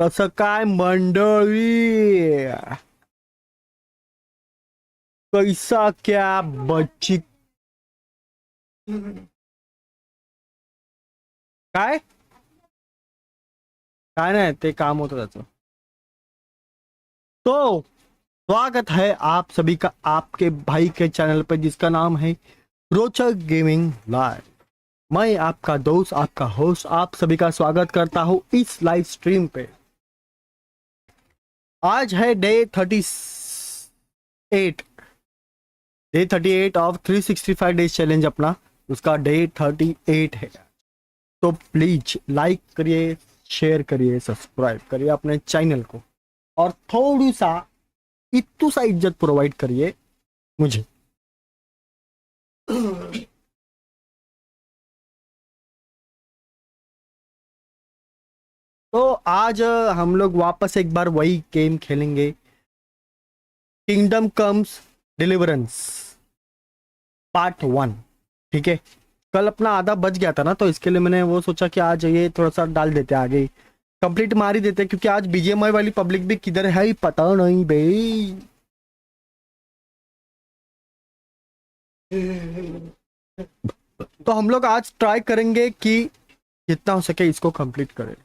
कसं काय मंडळी, कैसा क्या बच्ची, काय काय नाही ते काम होतं त्याचं. तो स्वागत है आप सभी का आपके भाई के चैनल पे जिसका नाम है रोचक गेमिंग लाइव। मैं आपका दोस्त आपका होस्ट आप सभी का स्वागत करता हूं इस लाइव स्ट्रीम पे। आज है डे 38 ऑफ 365 डेज चैलेंज अपना, उसका डे 38 है। तो प्लीज लाइक करिए, शेयर करिए, सब्सक्राइब करिए अपने चैनल को और थोड़ी सा इतू सा इज्जत प्रोवाइड करिए मुझे। तो आज हम लोग वापस एक बार वही गेम खेलेंगे, किंगडम कम्स डिलीवरेंस पार्ट 1। ठीक है, कल अपना आधा बच गया था ना, तो इसके लिए मैंने वो सोचा कि आज ये थोड़ा सा डाल देते आगे, कंप्लीट मार ही देते, क्योंकि आज बीजीएमआई वाली पब्लिक भी किधर है ही पता नहीं भाई। तो हम लोग आज ट्राई करेंगे कि जितना हो सके इसको कंप्लीट करें।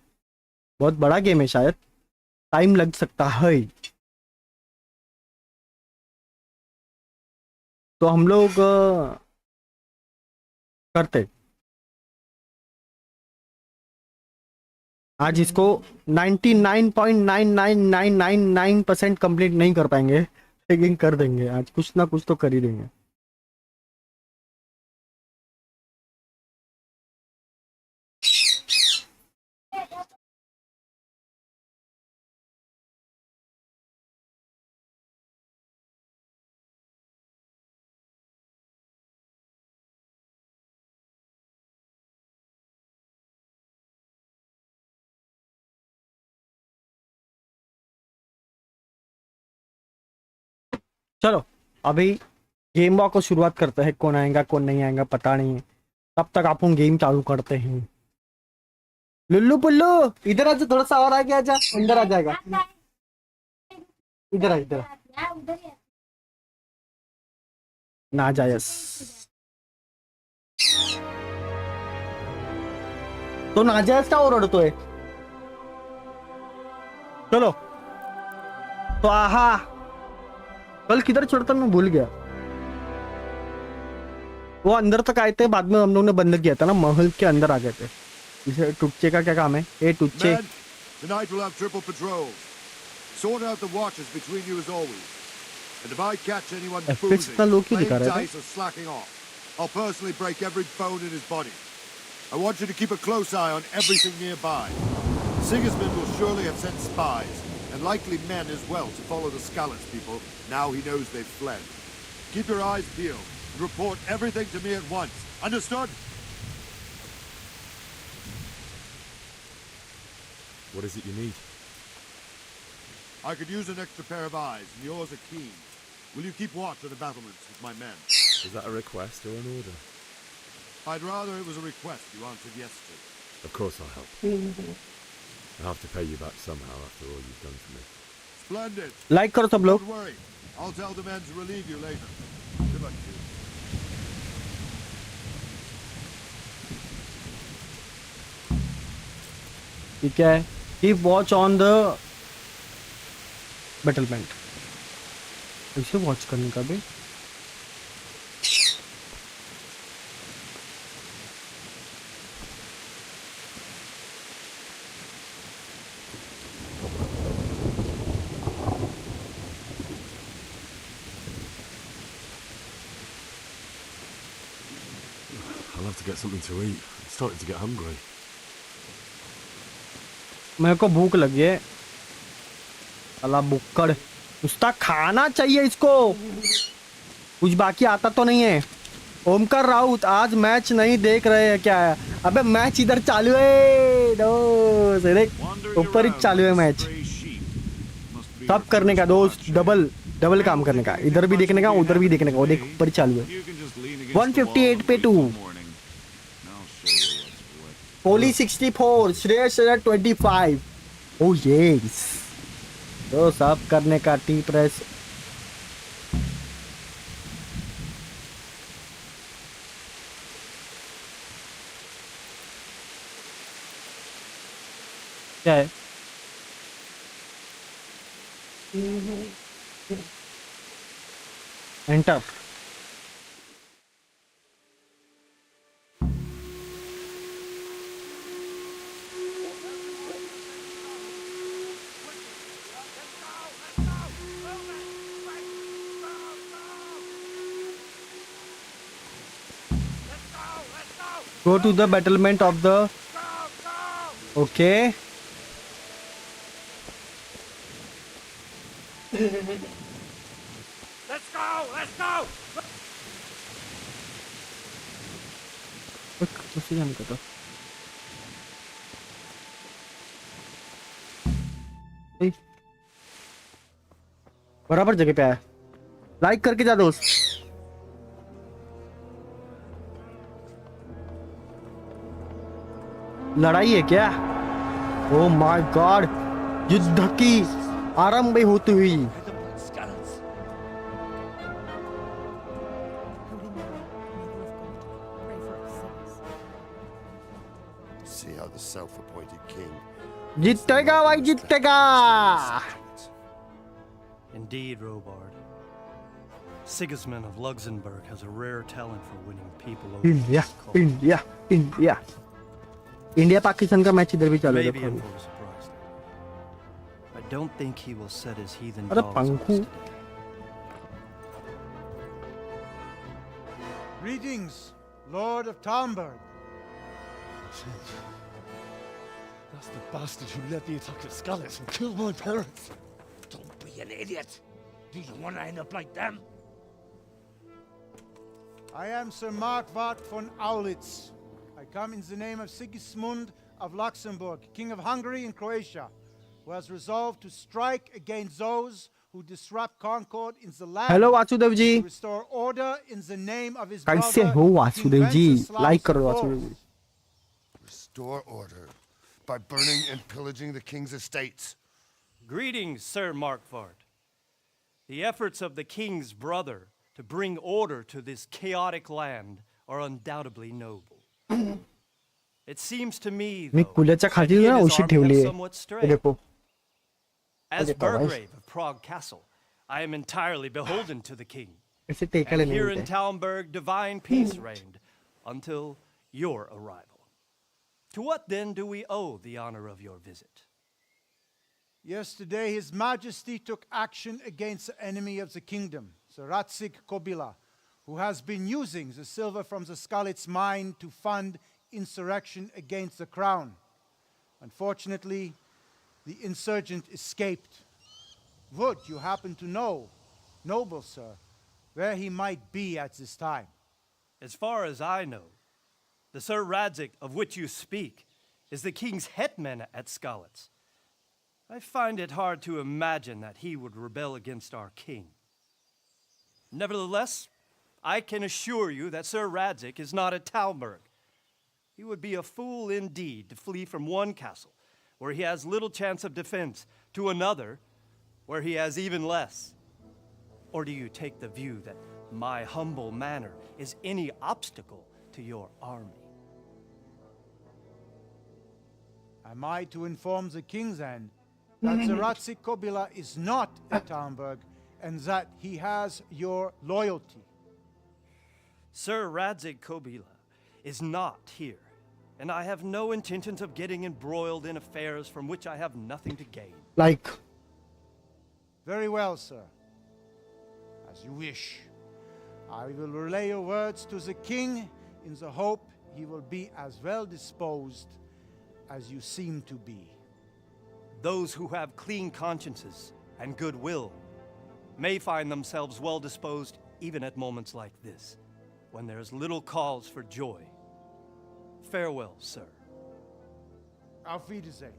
बहुत बड़ा गेम है, शायद टाइम लग सकता है, तो हम लोग करते आज इसको 99.99999% कंप्लीट नहीं कर पाएंगे, लेकिन कर देंगे आज, कुछ ना कुछ तो कर ही देंगे। चलो अभी गेम वॉक को शुरुआत करते हैं, कौन आएगा कौन नहीं आएगा पता नहीं है, तब तक आप गेम चालू करते हैं। लुल्लू पुल्लू इधर आजा, थोड़ा सा और आगे आजा, अंदर आ जाएगा, इधर आ, इधर ना जायस। तो नाजायज का ओरडतोय। चलो तो आहा, कल किधर चढ़ता मैं भूल गया। वो अंदर तक आए थे, बाद में हम लोग ने बंद किया था ना, महल के अंदर आ गए थे। इसे टुच्चे का क्या काम है? ए टुच्चे, tonight we'll have triple patrols. Sort out the watches between you as always. And if I catch anyone boozing, playing dice or slacking off, I'll personally break every bone in his body. I want you to keep a close eye on everything nearby. Sigismund will surely have sent spies, and likely men as well, to follow the Skalitz people, now he knows they've fled. Keep your eyes peeled, and report everything to me at once. Understood? What is it you need? I could use an extra pair of eyes, and yours are keen. Will you keep watch of the battlements with my men? Is that a request or an order? I'd rather it was a request you answered yes to. Of course I'll help. I'll have to pay you back somehow after all you've done for me. Splendid. Like करो सब लोग। Don't worry. I'll tell the men to relieve you later. Good luck to you. ठीक है, keep watch on the बैटलमेंट। इसे watch करने का भी I'll have to get something to eat. I'm starting to get hungry. मेरे को भूख लगी है, अला बुक्कड़, उसका खाना चाहिए इसको। कुछ बाकी आता तो नहीं है। ओमकार राउत आज मैच नहीं देख रहे हैं क्या? अबे मैच इधर चालू है दोस्त, देख ऊपर ही चालू है मैच। सब करने का दोस्त, डबल काम करने का, इधर भी देखने का उधर भी देखने का। वो देख ऊपर ही चालू है। 158 पे 2, कोहली 64, श्रेयस 25, ओ यस, तो सब करने का टी प्रेस। क्या है? Enter. Go to the battlement of the. Okay. Let's go! Let's go! उसी जाने का तो। ए, बराबर जगह पे आया। लाइक करके जा दोस्त। लड़ाई है क्या? ओ माय गॉड, युद्ध की आरंभ होती हुई। See how the self-appointed king जीतेगा भाई, जीतेगा। Indeed, Robard. Sigismund of Luxembourg has a rare talent for winning people over. India India India India Pakistan का मैच इधर भी चल रहा Maybe है। I'm more surprised. I don't think he will set his heathen अरे dogs on us पंखू। today. Greetings, Lord of Talmberg. That's the bastard who led the attack at Skalitz and killed my parents. Don't be an idiot. Do you want to end up like them? I am Sir Markwart von Aulitz. I come in the name of Sigismund of Luxembourg, King of Hungary and Croatia, who has resolved to strike against those who disrupt concord in the land. Hello Vasudev ji, To restore order in the name of his कैसे brother, हो King Vasudev ji? Wenceslas like करो IV. Vasudev ji. restore order by burning and pillaging the king's estates. Greetings, Sir Markvart. The efforts of the king's brother to bring order to this chaotic land are undoubtedly noble. It seems to me, me though, कुल्याच्या that खाली he ना and his उशी army ठेवली have आहे। somewhat हे strayed. देखो, As देखो भाई, Burgrave of Prague Castle, I am entirely beholden to the king. ऐसे टेकले And नहीं here in होते। Talmberg, divine peace reigned until your arrival. To what then do we owe the honor of your visit? Yesterday, His Majesty took action against the enemy of the kingdom, Sir Ratzik Kobila, who has been using the silver from the Skalitz mine to fund insurrection against the crown. Unfortunately, the insurgent escaped. Would you happen to know, noble sir, where he might be at this time? As far as I know, the Sir Radzik of which you speak is the king's hetman at Skalitz. I find it hard to imagine that he would rebel against our king. Nevertheless, I can assure you that Sir Radzik is not at Talmberg. He would be a fool indeed to flee from one castle, where he has little chance of defense, to another, where he has even less. Or do you take the view that my humble manner is any obstacle to your army? Am I to inform the king then that Sir Ratzik Kobila is not at Talmberg and that he has your loyalty? Sir Radzik Kobila is not here, and I have no intentions of getting embroiled in affairs from which I have nothing to gain. Like, Very well, sir. As you wish. I will relay your words to the king in the hope he will be as well disposed as you seem to be. Those who have clean consciences and goodwill may find themselves well disposed even at moments like this, when there's little cause for joy. Farewell, sir. Auf Wiedersehen.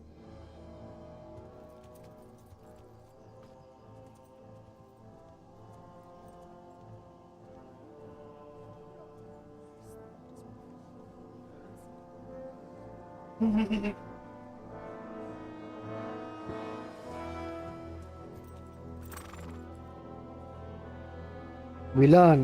Villain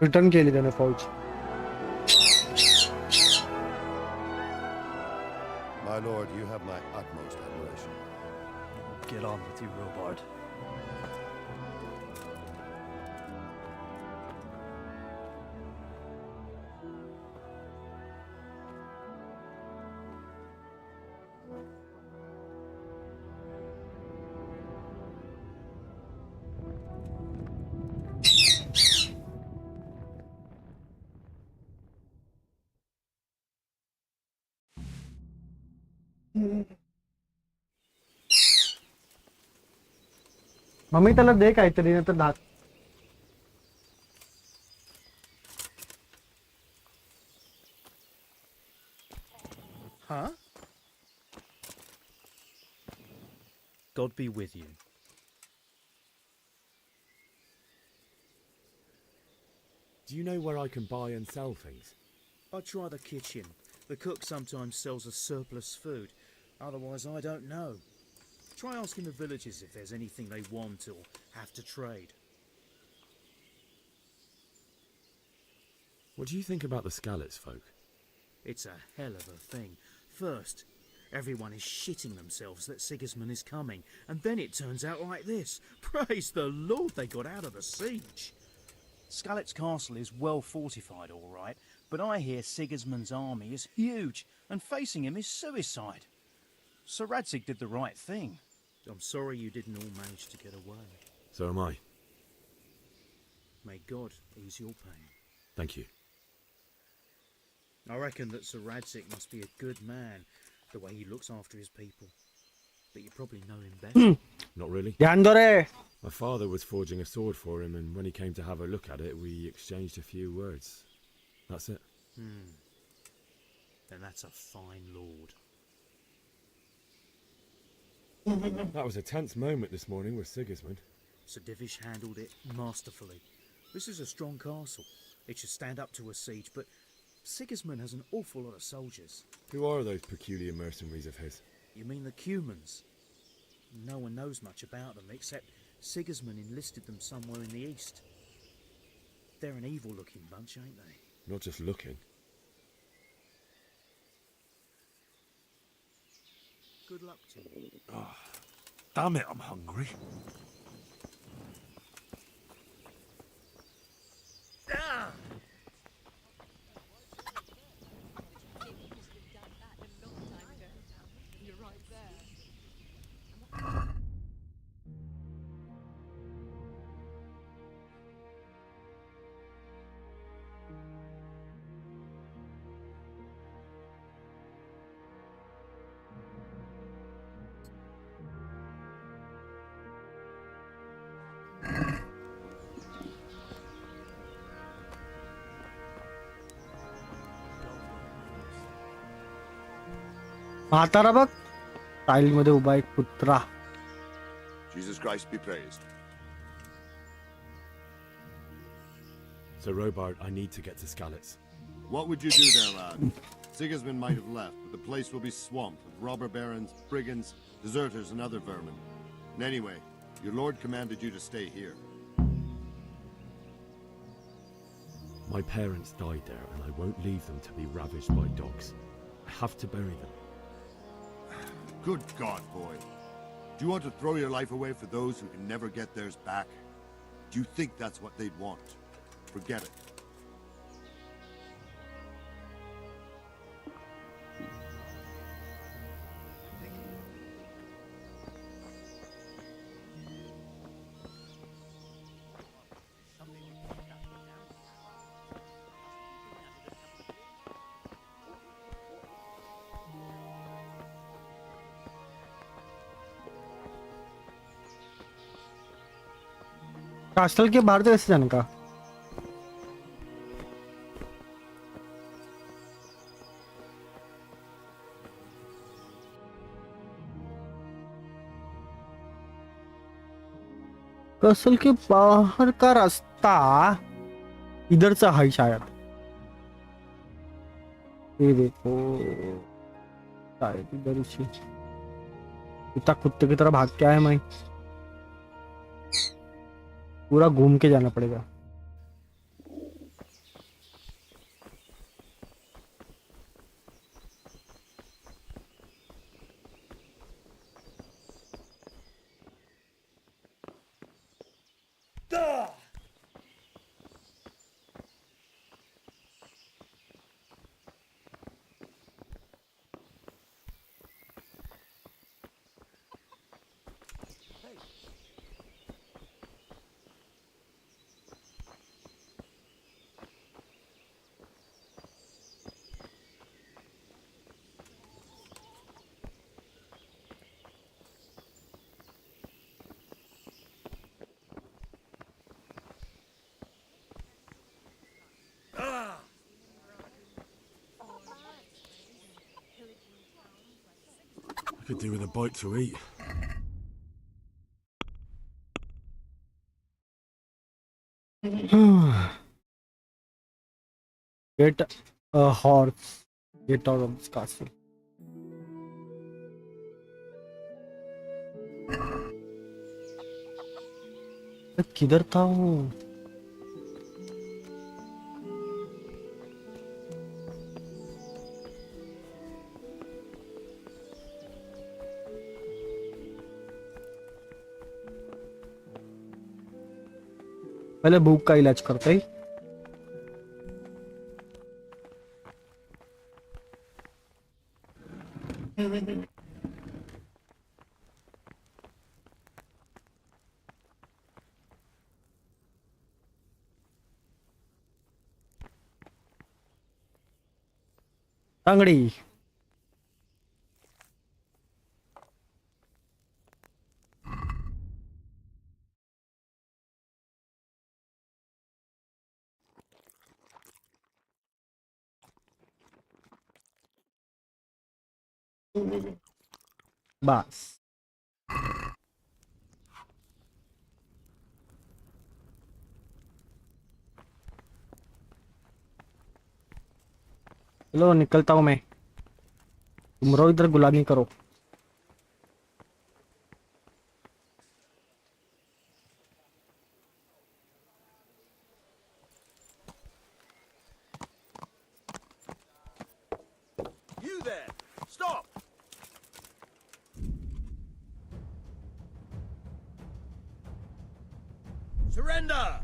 return केली त्याने फौज. My lord, you have my utmost admiration. Get on with you, Robard. Mummy त्याला दे काहीतरी नाही तर दात. Huh? God be with you. Do you know where I can buy and sell things? I try the kitchen. The cook sometimes sells us surplus food. Otherwise, I don't know. Try asking the villagers if there's anything they want or have to trade. What do you think about the Skalitz folk? It's a hell of a thing. First, everyone is shitting themselves that Sigismund is coming, and then it turns out like this. Praise the Lord they got out of the siege. Skalitz Castle is well fortified, all right, but I hear Sigismund's army is huge, and facing him is suicide. Sir Radzig did the right thing. I'm sorry you didn't all manage to get away. So am I. May God ease your pain. Thank you. I reckon that Sir Radzig must be a good man, the way he looks after his people. But you probably know him better. Not really. ध्यान दो रे. My father was forging a sword for him, and when he came to have a look at it, we exchanged a few words. That's it. Then that's a fine lord. That was a tense moment this morning with Sigismund. Sir Divish handled it masterfully. This is a strong castle. It should stand up to a siege, but Sigismund has an awful lot of soldiers. Who are those peculiar mercenaries of his? You mean the Cumans? No one knows much about them, except Sigismund enlisted them somewhere in the east. They're an evil-looking bunch, ain't they? Not just looking. Good luck to you. Damn it, I'm hungry. म्हातारा बघ tile मध्ये उभा एक कुत्रा. Jesus Christ be praised. So, Robard, I need to get to Skalitz. What would you do there, lad? Sigismund might have left, but the place will be swamped with robber barons, brigands, deserters, and other vermin. And anyway, your lord commanded you to stay here. My parents died there, and I won't leave them to be ravaged by dogs. I have to bury them. Good God, boy. Do you want to throw your life away for those who can never get theirs back? Do you think that's what they'd want? Forget it. कास्टल के बाहर तो कैसे जाने का? कास्टल के बाहर का रास्ता इधर से है शायद. ये देखो शायद इधर ही इतना कुत्ते की तरह भाग के आया मैं, पूरा घूम के जाना पड़ेगा। I could do with a bite to eat. Get a horse. Get out of this castle. किधर था वो? पहले भूख का इलाज करते ही। तंगड़ी बस चलो निकलता हूँ मैं, तुम रहो इधर गुलामी करो। You there! Stop! Surrender!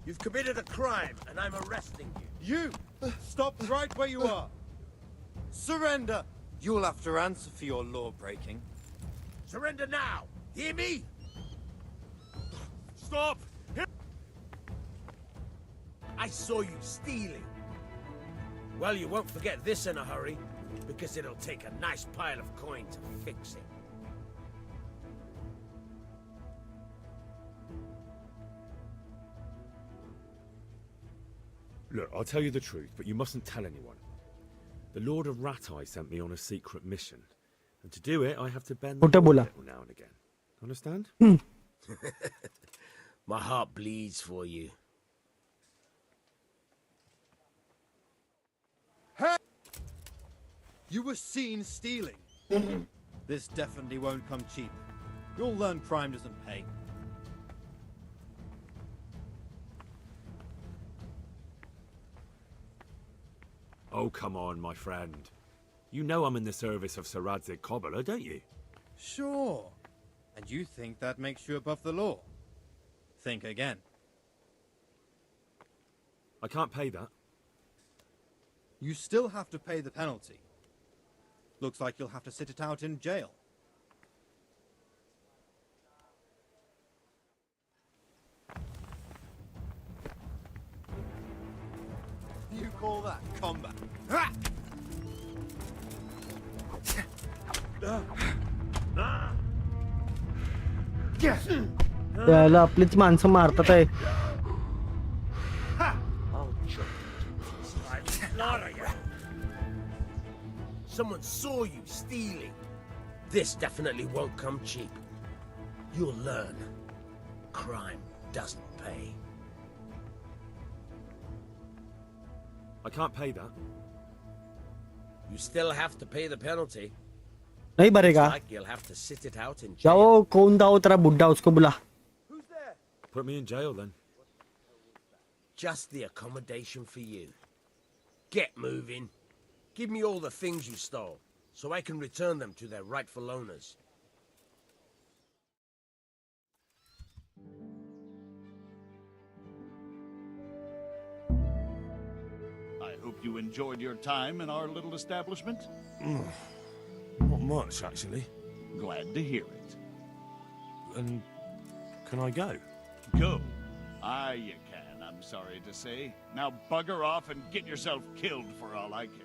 You've committed a crime, and I'm arresting you. You! Stop right where you are! Surrender! You'll have to answer for your law-breaking. Surrender now! Hear me? Stop! I saw you stealing. Well, you won't forget this in a hurry, because it'll take a nice pile of coin to fix it. Look, I'll tell you the truth, but you mustn't tell anyone. The Lord of Ratai sent me on a secret mission, and to do it, I have to bend the law a little now and again. Understand? My heart bleeds for you. Hey! You were seen stealing. This definitely won't come cheap. You'll learn crime doesn't pay. Oh, come on, my friend. You know I'm in the service of Sir Radzig Kobyla, don't you? Sure. And you think that makes you above the law? Think again. I can't pay that. You still have to pay the penalty. Looks like you'll have to sit it out in jail. You call that combat? Ha! त्याला आपलीच माणसं मारतात आहे. Someone saw you stealing. This definitely won't come cheap. You'll learn. Crime doesn't pay. I can't pay that. You still have to pay the penalty. नहीं भरेगा. Like you'll have to sit it out in jail. जाओ कौन था वो तेरा बुड्ढा उसको बुला. Put me in jail then. Just the accommodation for you. Get moving. Give me all the things you stole, so I can return them to their rightful owners. I hope you enjoyed your time in our little establishment. Not much, actually. Glad to hear it. And can I go? Go. Aye, you can, I'm sorry to say. Now bugger off and get yourself killed for all I care.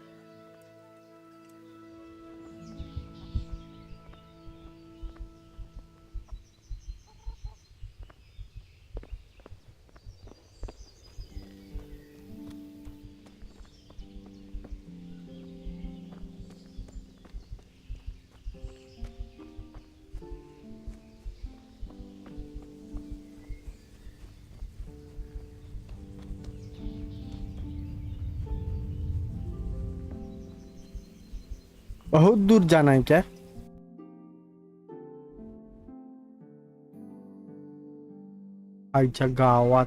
बहुत दूर जाना है क्या? आईच्या गावात.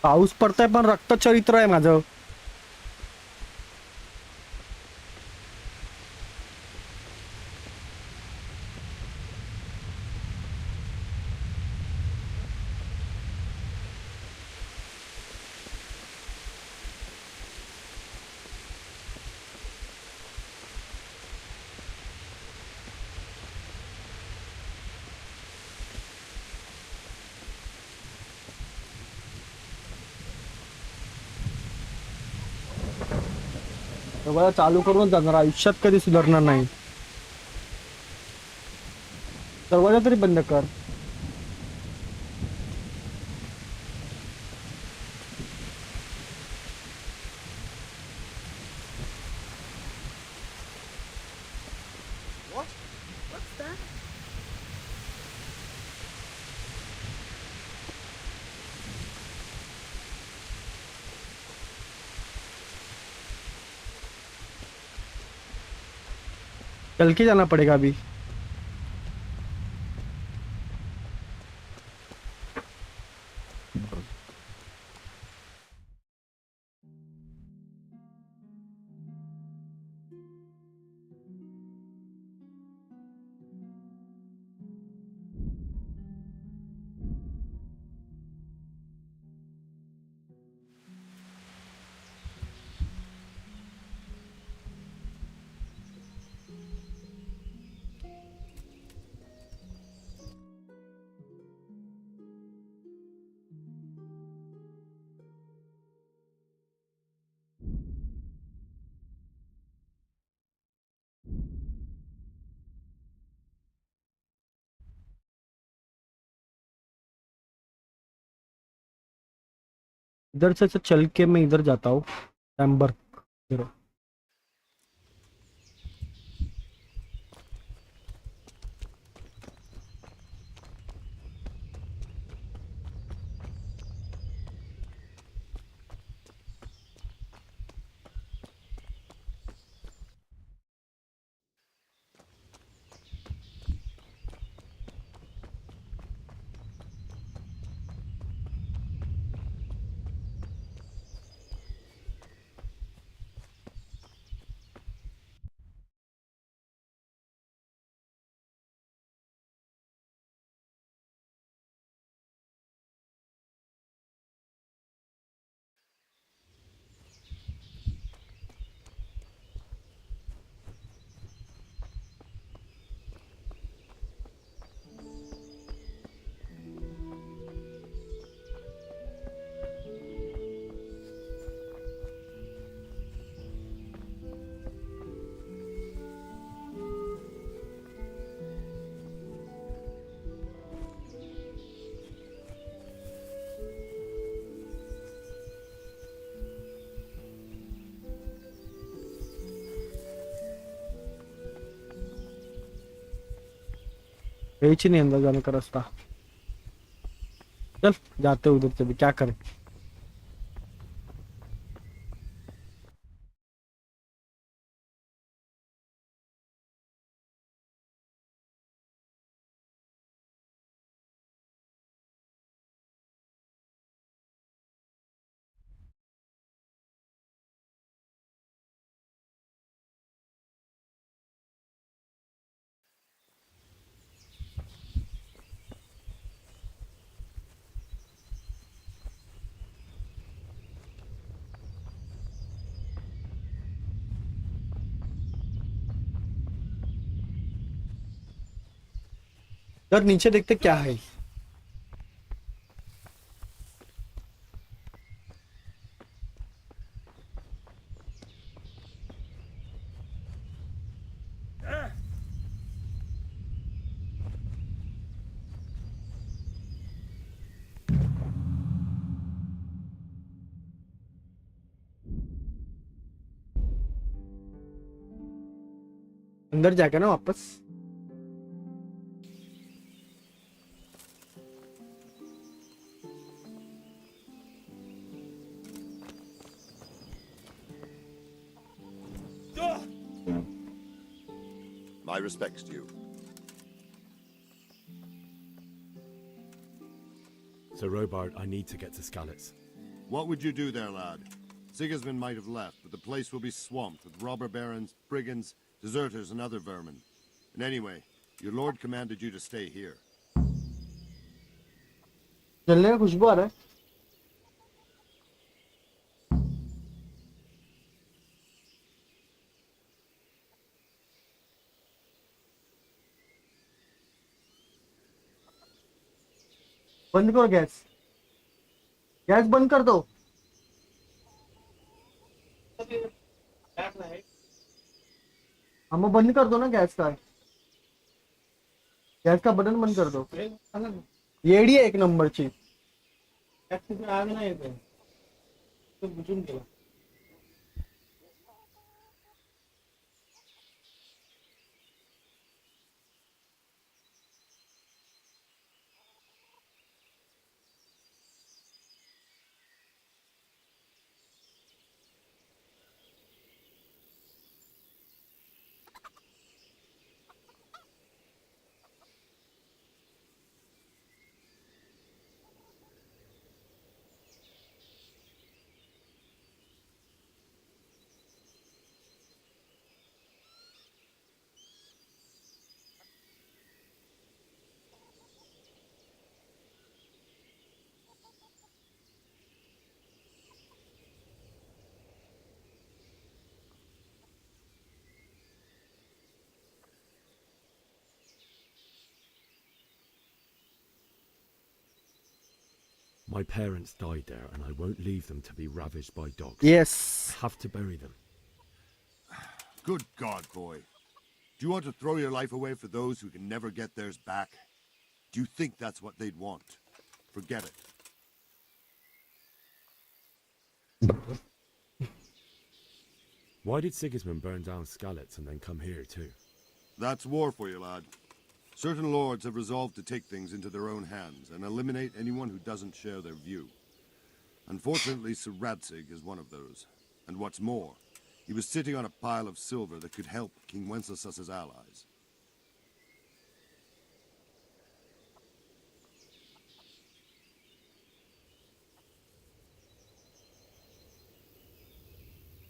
पाऊस पडतोय पण रक्तचरित्र आहे माझं. दरवाजा चालू करूनच जाणार, आयुष्यात कधी सुधारणार नाही. दरवाजा तरी बंद कर. चल के जाना पड़ेगा अभी. इधर से चल के मैं इधर जाता हूँ. एम्बर यही ही नहीं अंदर जाने का रास्ता। चल जाते उधर से भी, क्या करें। यार नीचे देखते क्या है। अंदर जाके ना वापस। My respects to you. So, Robard, I need to get to Skalitz. What would you do there, lad? Sigismund might have left, but the place will be swamped with robber barons, brigands, deserters, and other vermin. And anyway, your lord commanded you to stay here. जलने का खुशबू आ रहा है। बंद करो gas, gas बंद कर दो। हम बंद कर दो ना गैस का, गैस का बटन बंद कर दो। येडी एक नंबर ची। My parents died there, and I won't leave them to be ravaged by dogs. Yes. I have to bury them. Good God, boy. Do you want to throw your life away for those who can never get theirs back? Do you think that's what they'd want? Forget it. Why did Sigismund burn down Skalitz and then come here too? That's war for you, lad. Certain lords have resolved to take things into their own hands and eliminate anyone who doesn't share their view. Unfortunately, Sir Radzig is one of those. And what's more, he was sitting on a pile of silver that could help King Wenceslaus's allies.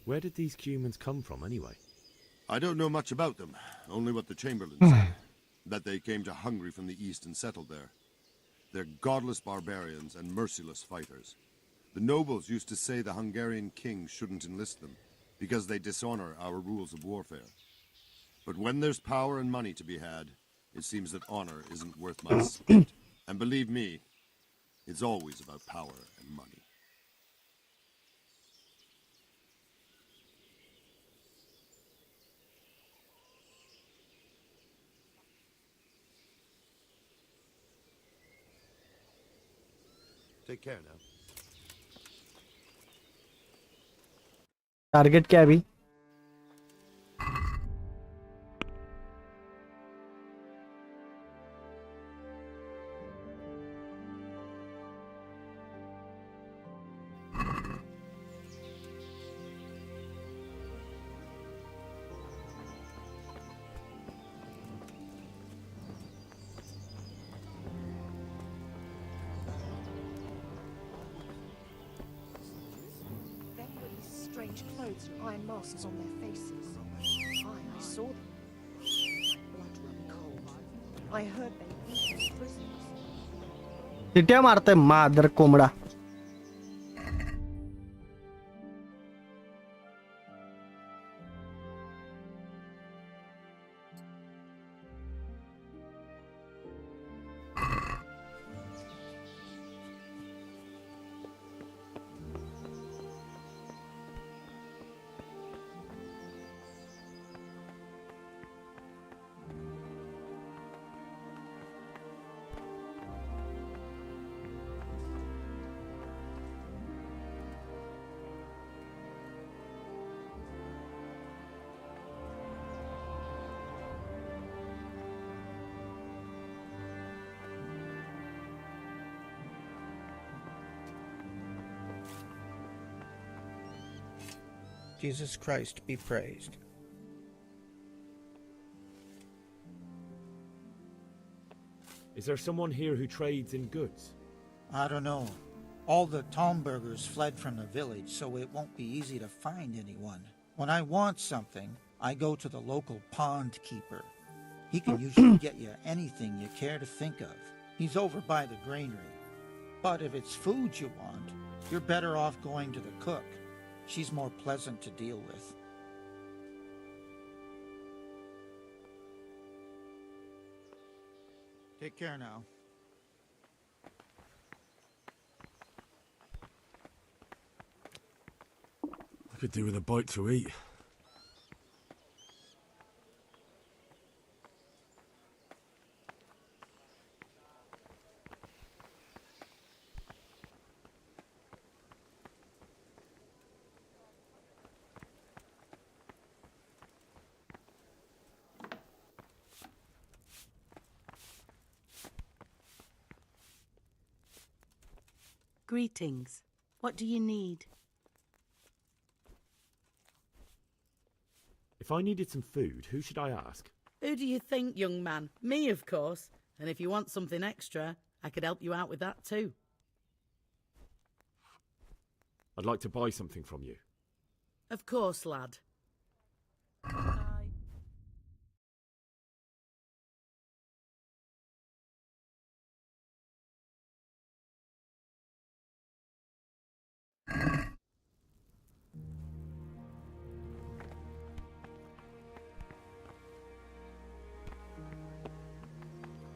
Where did these humans come from anyway? I don't know much about them, only what the Chamberlain said. That they came to Hungary from the east and settled there. They're godless barbarians and merciless fighters. The nobles used to say the Hungarian king shouldn't enlist them, because they dishonor our rules of warfare. But when there's power and money to be had, it seems that honor isn't worth my spit. And believe me, it's always about power and money. Take care now. Target क्या है अभी? strange clothes and iron masks on their faces. I saw them. My blood ran cold. I heard they beat as prisoners. तिट्या मारते मादर कोंबडा. Jesus Christ be praised. Is there someone here who trades in goods? I don't know. All the Tomburgers fled from the village, so it won't be easy to find anyone. When I want something, I go to the local pond keeper. He can usually get you anything you care to think of. He's over by the granary. But if it's food you want, you're better off going to the cook. She's more pleasant to deal with. Take care now. I could do with a bite to eat. Greetings. What do you need? If I needed some food, who should I ask? Who do you think, young man? Me, of course. And if you want something extra, I could help you out with that too. I'd like to buy something from you. Of course, lad.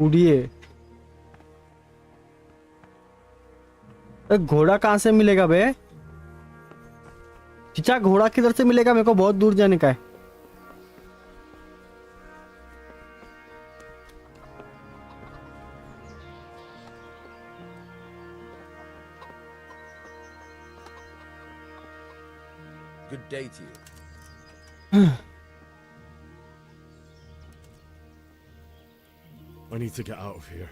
उड़िए. घोड़ा कहाँ से मिलेगा बे? चिचा घोड़ा किधर से मिलेगा? मेरे को बहुत दूर जाने का है. Good day to you. I need to get out of here.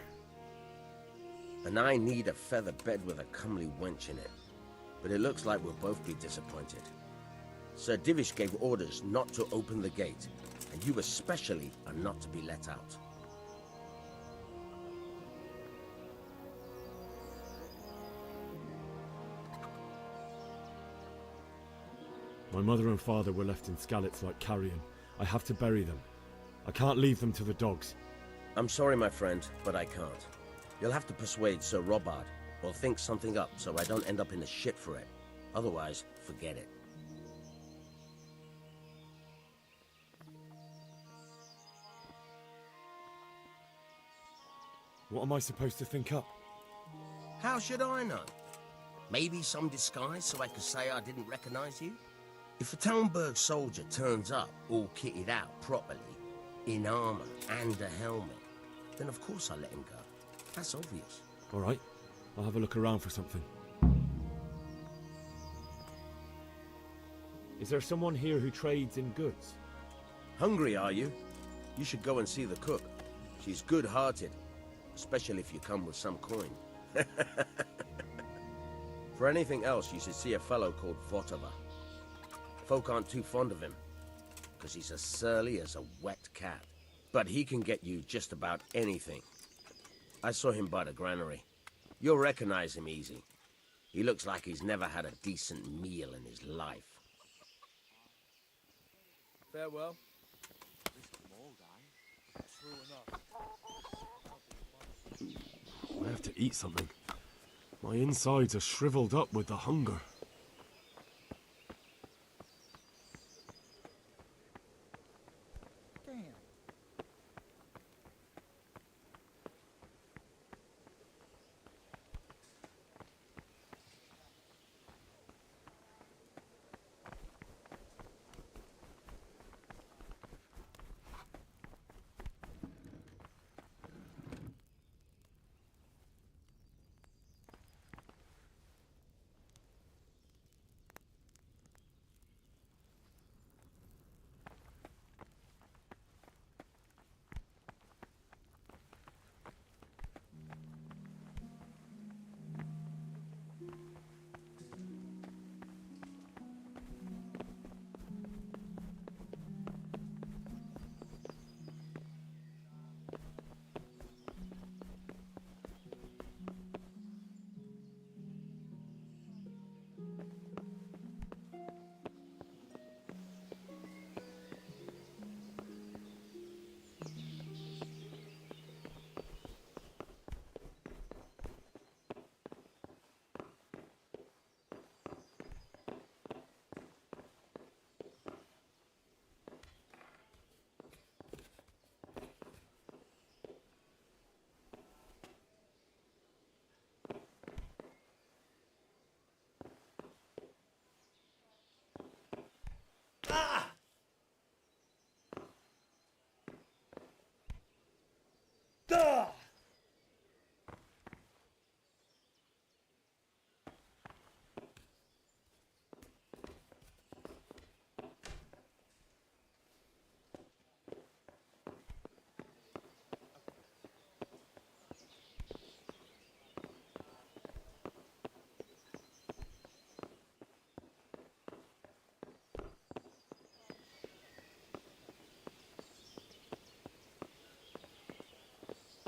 And I need a feather bed with a comely wench in it. But it looks like we'll both be disappointed. Sir Divish gave orders not to open the gate, and you especially are not to be let out. My mother and father were left in Skalitz like carrion. I have to bury them. I can't leave them to the dogs. I'm sorry, my friend, but I can't. You'll have to persuade Sir Robard, or think something up so I don't end up in the shit for it. Otherwise, forget it. What am I supposed to think up? How should I know? Maybe some disguise so I could say I didn't recognize you? If a Talmberg soldier turns up all kitted out properly, in armor and a helmet, then of course I'll let him go. That's obvious. All right, I'll have a look around for something. Is there someone here who trades in goods? Hungry, are you? You should go and see the cook. She's good-hearted, especially if you come with some coin. For anything else, you should see a fellow called Votova. Folk aren't too fond of him, because he's as surly as a wet cat. But he can get you just about anything. I saw him by the granary. You'll recognize him easy. He looks like he's never had a decent meal in his life. Farewell. I have to eat something. My insides are shriveled up with the hunger.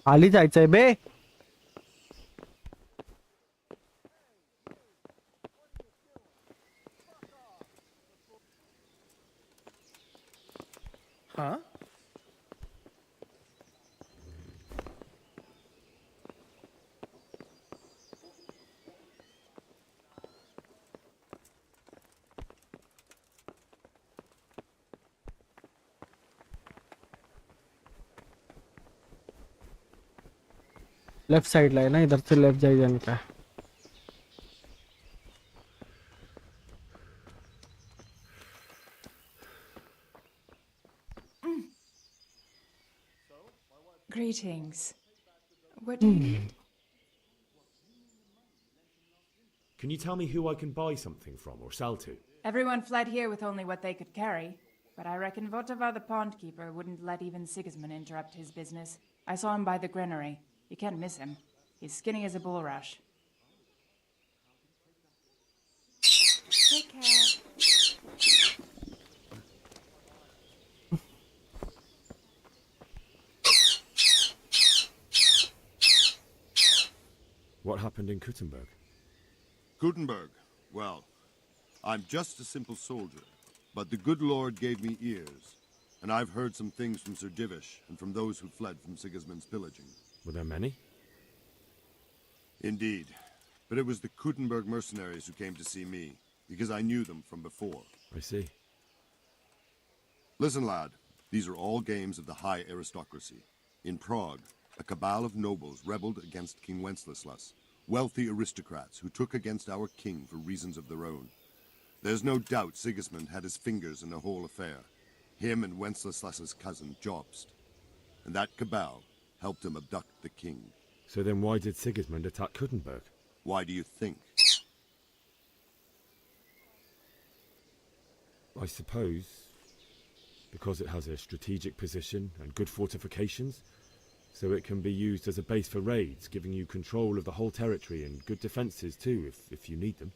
खाली जायचंय बे. Huh? Left side ला है ना, इधर से left जाइए इनका. Greetings. What do you... Can you tell me who I can buy something from or sell to? Everyone fled here with only what they could carry, but I reckon Votava the pond keeper wouldn't let even Sigismund interrupt his business. I saw him by the granary. You can't miss him. He's skinny as a bulrush. Take care. What happened in Kuttenberg? Gutenberg. Well, I'm just a simple soldier, but the good Lord gave me ears, and I've heard some things from Sir Divish and from those who fled from Sigismund's pillaging. Were there many? Indeed, but it was the Kuttenberg mercenaries who came to see me, because I knew them from before. I see. Listen, lad, these are all games of the high aristocracy. In Prague, a cabal of nobles rebelled against King Wenceslas, wealthy aristocrats who took against our king for reasons of their own. There's no doubt Sigismund had his fingers in the whole affair, him and Wenceslas's cousin Jobst. And that cabal helped him abduct the king. So then why did Sigismund attack Kuttenberg? Why do you think? I suppose because it has a strategic position and good fortifications, so it can be used as a base for raids, giving you control of the whole territory and good defences too, if you need them.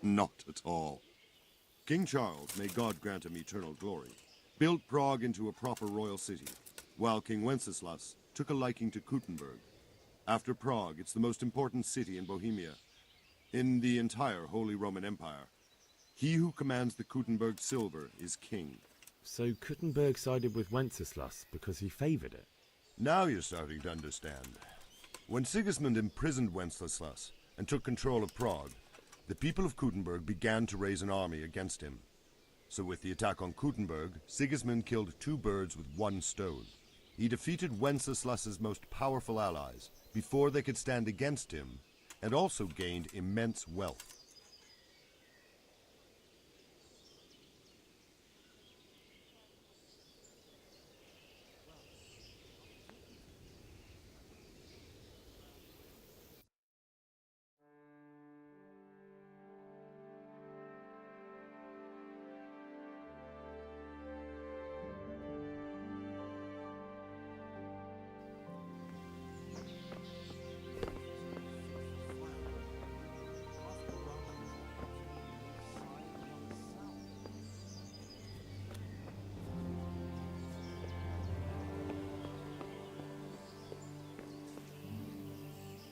Not at all. King Charles, may God grant him eternal glory, built Prague into a proper royal city, while King Wenceslas took a liking to Kuttenberg. After Prague, it's the most important city in Bohemia, in the entire Holy Roman Empire. He who commands the Kuttenberg silver is king. So Kuttenberg sided with Wenceslas because he favoured it? Now you're starting to understand. When Sigismund imprisoned Wenceslas and took control of Prague, the people of Kuttenberg began to raise an army against him. So with the attack on Kuttenberg, Sigismund killed 2 birds with 1 stone. He defeated Wenceslas's most powerful allies before they could stand against him, and also gained immense wealth.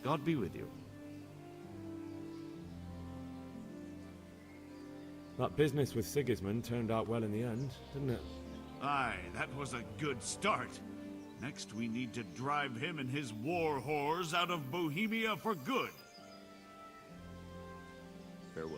God be with you. That business with Sigismund turned out well in the end, didn't it? Aye, that was a good start. Next we need to drive him and his war whores out of Bohemia for good. Farewell.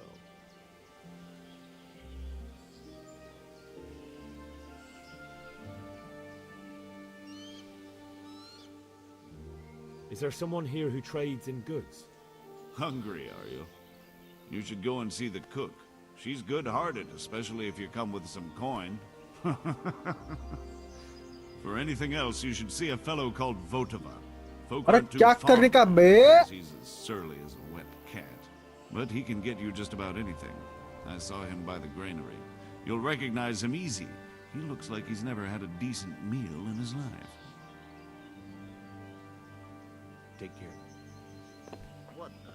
Is there someone here who trades in goods? Hungry, are you? You should go and see the cook. She's good-hearted, especially if you come with some coin. For anything else, you should see a fellow called Votava. Folk aren't too fond of him because he's as surly as a wet cat. But he can get you just about anything. I saw him by the granary. You'll recognize him easy. He looks like he's never had a decent meal in his life. Take care. What the?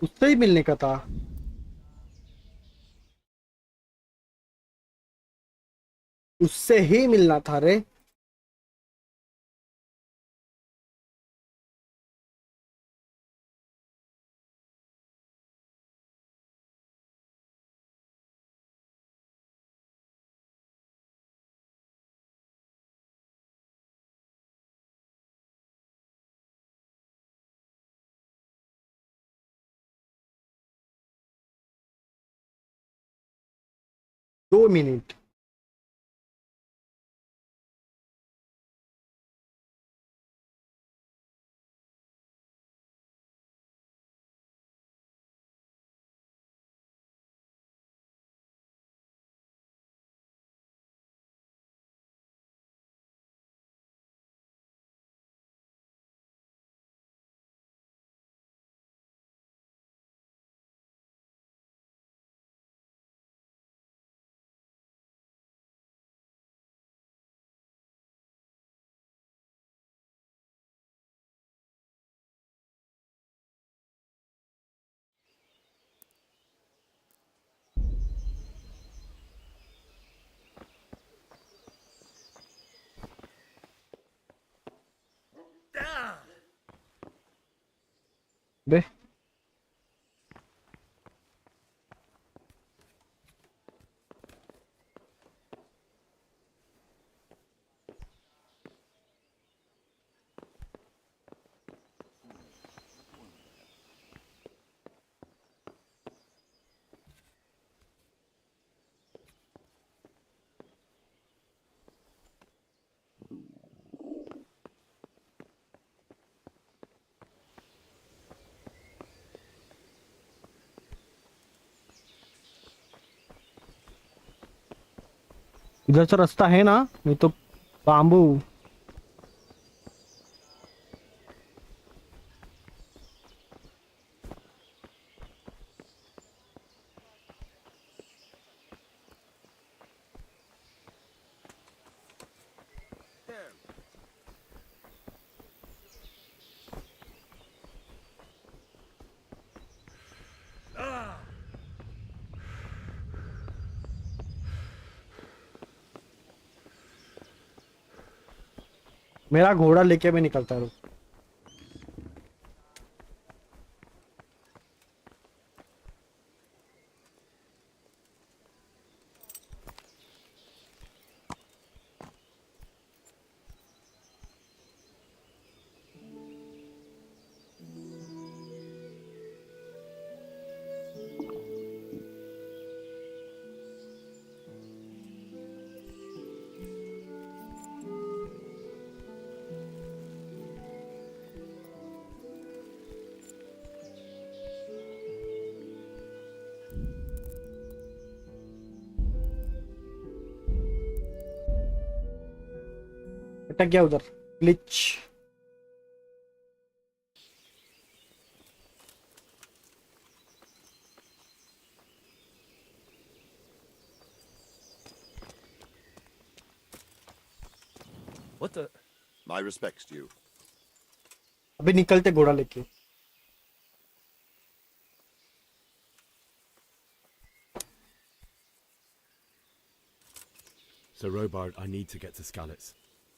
उससे ही मिलने का था। उससे ही मिलना था रे। दो minute. बे इधर से रास्ता है ना, नहीं तो बाम्बू मेरा घोड़ा लेके भी निकलता है। अटक गया उधर, glitch. What the? My respects to you. अभी निकलते घोड़ा लेके। So Robard, I need to get to Skalitz.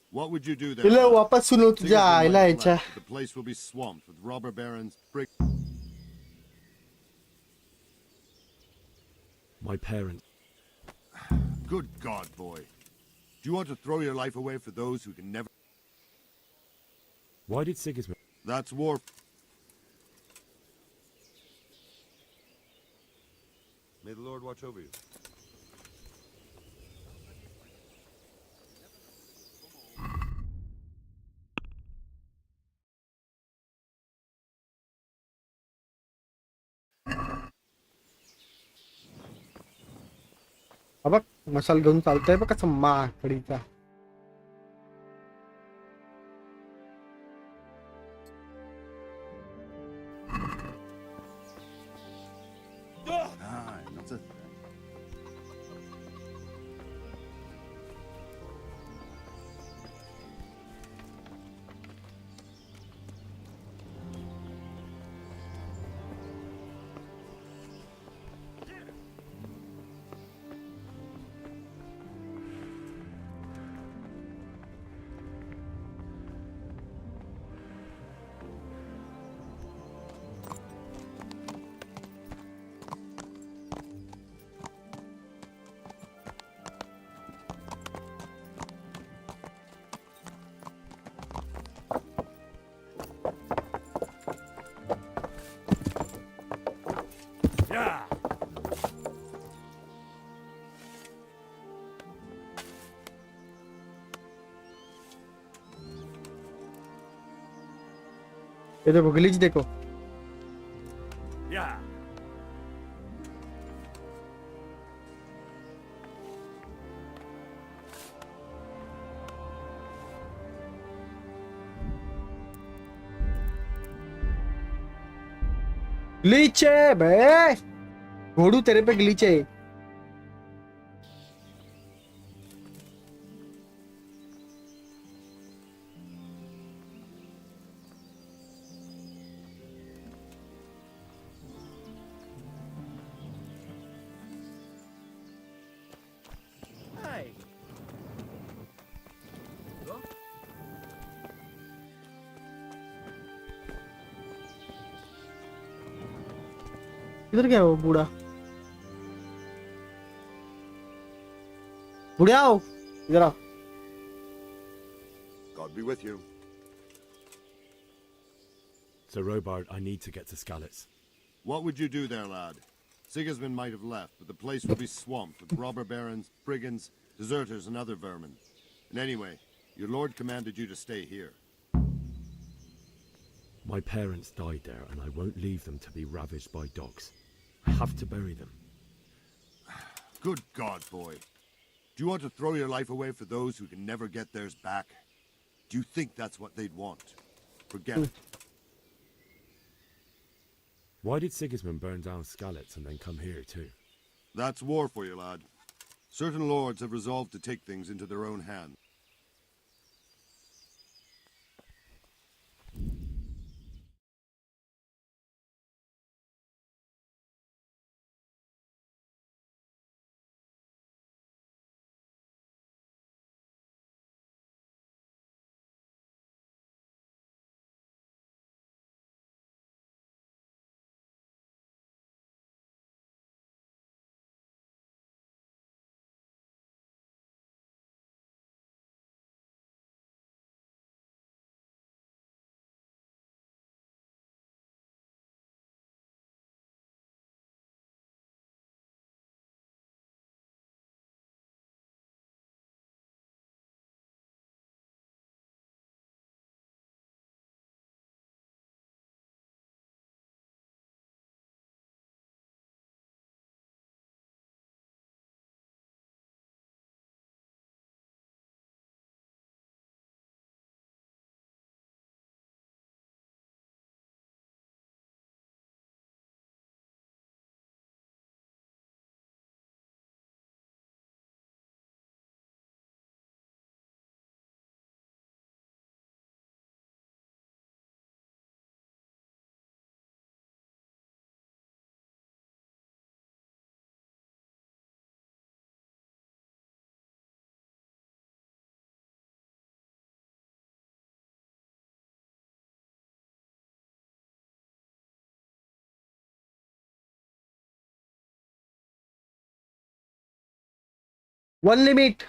What would you do there? इले वापस सुनो तुझे आयला याच्या। The place will be swamped with robber barons. My parents. Good God, boy. Do you want to throw your life away for those who can never... Why did Sigismund... That's war. May the Lord watch over you. अब मसाल घेऊन चालतंय बघ कसं माकडीचा। That's it. ये देखो glitch देखो। Yeah. Glitch है बे, घोड़ू तेरे पे ग्लिच है। Hey. इधर क्या है वो बूढ़ा? बुढ़िया हो, इधर आओ। God be with you. So Robard, I need to get to Skalitz. What would you do there, lad? Sigismund might have left, but the place will be swamped with robber barons, brigands, deserters, and other vermin. And anyway, your lord commanded you to stay here. My parents died there, and I won't leave them to be ravaged by dogs. I have to bury them. Good God, boy. Do you want to throw your life away for those who can never get theirs back? Do you think that's what they'd want? Forget it. Why did Sigismund burn down Skalitz and then come here too? That's war for you, lad. Certain lords have resolved to take things into their own hands. One limit.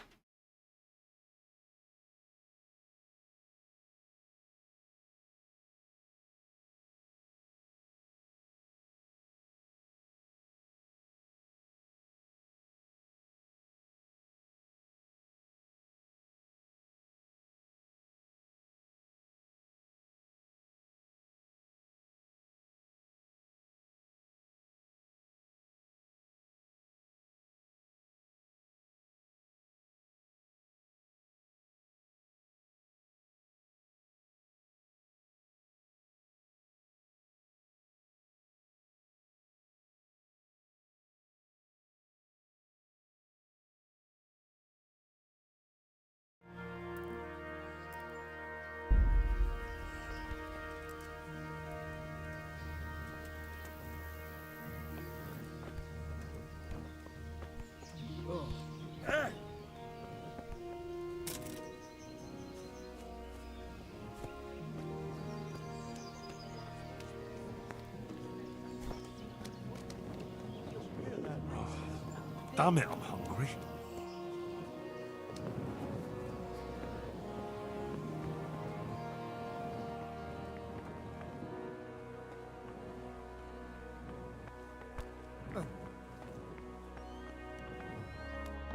Damn it, I'm hungry.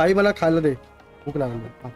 आई मला खायला दे, भूक लागली. हा.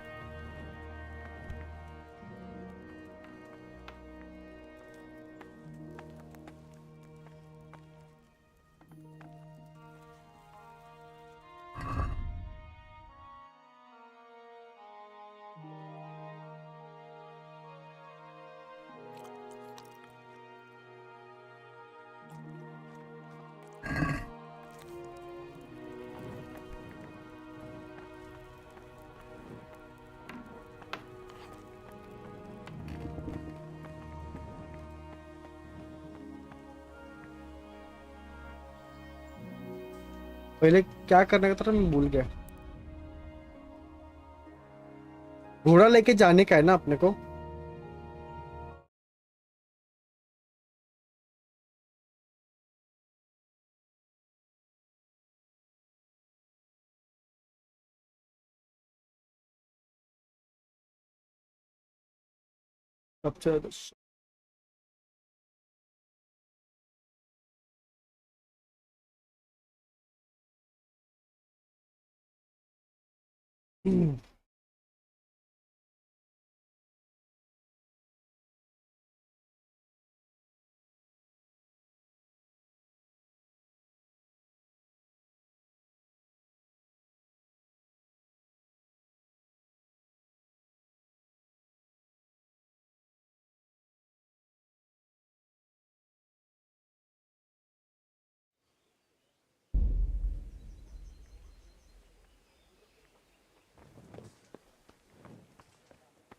पहले क्या करने का था मैं भूल गया. घोड़ा लेके जाने का है ना अपने को. सबसे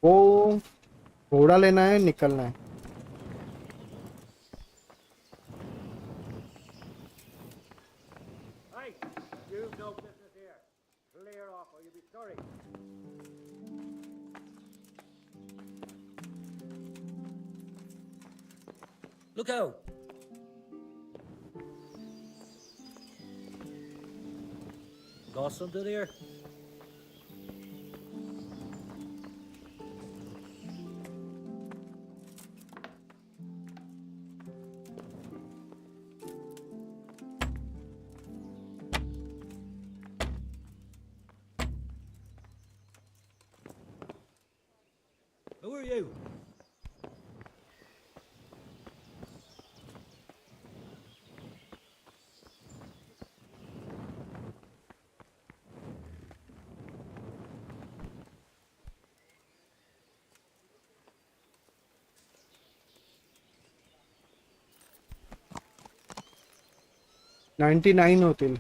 वो घोड़ा लेना है, निकलना है. Hey, you've no business here. Clear off or you'll be sorry. Look out! Got something here? Who are you? $99 होतील.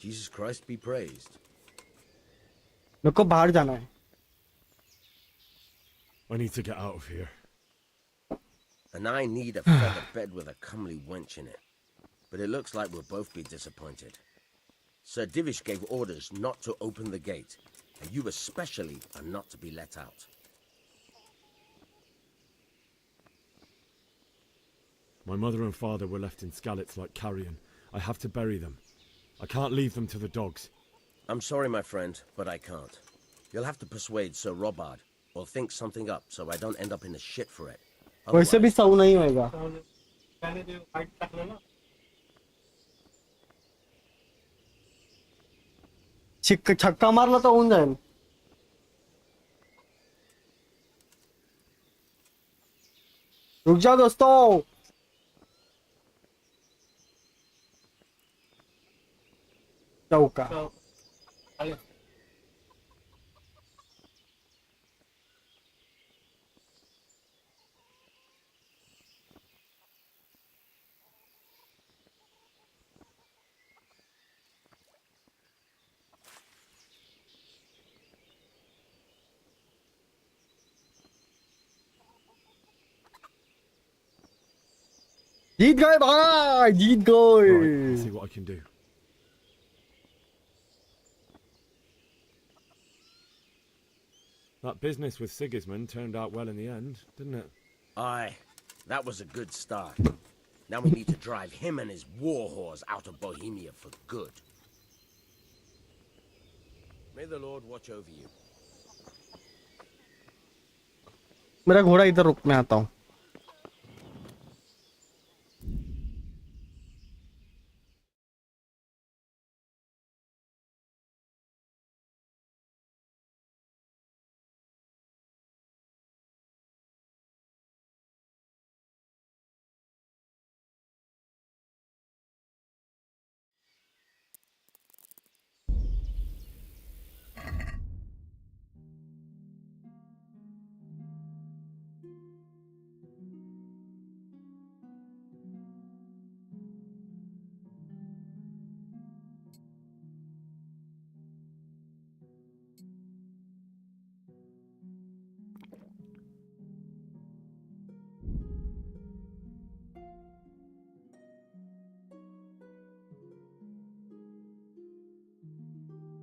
Jesus Christ be praised. मेरे को बाहर जाना है. I need to get out of here. And I need a feather bed with a comely wench in it. But it looks like we'll both be disappointed. Sir Divish gave orders not to open the gate, and you especially are not to be let out. My mother and father were left in Skalitz like carrion. I have to bury them. I can't leave them to the dogs. I'm sorry, my friend, but I can't. You'll have to persuade Sir Robard, or think something up so I don't end up in the shit for it. वैसे भी सऊ नहीं होएगा. छक्का मारला तो होऊन जाईल. रुक जाओ दोस्तों. चौका. जीत गए भाई, जीत गए. Right, let's see what I can do. That business with Sigismund turned out well in the end, didn't it? Aye, that was a good start. Now we need to drive him and his war whores out of Bohemia for good. May the Lord watch over you. मेरा घोड़ा इधर रुक, मैं आता हूँ.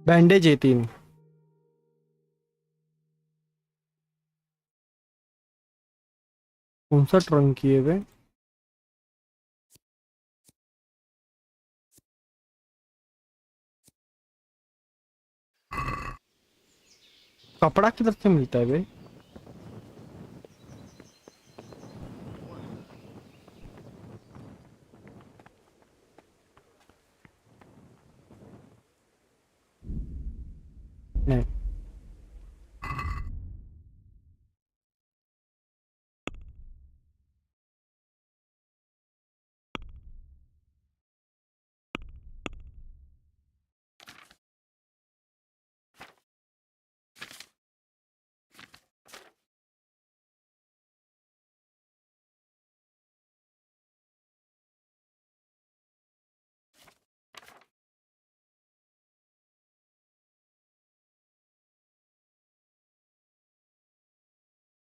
Bandage 18. कौन सा trunk किए हुए? कपड़ा किधर से मिलता है बे? नहीं.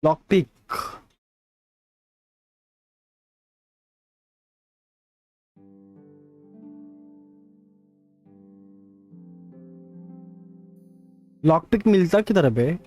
लॉकपिक. लॉकपिक मिलता किधर है बे?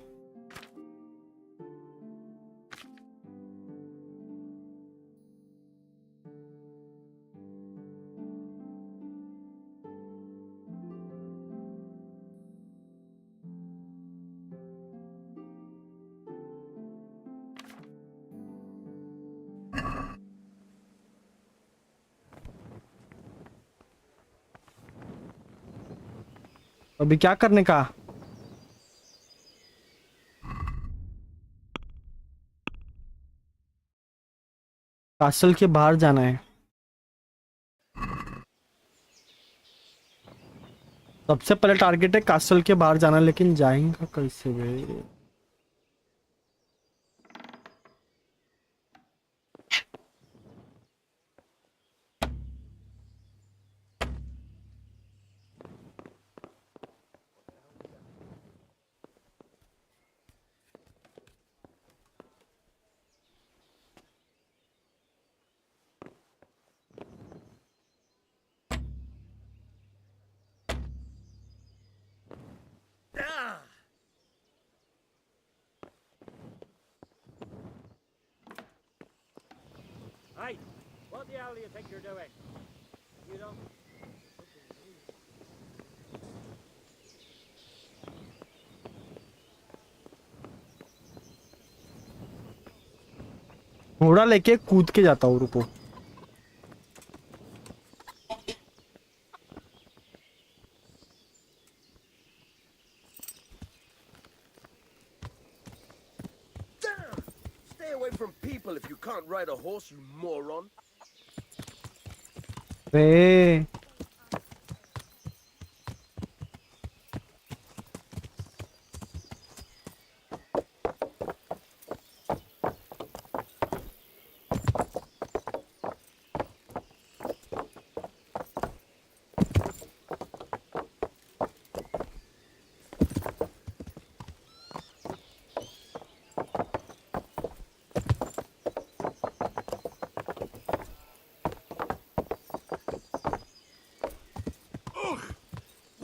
अभी क्या करने का? कासल के बाहर जाना है. सबसे पहले टारगेट है कासल के बाहर जाना, लेकिन जाएंगे कैसे बे? Hey, what the hell do you think you're doing? You don't... घोड़ा लेके कूद के जाता हूँ, रुको। Stay away from people if you can't ride a horse, you moron. रे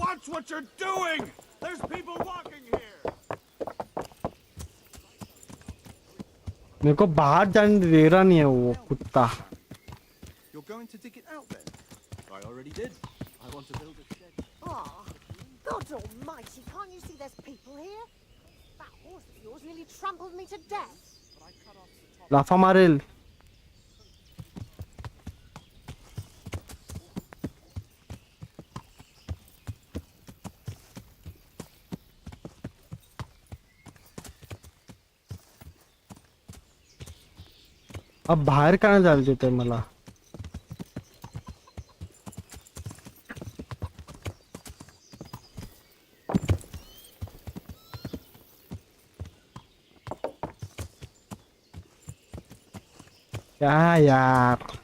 Watch what you're doing! There's people walking here! मेरे को बाहर जाने दे रहा नहीं है वो कुत्ता। You're going to dig it out then? I already did. I want to build a shed. Oh, God almighty, can't you see there's people here? That horse of yours nearly trampled me to death. लाफा मारेल। अब बाहेर का डाल देते मला। क्या यार,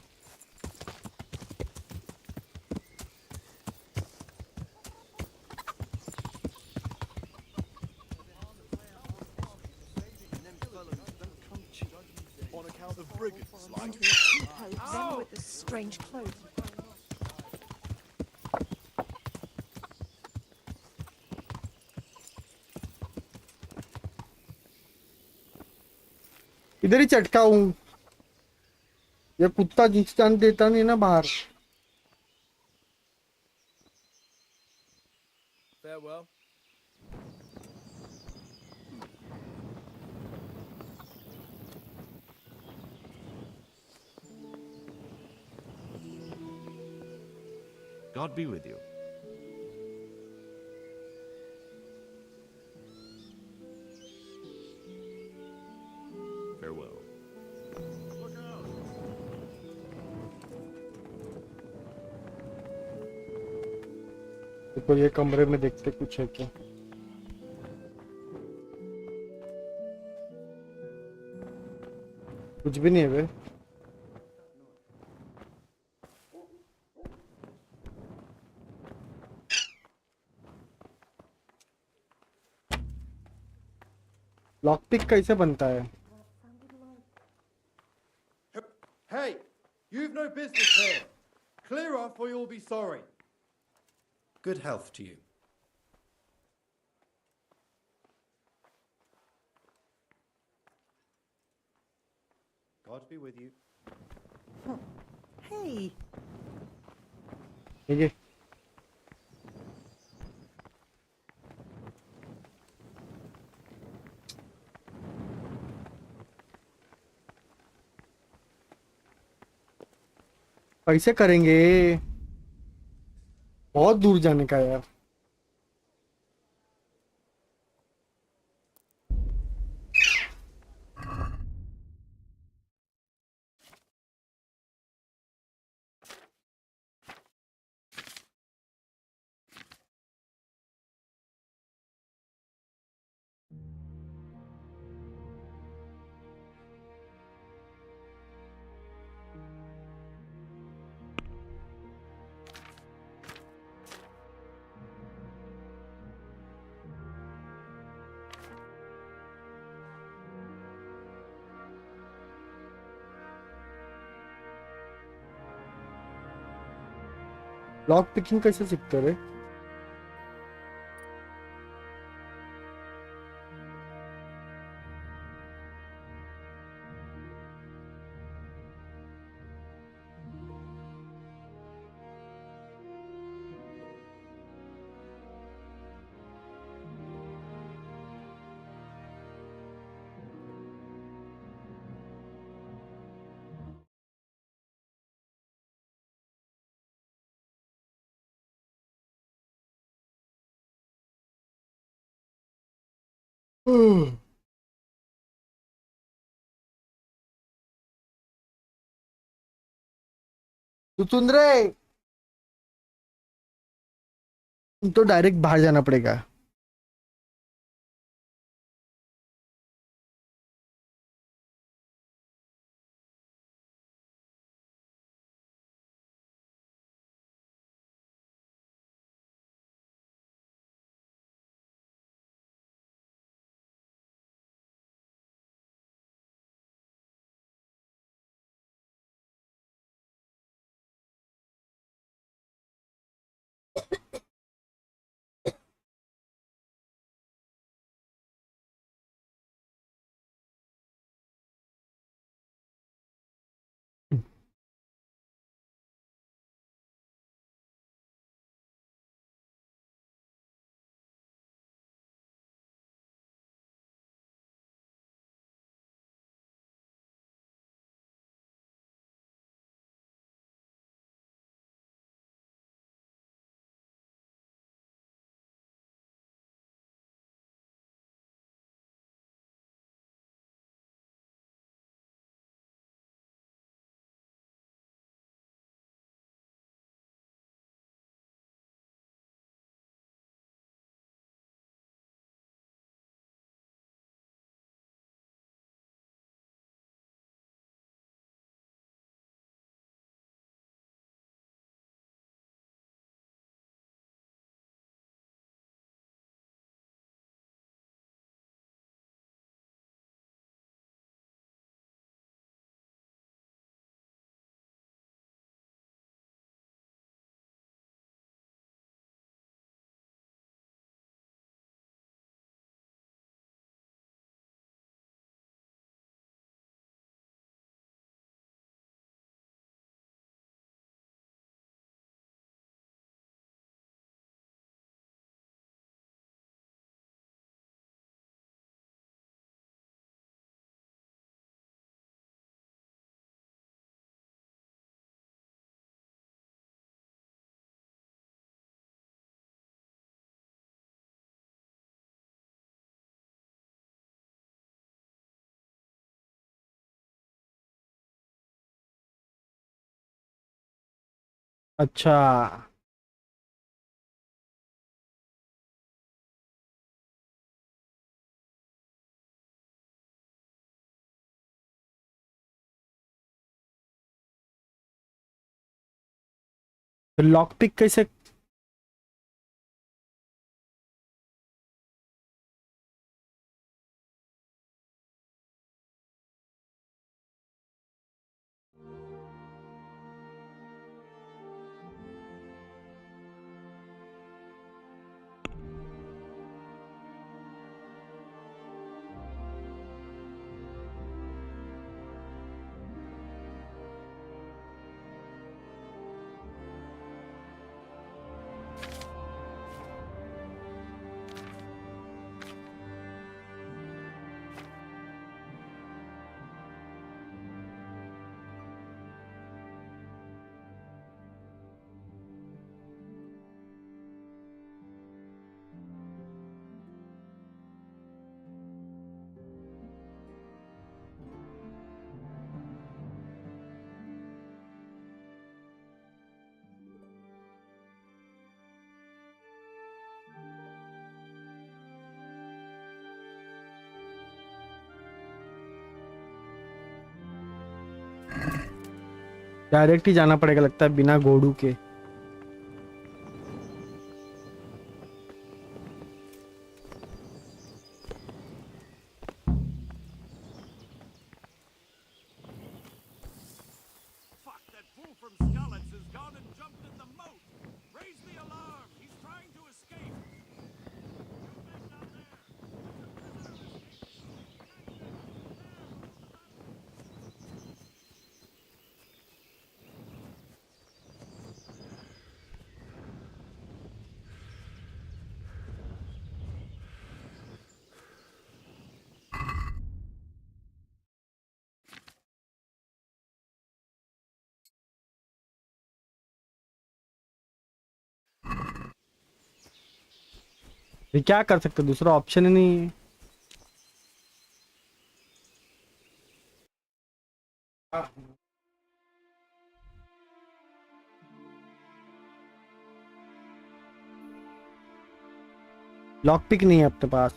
On account of brigands like... Them with the strange clothes. इधर ही चटका हूँ। ये कुत्ता जिस जान देता नहीं ना बाहर। Farewell. God be with you. Farewell. देखो ये कमरे में देखते कुछ है क्या। कुछ भी नहीं है बे। लॉक पिक कैसे बनता है? Hey, you've no business here. Clear off or you'll be sorry. Good health to you. God be with you. Hey, ये कैसे करेंगे? बहुत दूर जाने का यार। लॉक पिकिंग कैसे सीखते रे? तू सुन रहे, तो डायरेक्ट बाहर जाना पड़ेगा। अच्छा, लॉक पिक कैसे? डायरेक्ट ही जाना पड़ेगा लगता है, बिना घोड़ू के। ये क्या कर सकते, दूसरा ऑप्शन ही नहीं है। लॉक पिक नहीं है अपने पास।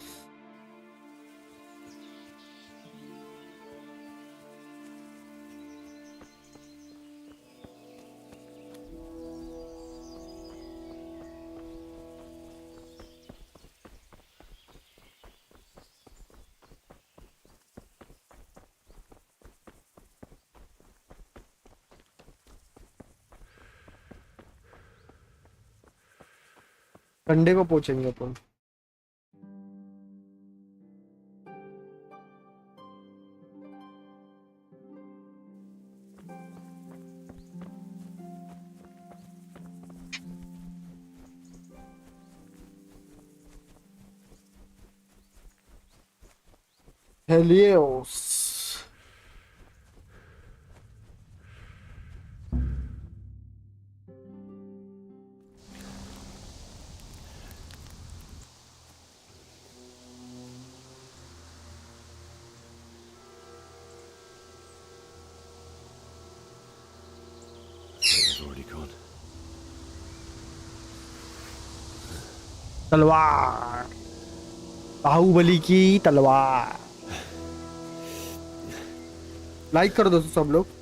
संडे को पहुंचेंगे अपन। हेलियोस तलवार, बाहुबली की तलवार। लाइक कर दो सब लोग।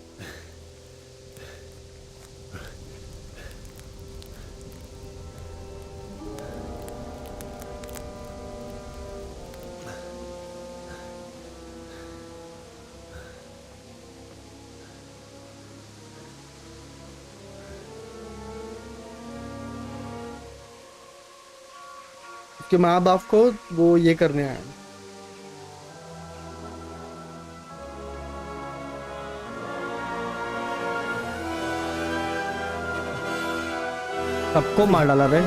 उसके माँ बाप को वो ये करने आए। सबको मार डाला रे।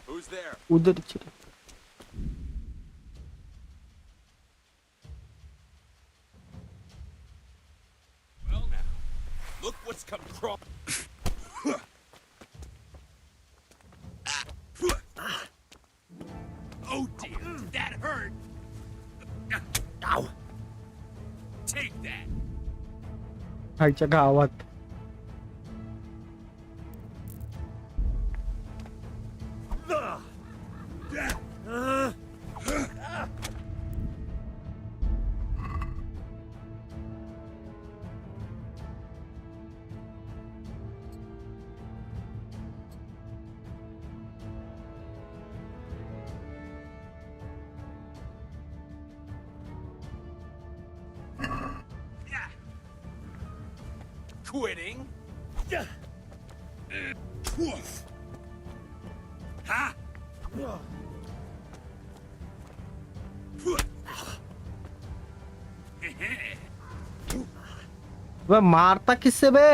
Who's there? उधर चले। Well now, look what's come crawl. Oh dear, that hurt. Ow. Take that. खायच्या गावात Quitting? Ha! वह मारता किससे बे?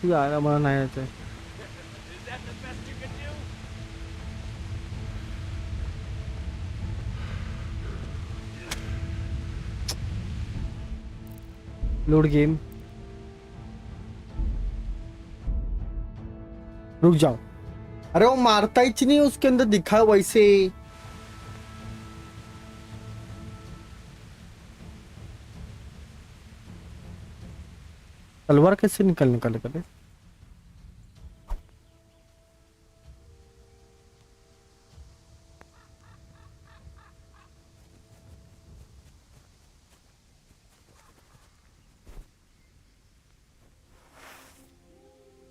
यार हमारा नहीं है। लोड गेम, रुक जाओ। अरे वो मारता ही नहीं, उसके अंदर दिखा वैसे। तलवार कैसे निकल करे?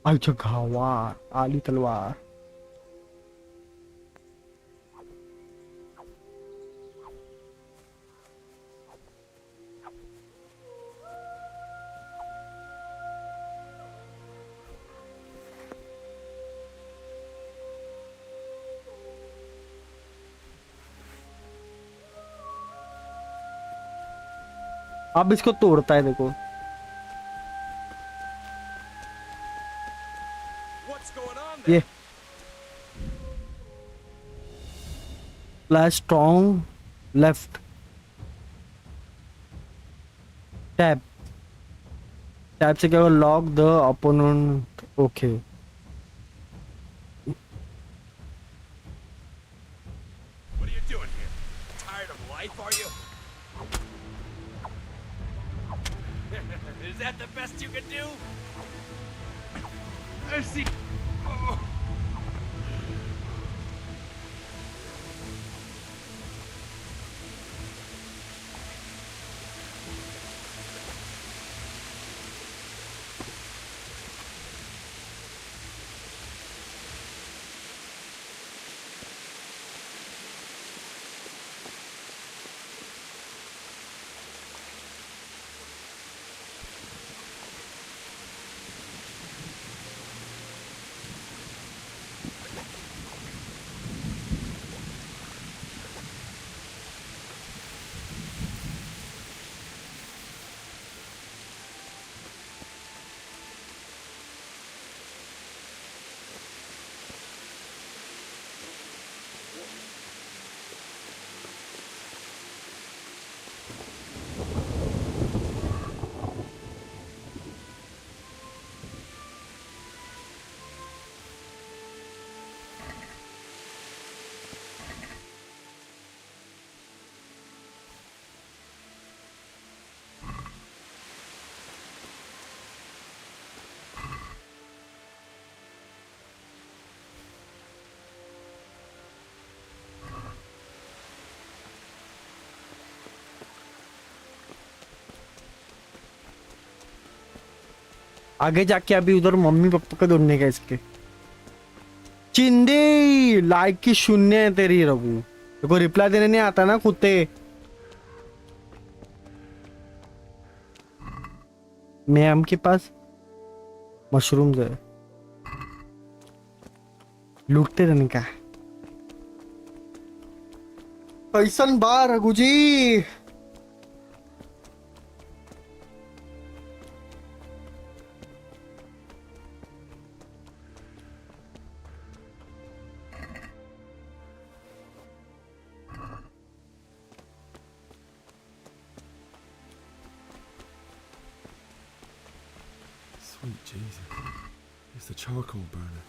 अच्छा घावार, आली तलवार। अब इसको तोड़ता है देखो। ये flash strong left tap tap से क्या होगा? Lock the opponent. Okay What are you doing here? Tired of life, are you? Is that the best you can do? I see. Oh. आगे जाके अभी उधर मम्मी पापा का ढूंढने का इसके। चिंदी लाइक की शून्य है तेरी रघु, देखो रिप्लाई देने नहीं आता ना कुत्ते। मैम के पास मशरूम्स है, लूटते रहने का। कैसन बार रघु जी? Sweet Jesus. It's the charcoal burner.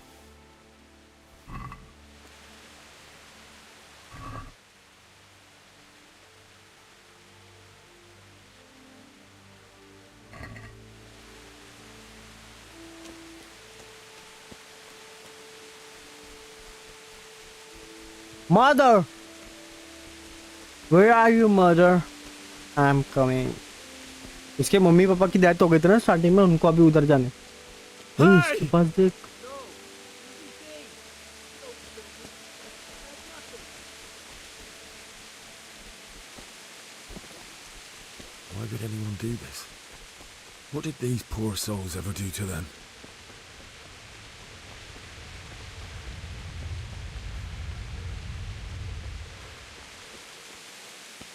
Mother, where are you, mother? I'm coming. इसके मम्मी पापा की डेथ हो गई थी ना स्टार्टिंग में, उनको अभी उधर जाने। इसके पास देख। Why would anyone do this? What did these poor souls ever do to them?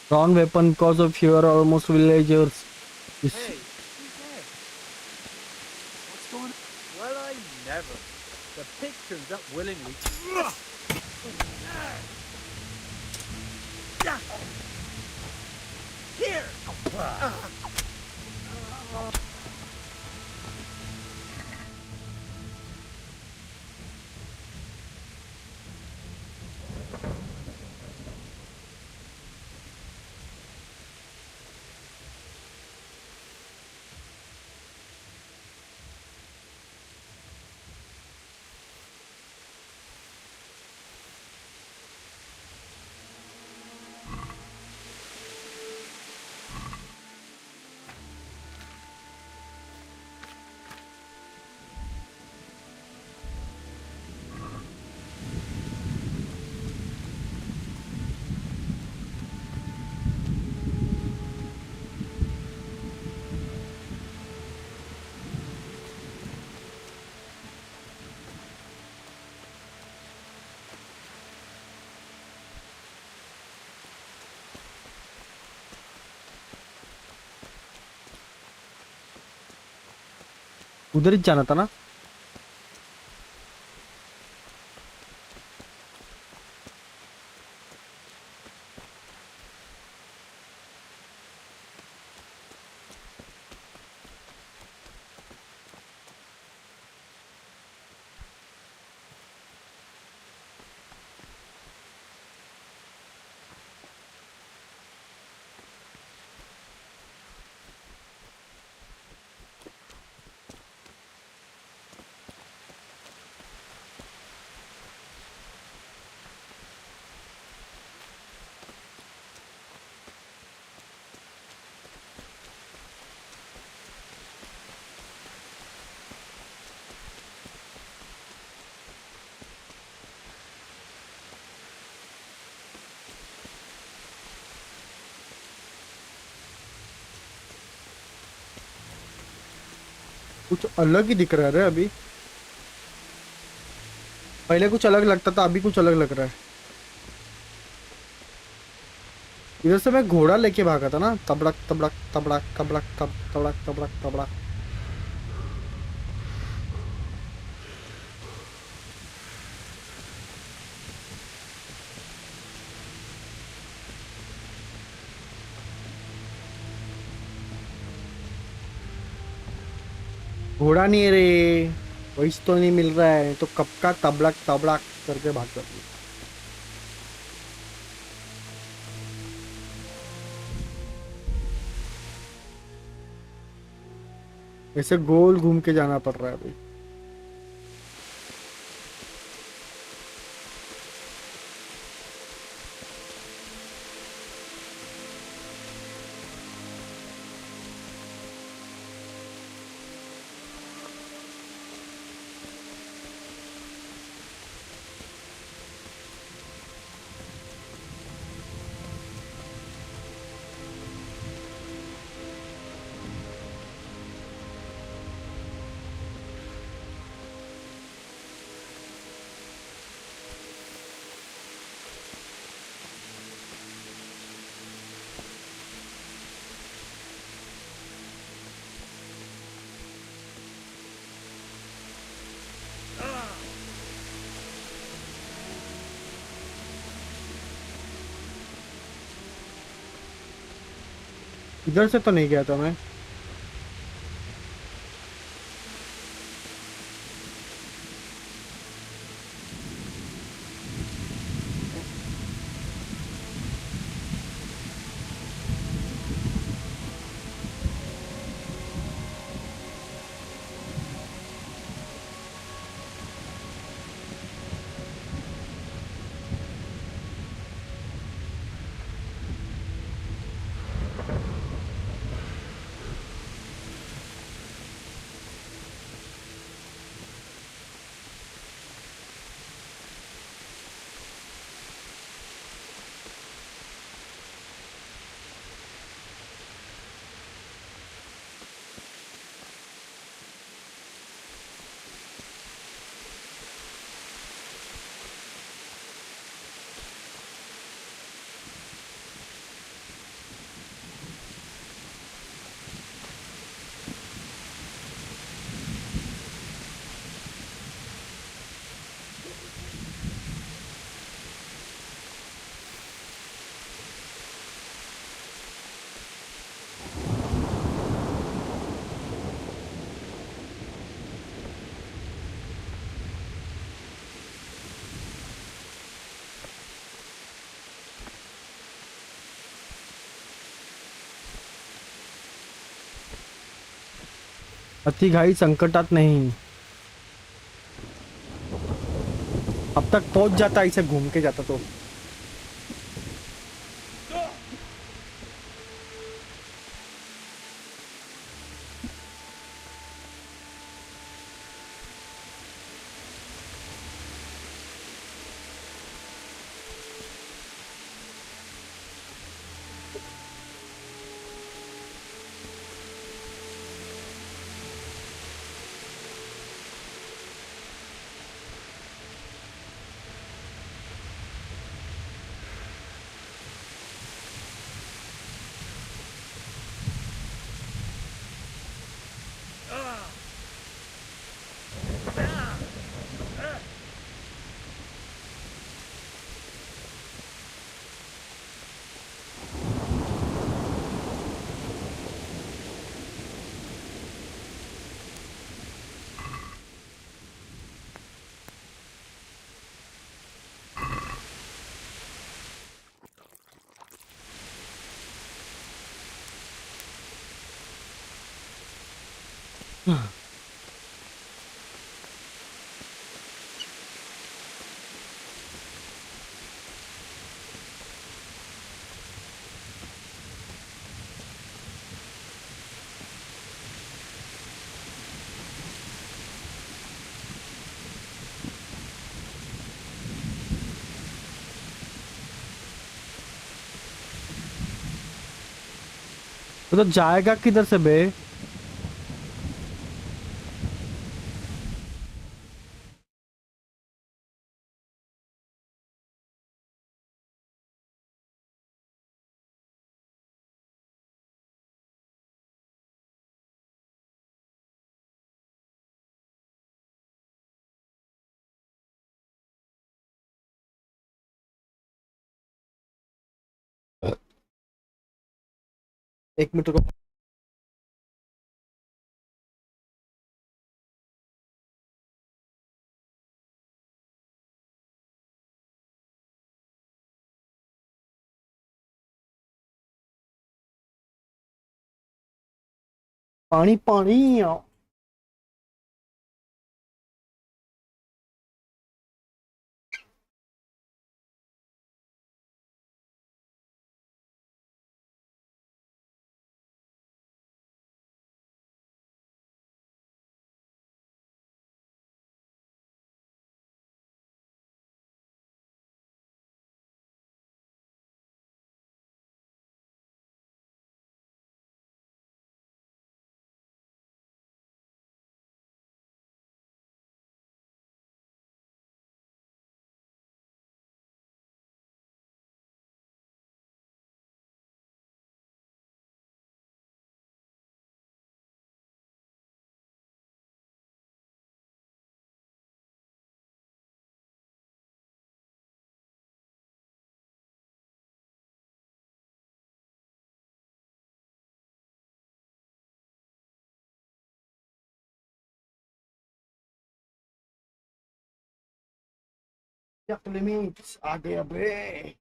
Drawn weapon because of fear, almost villagers. Hey, who's there? What's going on? Well, I never. The pig turns up willingly. Here! उधर ही जाना था ना। कुछ अलग ही दिख रहा है अभी। पहले कुछ अलग लगता था, अभी कुछ अलग लग रहा है। इधर से मैं घोड़ा लेके भागा था ना, तबड़क तबड़क तबड़क तबड़क तबड़क तबड़क तबड़क। घोड़ा नहीं है रे, वही तो नहीं मिल रहा है, तो कब का तबड़क तबड़क करके भाग जाती है। ऐसे गोल घूम के जाना पड़ रहा है अभी। इधर से तो नहीं गया था मैं। अति घाई संकटात नहीं, अब तक पहुंच जाता इसे घूम के जाता तो। वो तो जाएगा किधर से बे? एक मिनट रुको। पानी पानी आओ। लिमिट्स आ गया बे।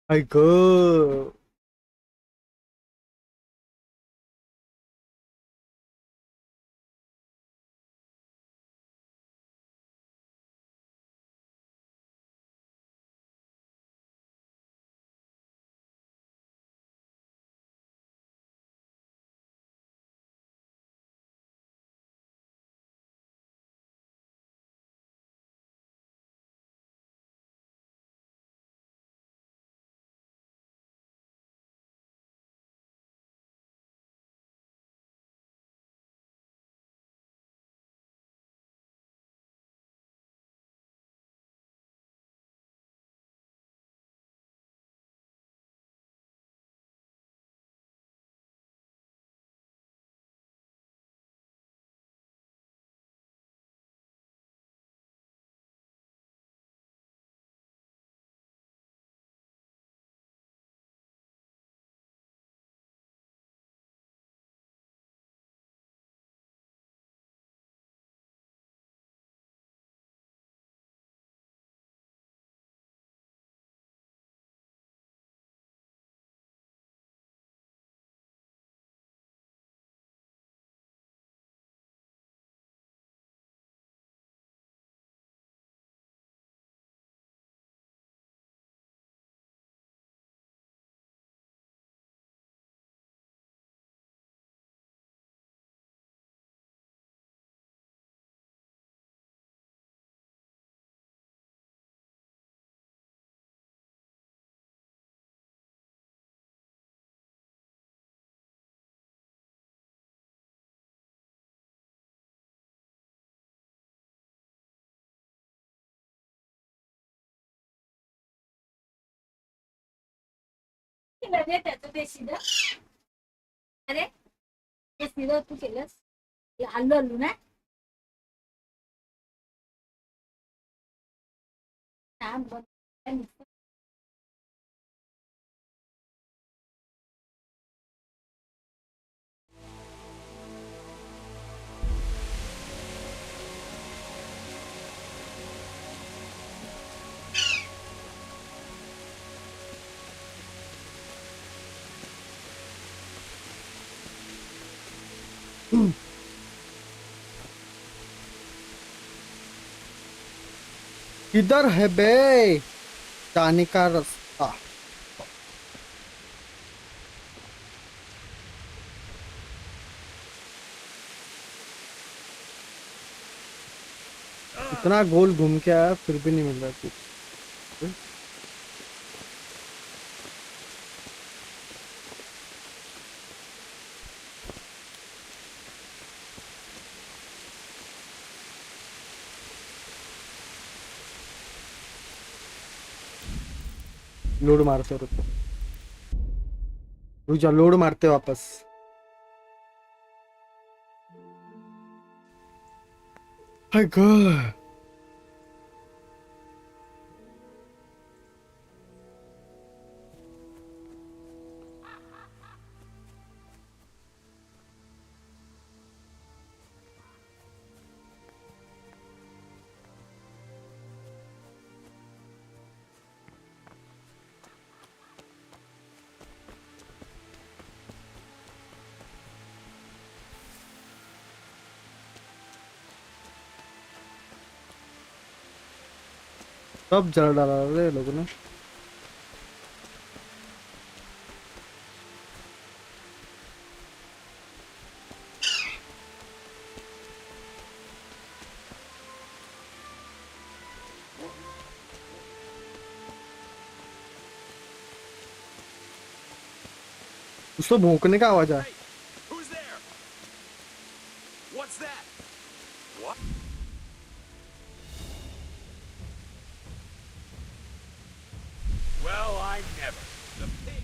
My God. केलं रे त्याचं ते शिद अरे ते शिद तू केलंस आलू आलू ना किधर है बे जाने का रास्ता? इतना गोल घूम के आया फिर भी नहीं मिल रहा कुछ। लोड मारते रुको रुक जा लोड मारते वापस हाय गॉड सब जल डाला रे लोगों ने उसको भौंकने का आवाज है Who's there? What's that? What? Well, I never. The pig.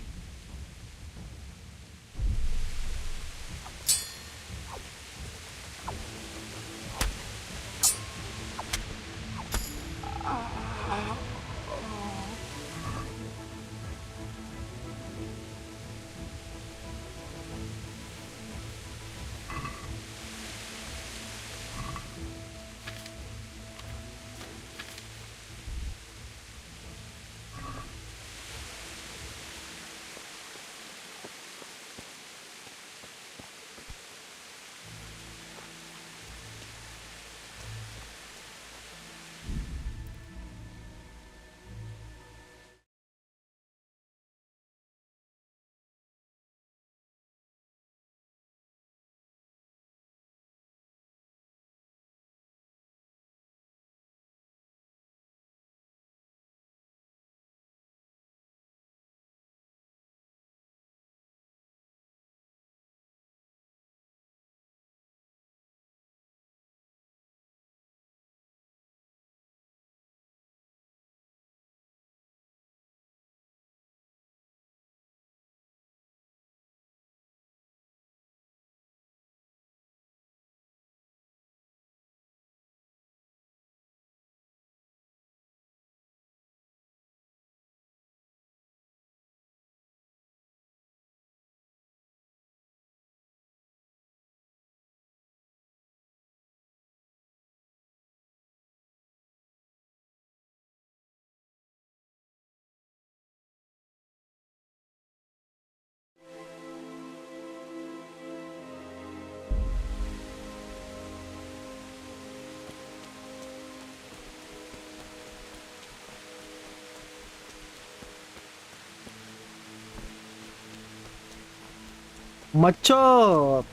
मच्छर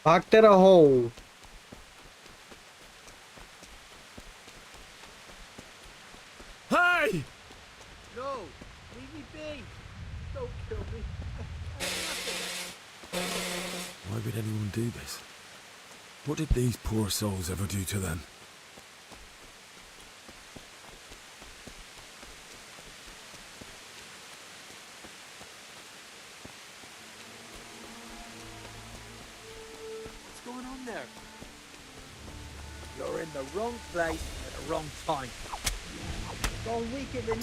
भागते रहो। Hey! No, leave me be. Don't kill me. Why would anyone do this? What did these poor souls ever do to them? What's going on there? You're in the wrong place at the wrong time. Gone weaker than...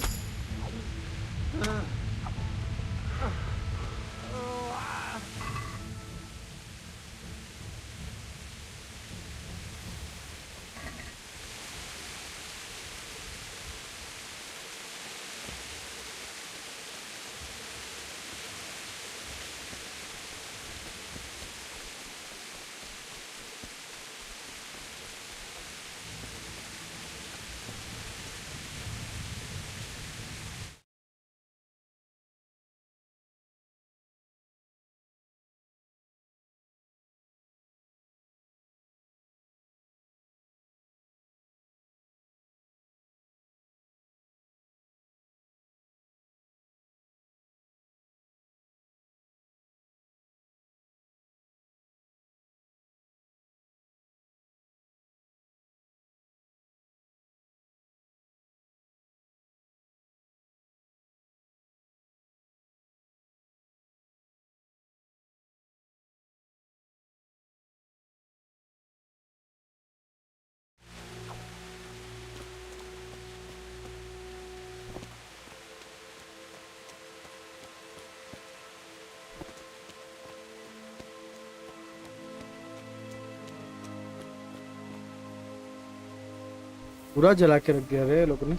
पूरा जला के रख दिया रे लोगों ने।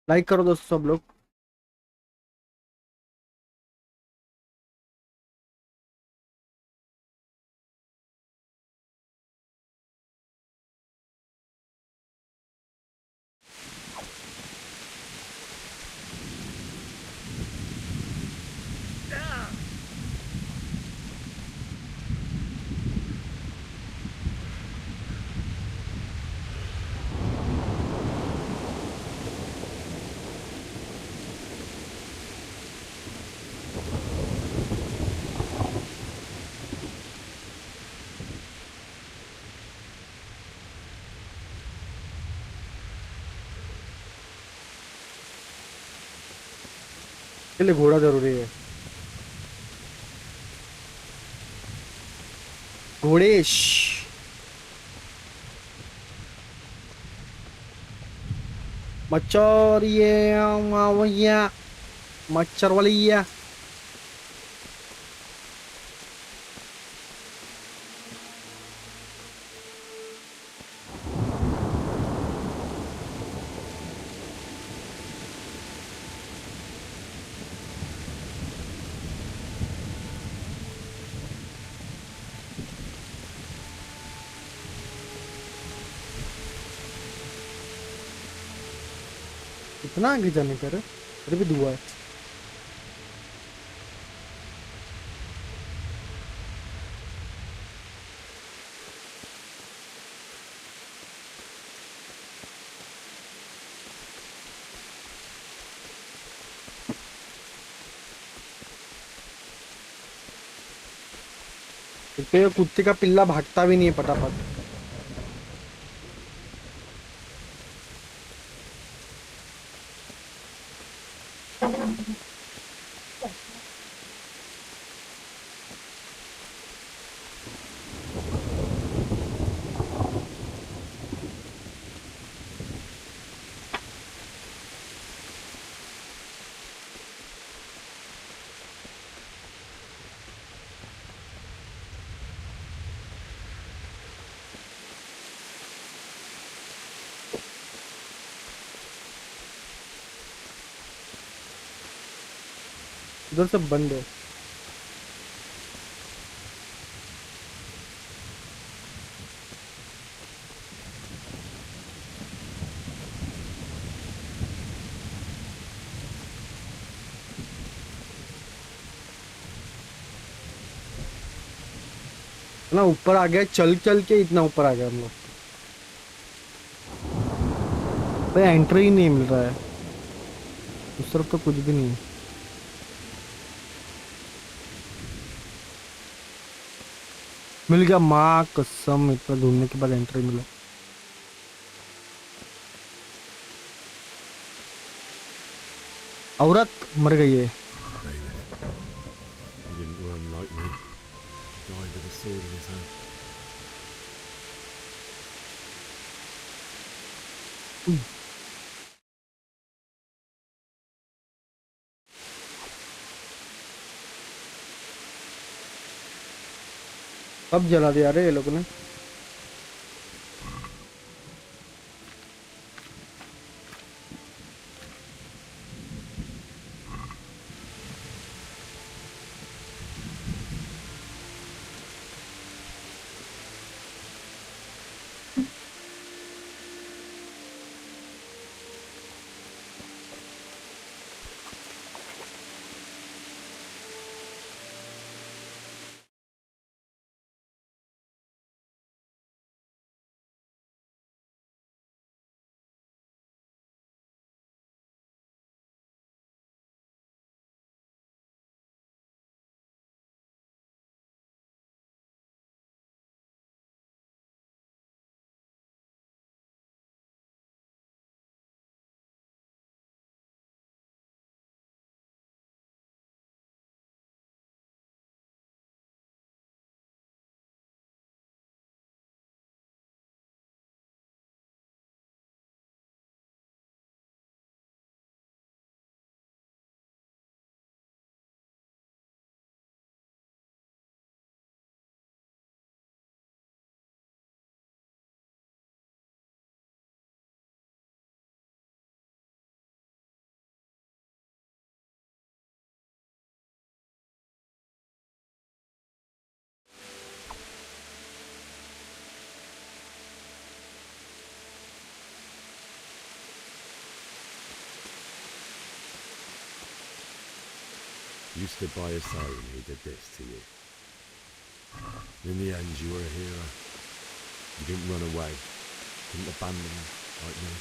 Like करो दोस्तों सब लोग। के लिए घोड़ा जरूरी है। घोड़ेश मच्छर ये मावैया मच्छर वालिया इतना आगे जाने का रे, अरे भी दुआ है। तो कुत्ते का पिल्ला भागता भी नहीं है फटाफट। उधर सब बंद है। इतना ऊपर आ गया, चल चल के इतना ऊपर आ गया हम लोग। भाई एंट्री ही नहीं मिल रहा है उस तरफ तो कुछ भी नहीं है। मिल गया, माँ कसम इतना ढूंढने के बाद एंट्री मिला। औरत मर गई है। He didn't run like me. He died with a sword in his hand. अब जला दिया रे ये लोगों ने। You stood by his side when he did this to you. In the end, you were a hero. You didn't run away. Didn't abandon him like me.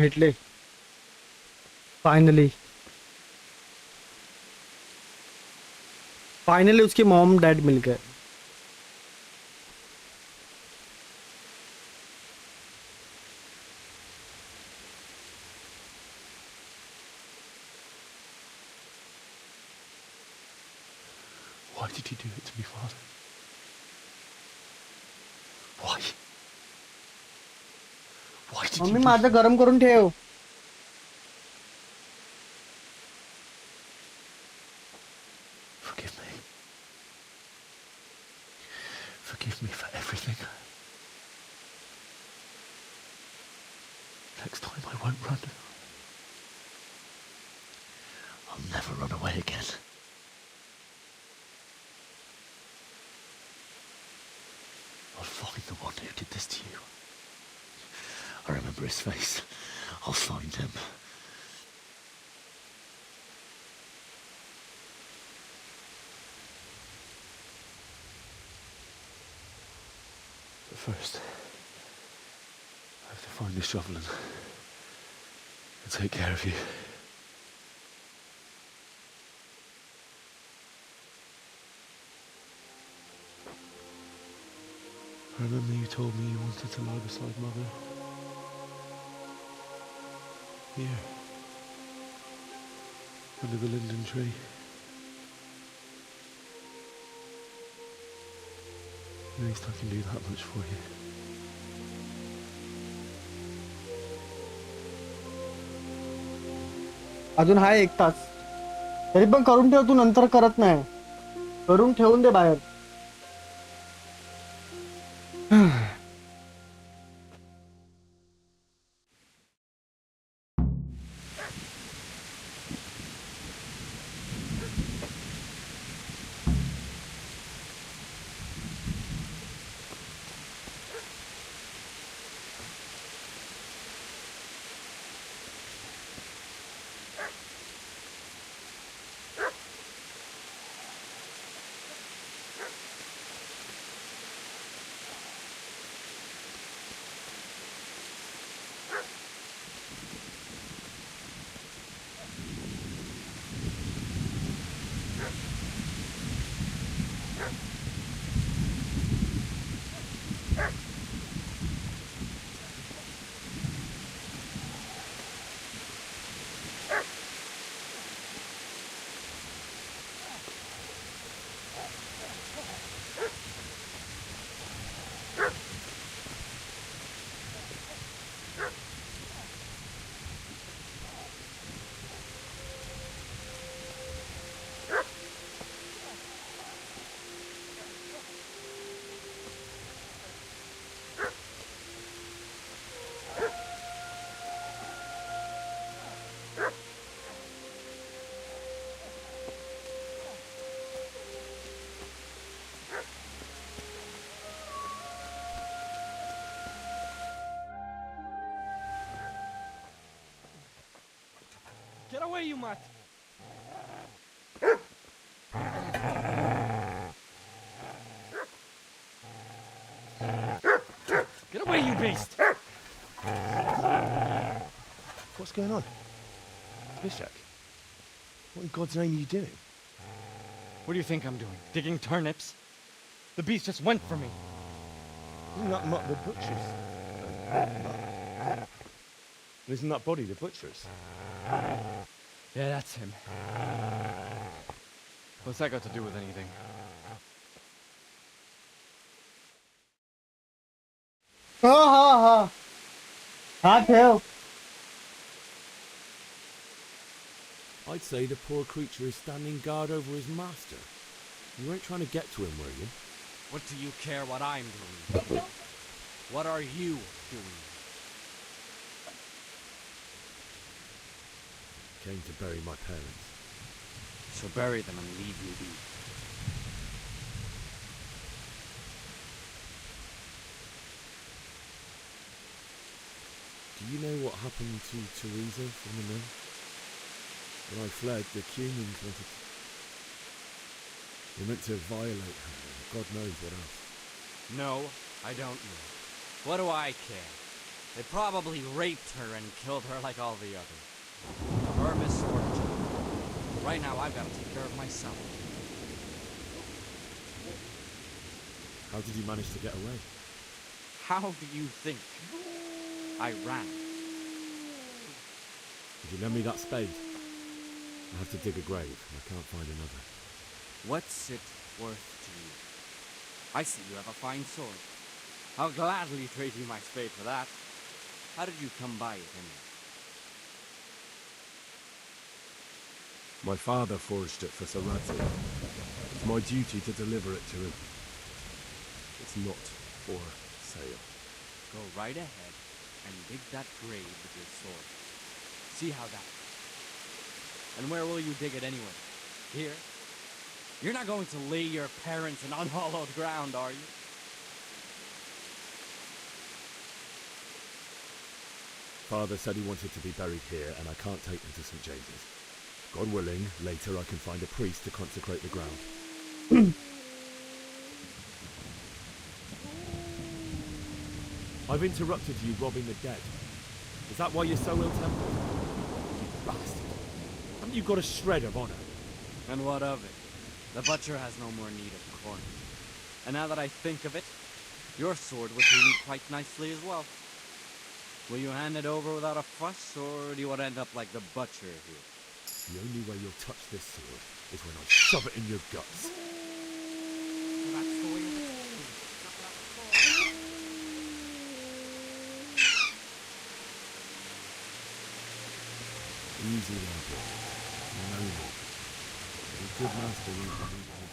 Hitler. Finally. Finally उसकी mom dad मिल गए. Why did you do it to me, Father? Why? Why did mummy you माझं गरम करून ठेव. Forgive me. Forgive me for everything. Next time I won't run. I'll never run away again. I'll find the one who did this to you. I remember his face. I'll find him. But first, I have to find the shovel and take care of you. I remember you told me you wanted to lie beside Mother. Here. Under the linden tree. At least I can do that much for you. अजून हाय 1 तास. तरी पण करून ठेव, तू नंतर करत नाही. करून ठेवून दे बाहेर. Get away, you mutt! Get away, you beast! What's going on? Bishak, what in God's name are you doing? What do you think I'm doing? Digging turnips? The beast just went for me. Isn't that Mutt the butcher's? Isn't that body the butcher's? Yeah, that's him. What's that got to do with anything? हाँ ठेव. I'd say the poor creature is standing guard over his master. You weren't trying to get to him, were you? What do you care what I'm doing? What are you doing? Came to bury my parents. So bury them and leave me be. Do you know what happened to Teresa from the mill? When I fled, the Cumans wanted to... They meant to violate her, and God knows what else. No, I don't know. What do I care? They probably raped her and killed her like all the others. Her misfortune. Right now, I've got to take care of myself. How did you manage to get away? How do you think I ran? Would you lend me that spade? I have to dig a grave, and I can't find another. What's it worth to you? I see you have a fine sword. I'll gladly trade you my spade for that. How did you come by it, anyway? My father forged it for Sir Radzig. It's my duty to deliver it to him. It's not for sale. Go right ahead and dig that grave with your sword. See how that... And where will you dig it anyway? Here? You're not going to lay your parents in unhallowed ground, are you? Father said he wanted to be buried here, and I can't take him to St. James's. God willing, later I can find a priest to consecrate the ground. I've interrupted you robbing the dead. Is that why you're so ill-tempered? You bastard. Haven't you got a shred of honor? And what of it? The butcher has no more need of corn. And now that I think of it, your sword would do me quite nicely as well. Will you hand it over without a fuss, or do you want to end up like the butcher here? The only way you'll touch this sword is when I shove it in your guts. That's the way it is. Easy now, boy. You know me. A good master won't believe anything.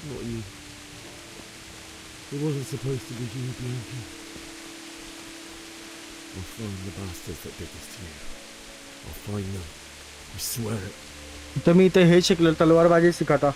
Not you. It wasn't supposed to be you, Bianca. I'll find the bastards that did this to you. I'll find them. I swear it. तर मी इथे हे शिकलो तलवारबाजी सिखाता.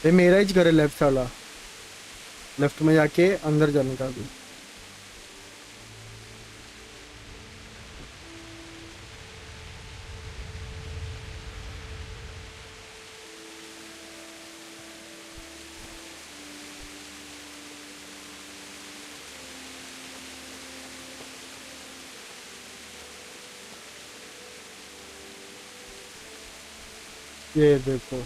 ये मेरा ही घर है left वाला. लेफ्ट में जाके अंदर जाने का भी. ये देखो.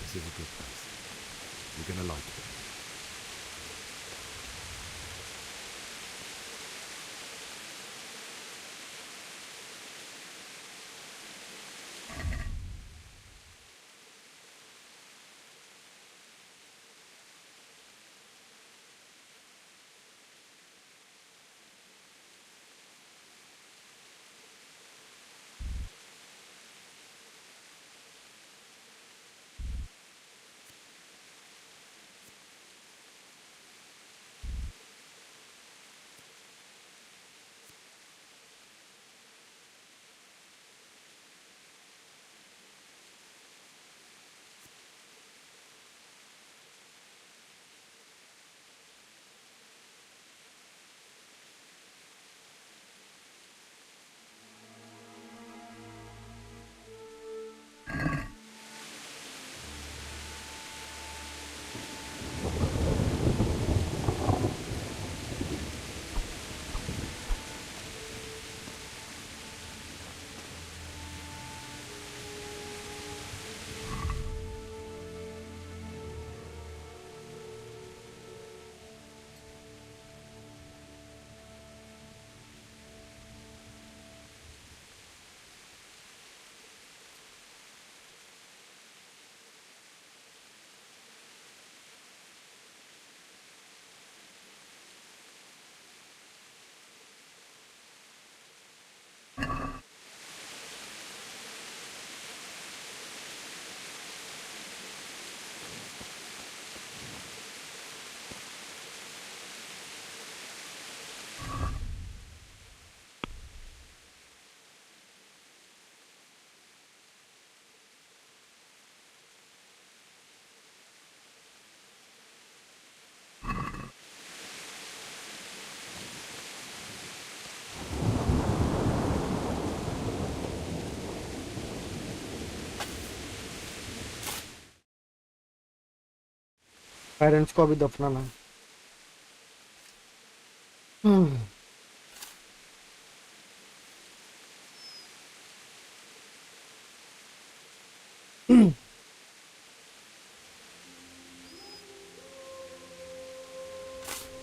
This is a good place. You're gonna like it. Parents को अभी दफनाना है।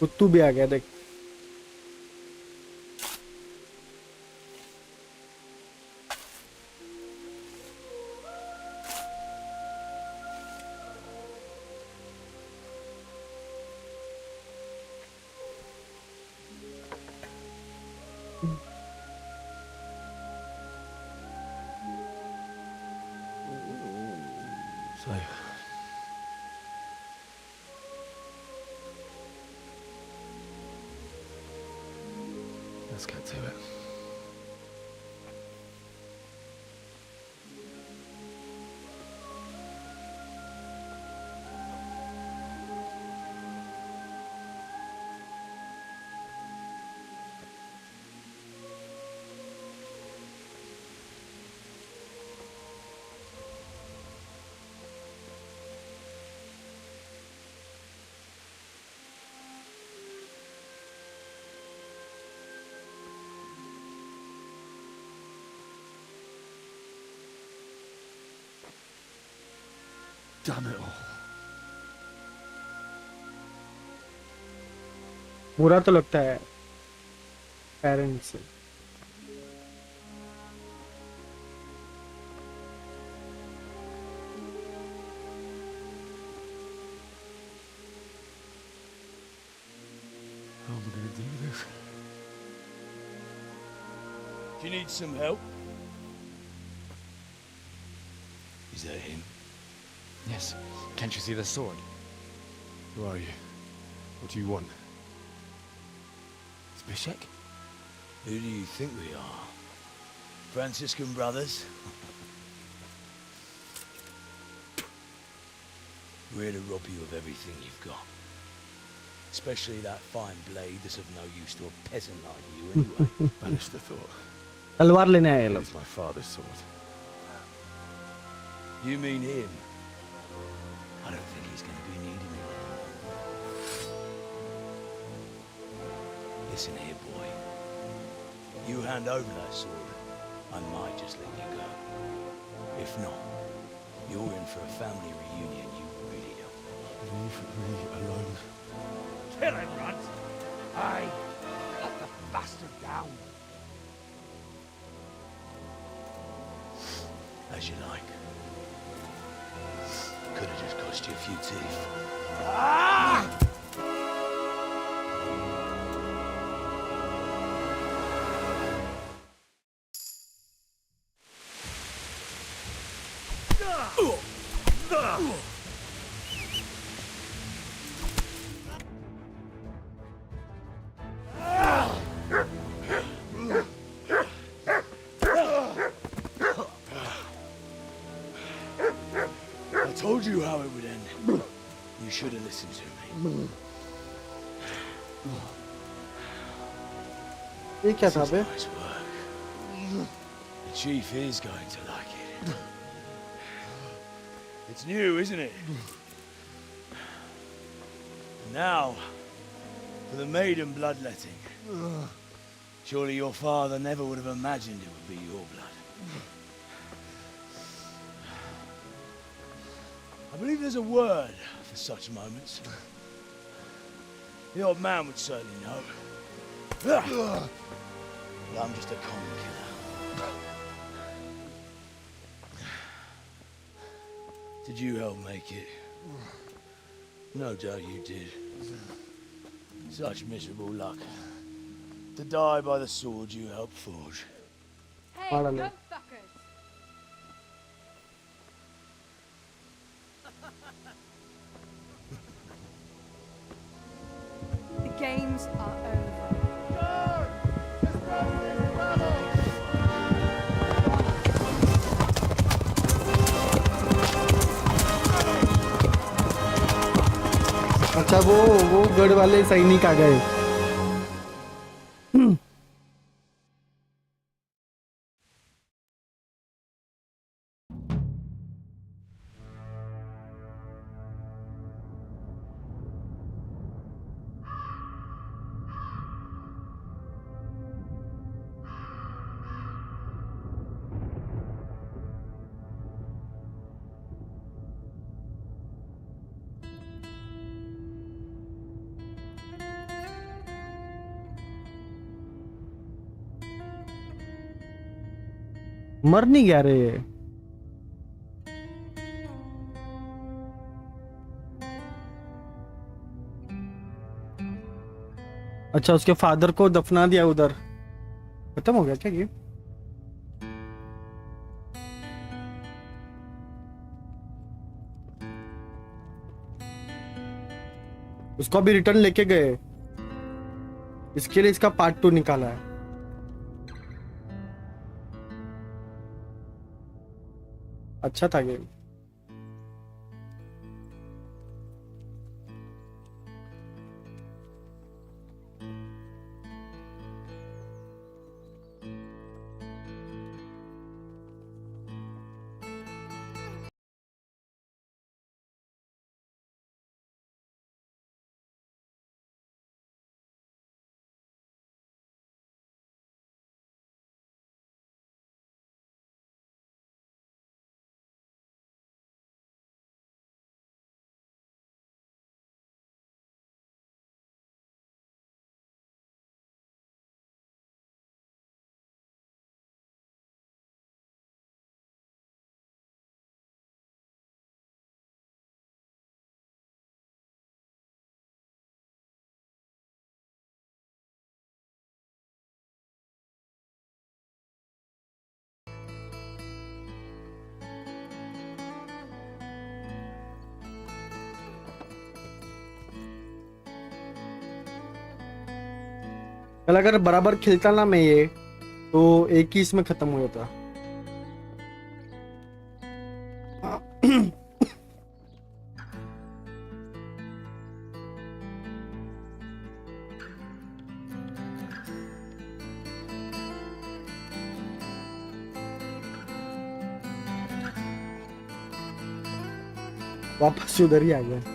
कुत्तू भी आ गया देख। So, let's get to it. Damn it all. बुरा तो लगता है पेरेंट्स से। How am I going to do this? Do you need some help? Is that him? Yes. Can't you see the sword? Who are you? What do you want? It's Bishek? Who do you think we are? Franciscan brothers? We're to rob you of everything you've got. Especially that fine blade that's of no use to a peasant like you anyway. Banish the thought. तलवार लेने आए लोग। It's my father's sword. You mean him? I don't think he's going to be needing it anymore. Listen here, boy. You hand over that sword, I might just let you go. If not, you're in for a family reunion you really don't want. Leave me alone. Kill him, Runt! Aye, cut the bastard down. As you like. Could have just cost you a few teeth. Ah! I told you how it would end. You should have listened to me. ये क्या था बे? Nice work. The chief is going to like it. It's new, isn't it? Now, for the maiden bloodletting. Surely your father never would have imagined it would be your blood. I believe there's a word for such moments. The old man would certainly know. But I'm just a common killer. Did you help make it? No doubt you did. Such miserable luck. To die by the sword you helped forge. Hey, gunfuckers! The games are over. अच्छा वो गढ़ वाले सैनिक आ गए। मर नहीं गया रे ये। अच्छा उसके फादर को दफना दिया उधर, खत्म हो गया क्या ये? उसको भी रिटर्न लेके गए, इसके लिए इसका पार्ट 2 निकाला है। अच्छा था गेम। कल अगर बराबर खेलता ना मैं ये, तो एक ही इसमें खत्म हो जाता। वापस उधर ही आ गया।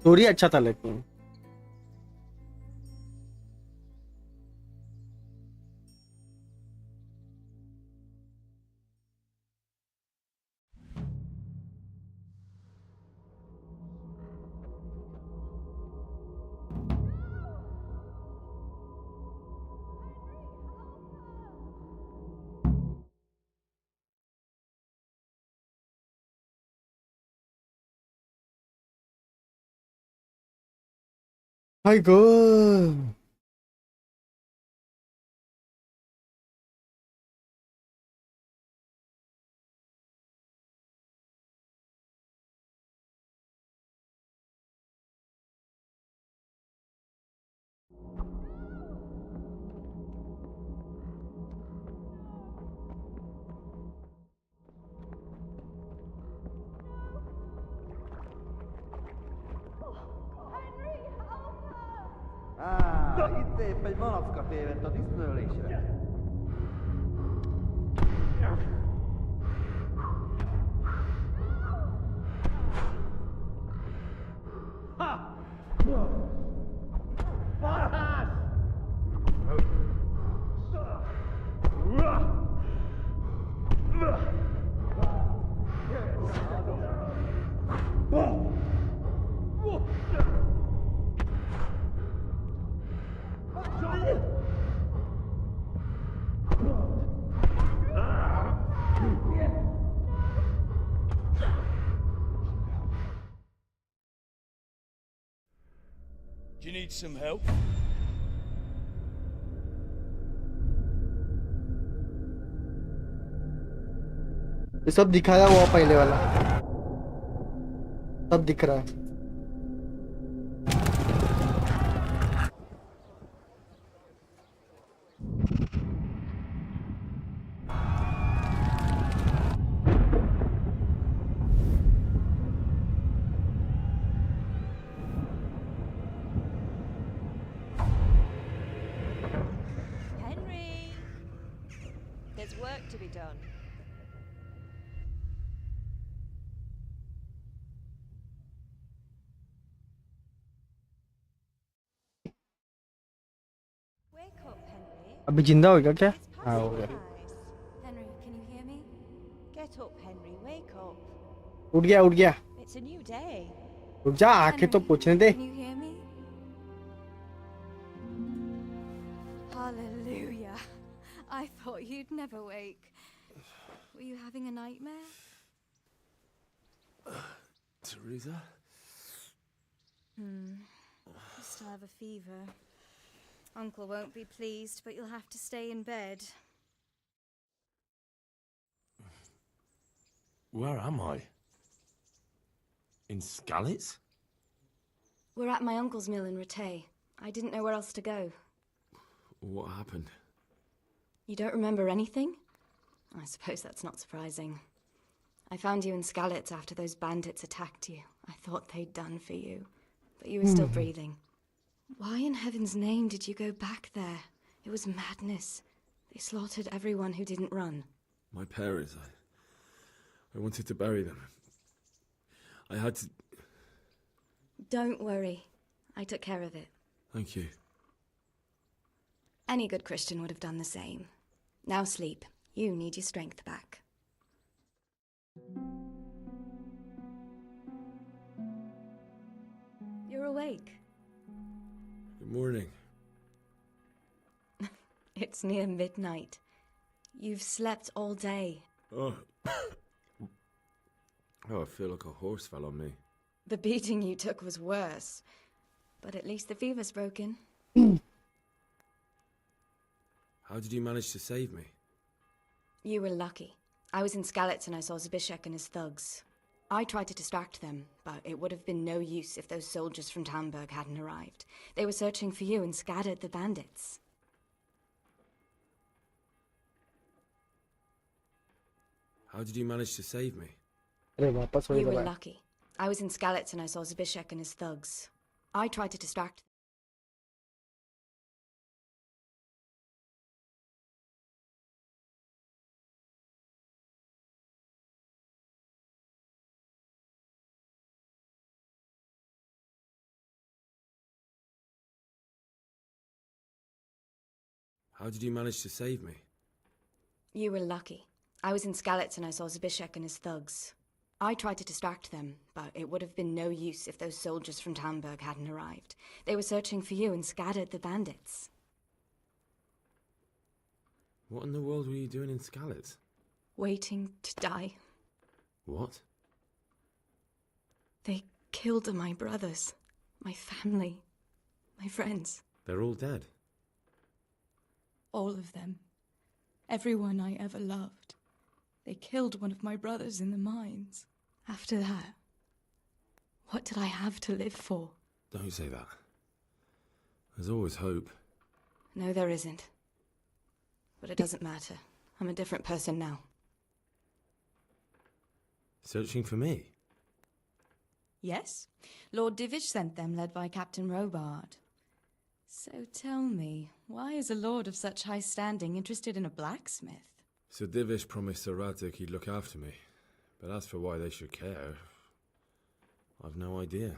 स्टोरी अच्छा था लेकिन My God. Itt épp egy malacka tévedt a disznőlésre. Ha! Farhás! Do you need some help? ये सब दिखाया हुआ पहले वाला सब दिख रहा है। to be done. Wake up, Henry. अभी जिंदा हो गया क्या? हाँ हो गया. Henry, can you hear me? Get up, Henry. Wake up. उठ गया. It's a new day. रुक जा, आंखें तो पूछने दे. Can you hear me? Hallelujah. I thought you'd never wake. Were you having a nightmare? Teresa? You still have a fever. Uncle won't be pleased, but you'll have to stay in bed. Where am I? In Skalitz? We're at my uncle's mill in Ratay. I didn't know where else to go. What happened? You don't remember anything? I suppose that's not surprising. I found you in Skalitz after those bandits attacked you. I thought they'd done for you, but you were still breathing. Why in heaven's name did you go back there? It was madness. They slaughtered everyone who didn't run. My parents, I wanted to bury them. I had to... Don't worry. I took care of it. Thank you. Any good Christian would have done the same. Now sleep. You need your strength back. You're awake. Good morning. It's near midnight. You've slept all day. Oh. Oh, I feel like a horse fell on me. The beating you took was worse. But at least the fever's broken. How did you manage to save me? You were lucky. I was in Skalitz and I saw Zbyszek and his thugs. I tried to distract them, but it would have been no use if those soldiers from Tamburg hadn't arrived. They were searching for you and scattered the bandits. How did you manage to save me? You were lucky. I was in Skalitz and I saw Zbyszek and his thugs. I tried to distract them. How did you manage to save me? You were lucky. I was in Skalitz and I saw Zbyszek and his thugs. I tried to distract them, but it would have been no use if those soldiers from Tamburg hadn't arrived. They were searching for you and scattered the bandits. What in the world were you doing in Skalitz? Waiting to die. What? They killed my brothers, my family, my friends. They're all dead. All of them. Everyone I ever loved. They killed one of my brothers in the mines. After that, what did I have to live for? Don't say that. There's always hope. No, there isn't. But it doesn't matter. I'm a different person now. Searching for me? Yes. Lord Divish sent them, led by Captain Robard. So tell me, why is a lord of such high standing interested in a blacksmith? Sir Divish promised Sir Radzik he'd look after me. But as for why they should care, I've no idea.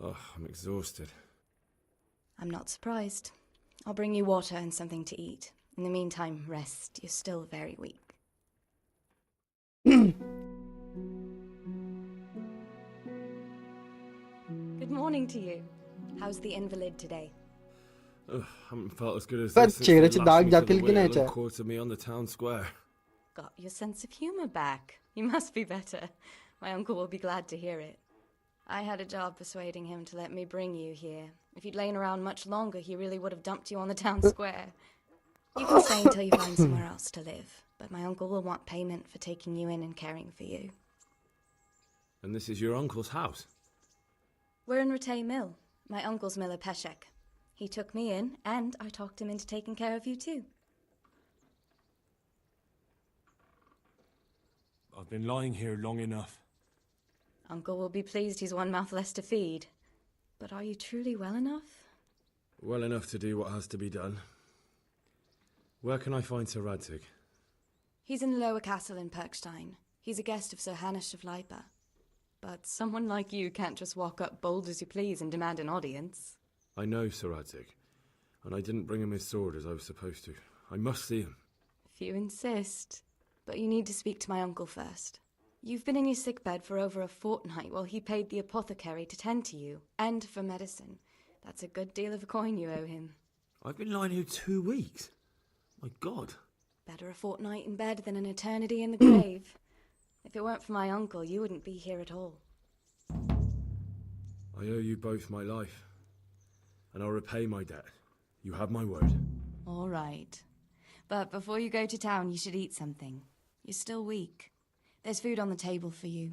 Oh, I'm exhausted. I'm not surprised. I'll bring you water and something to eat. In the meantime, rest. You're still very weak. Good morning to you. How's the invalid today? Ugh, haven't felt as good as But this since they lashed me to the wheel and quartered me on the town square. Got your sense of humor back. You must be better. My uncle will be glad to hear it. I had a job persuading him to let me bring you here. If you'd lain around much longer, he really would have dumped you on the town square. You can stay until you find somewhere else to live, but my uncle will want payment for taking you in and caring for you. And this is your uncle's house? We're in Ratay Mill, my uncle's miller Peshek. He took me in, and I talked him into taking care of you too. I've been lying here long enough. Uncle will be pleased he's one mouth less to feed. But are you truly well enough? Well enough to do what has to be done. Where can I find Sir Radzig? He's in the lower castle in Perkstein. He's a guest of Sir Hanush of Leipa. But someone like you can't just walk up bold as you please and demand an audience. I know Sir Radzig, and I didn't bring him his sword as I was supposed to. I must see him. If you insist. But you need to speak to my uncle first. You've been in your sickbed for over a fortnight while he paid the apothecary to tend to you, and for medicine. That's a good deal of coin you owe him. I've been lying here 2 weeks. My God. Better a fortnight in bed than an eternity in the grave. If it weren't for my uncle, you wouldn't be here at all. I owe you both my life, and I'll repay my debt. You have my word. All right. But before you go to town, you should eat something. You're still weak. There's food on the table for you.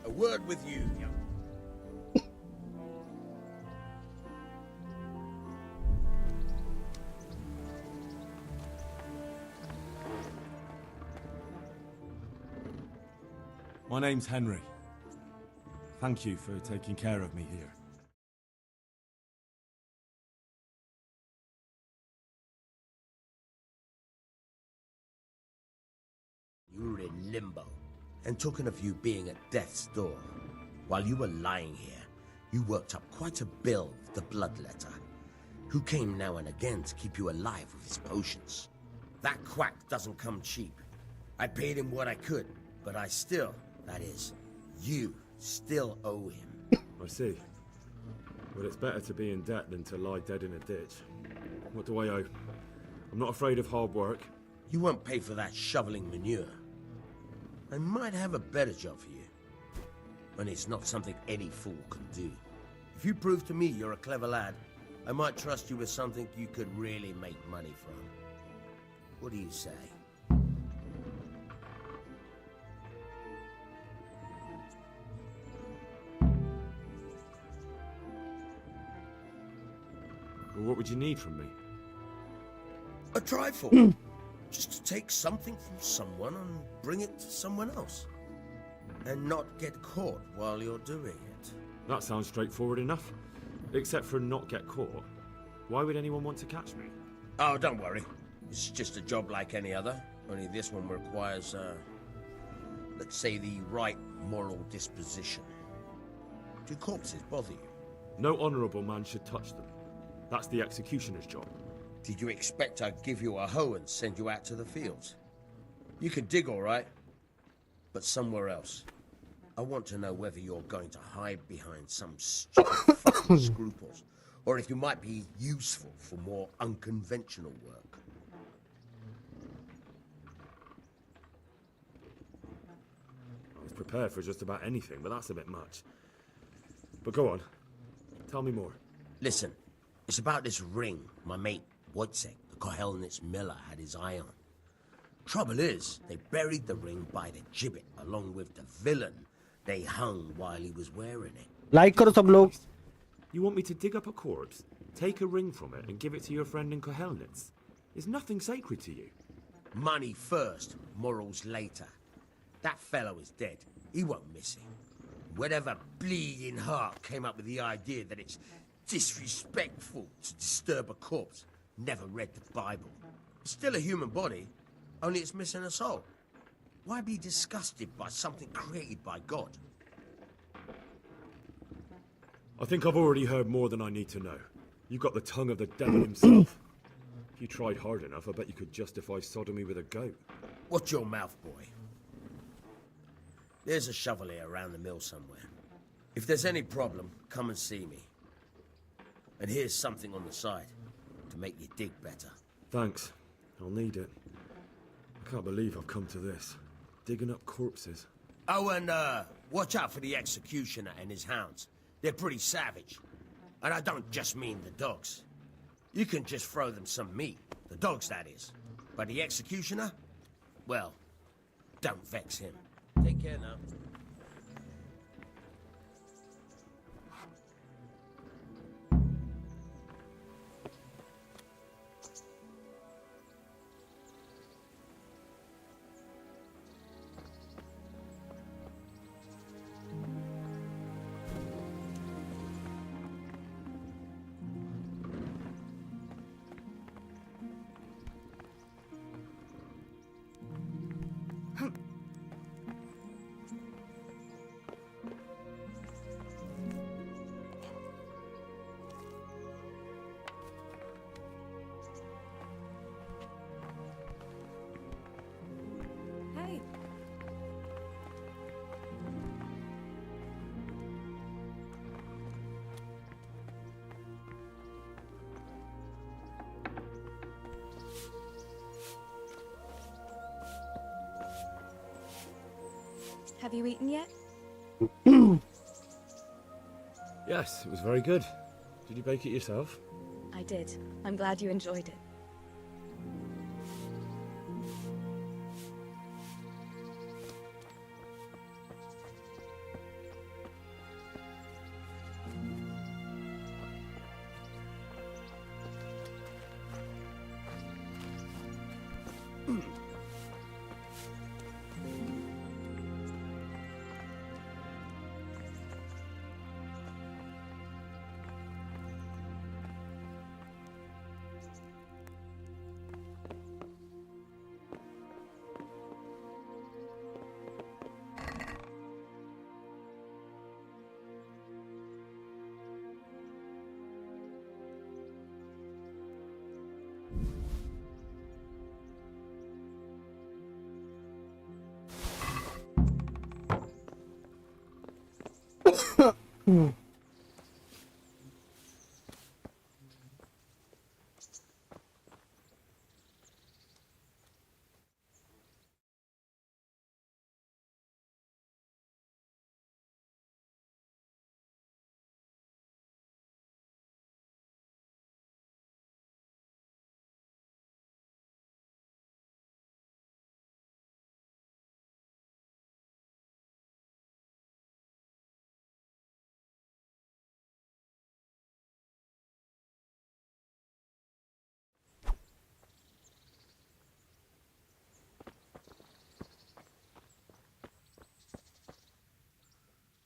A word with you, young. My name's Henry. Thank you for taking care of me here. You were in limbo. And talking of you being at death's door, while you were lying here, you worked up quite a bill with the bloodletter, who came now and again to keep you alive with his potions. That quack doesn't come cheap. I paid him what I could, but I still, that is, you still owe him. I see. But it's better to be in debt than to lie dead in a ditch. What do I owe? I'm not afraid of hard work. You won't pay for that shoveling manure. I might have a better job for you. And it's not something any fool can do. If you prove to me you're a clever lad, I might trust you with something you could really make money from. What do you say? Well, what would you need from me? A trifle. Just to take something from someone and bring it to someone else. And not get caught while you're doing it. That sounds straightforward enough. Except for not get caught. Why would anyone want to catch me? Oh, don't worry. It's just a job like any other. Only this one requires, let's say, the right moral disposition. Do corpses bother you? No honourable man should touch them. That's the executioner's job. Did you expect I'd give you a hoe and send you out to the fields? You can dig all right, but somewhere else. I want to know whether you're going to hide behind some stupid fucking scruples, or if you might be useful for more unconventional work. I was prepared for just about anything, but that's a bit much. But go on. Tell me more. Listen, it's about this ring my mate Wojciech, the Kohelnitz miller, had his eye on. Trouble is, they buried the ring by the gibbet along with the villain they hung while he was wearing it. Like करो सब लोग. You want me to dig up a corpse, take a ring from it, and give it to your friend in Kohelnitz? Is nothing sacred to you? Money first, morals later. That fellow is dead. He won't miss it. Whatever bleeding heart came up with the idea that it's disrespectful to disturb a corpse never read the Bible. It's still a human body, only it's missing a soul. Why be disgusted by something created by God? I think I've already heard more than I need to know. You've got the tongue of the devil himself. If you tried hard enough, I bet you could justify sodomy with a goat. Watch your mouth, boy. There's a shovel here around the mill somewhere. If there's any problem, come and see me. And here's something on the side to make you dig better. Thanks. I'll need it. I can't believe I've come to this. Digging up corpses. Oh, and watch out for the executioner and his hounds. They're pretty savage. And I don't just mean the dogs. You can just throw them some meat. The dogs, that is. But the executioner? Well, don't vex him. Take care now. Have you eaten yet? Yes, it was very good. Did you bake it yourself? I did. I'm glad you enjoyed it.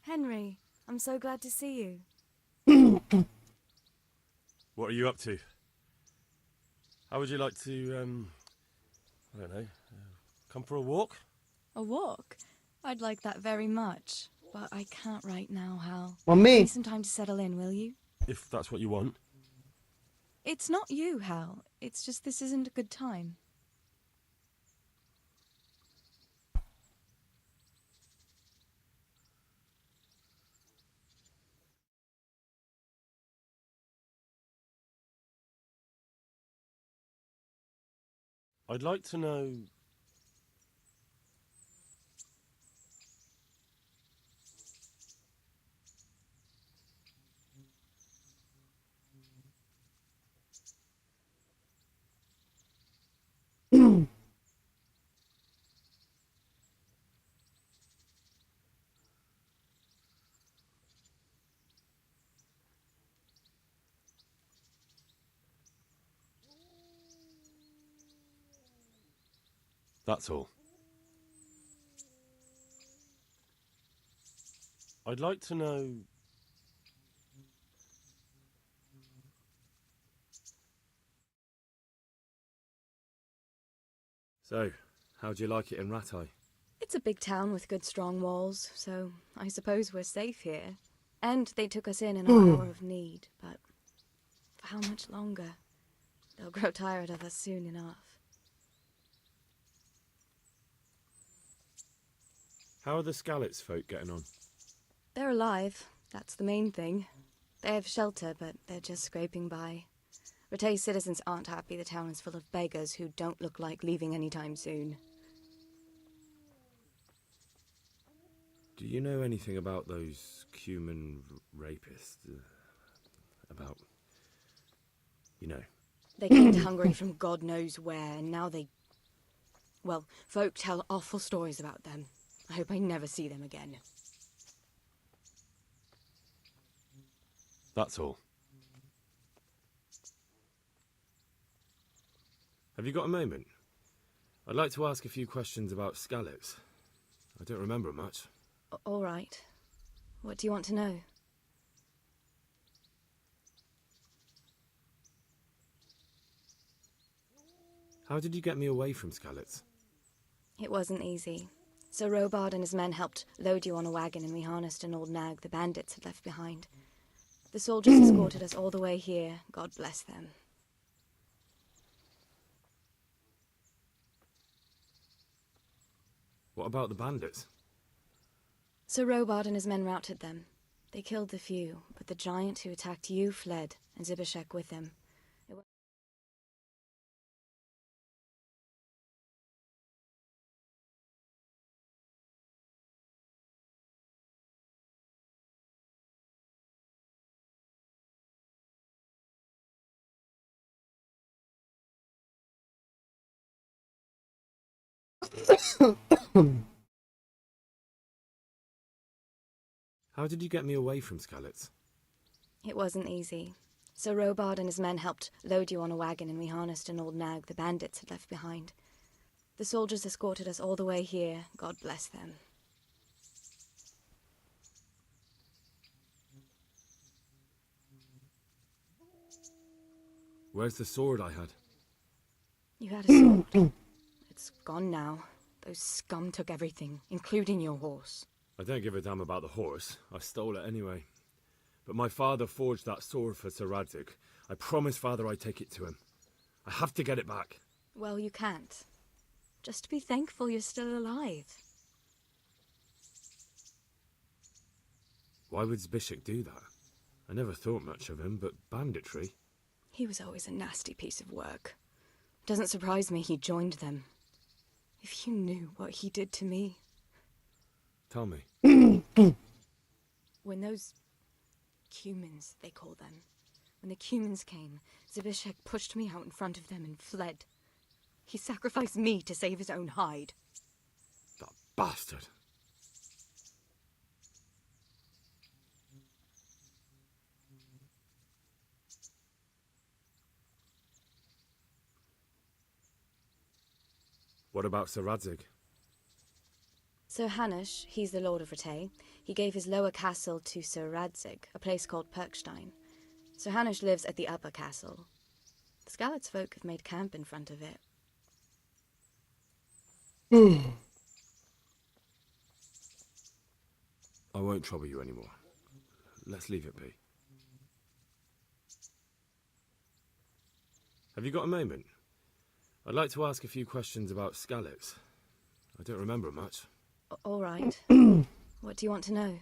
Henry, I'm so glad to see you. What are you up to? How would you like to, I don't know, come for a walk? A walk? I'd like that very much, but I can't right now, Hal. Mummy. Give me some time to settle in, will you? If that's what you want. It's not you, Hal. It's just this isn't a good time. I'd like to know... That's all. I'd like to know... So, how do you like it in Rattay? It's a big town with good strong walls, so I suppose we're safe here. And they took us in our hour of need, but for how much longer? They'll grow tired of us soon enough. How are the Skalitz folk getting on? They're alive, that's the main thing. They have shelter, but they're just scraping by. Rattay's citizens aren't happy the town is full of beggars who don't look like leaving anytime soon. Do you know anything about those human rapists? About... you know. They came to Hungary from God knows where, and now they... well, folk tell awful stories about them. I hope I never see them again. That's all. Have you got a moment? I'd like to ask a few questions about Skalitz. I don't remember much. All right. What do you want to know? How did you get me away from Skalitz? It wasn't easy. Sir Robard and his men helped load you on a wagon, and we harnessed an old nag the bandits had left behind. The soldiers escorted us all the way here. God bless them. What about the bandits? Sir Robard and his men routed them. They killed the few, but the giant who attacked you fled, and Zbyszek with him. How did you get me away from Skalitz? It wasn't easy. Sir Robard and his men helped load you on a wagon, and we harnessed an old nag the bandits had left behind. The soldiers escorted us all the way here. God bless them. Where's the sword I had? You had a sword. It's gone now. Those scum took everything, including your horse. I don't give a damn about the horse. I stole it anyway. But my father forged that sword for Sir Radzig. I promised Father I'd take it to him. I have to get it back. Well, you can't. Just be thankful you're still alive. Why would Zbyszek do that? I never thought much of him, but banditry? He was always a nasty piece of work. Doesn't surprise me he joined them. If you knew what he did to me. Tell me. When those cumins, they call them, when the cumins came, Zbyszek pushed me out in front of them and fled. He sacrificed me to save his own hide. That bastard. What about Sir Radzig? Sir Hanush, he's the Lord of Rattay. He gave his lower castle to Sir Radzig, a place called Perkstein. Sir Hanush lives at the upper castle. The Skalitz folk have made camp in front of it. I won't trouble you anymore. Let's leave it be. Have you got a moment? I'd like to ask a few questions about Skalitz. I don't remember much. All right. What do you want to know?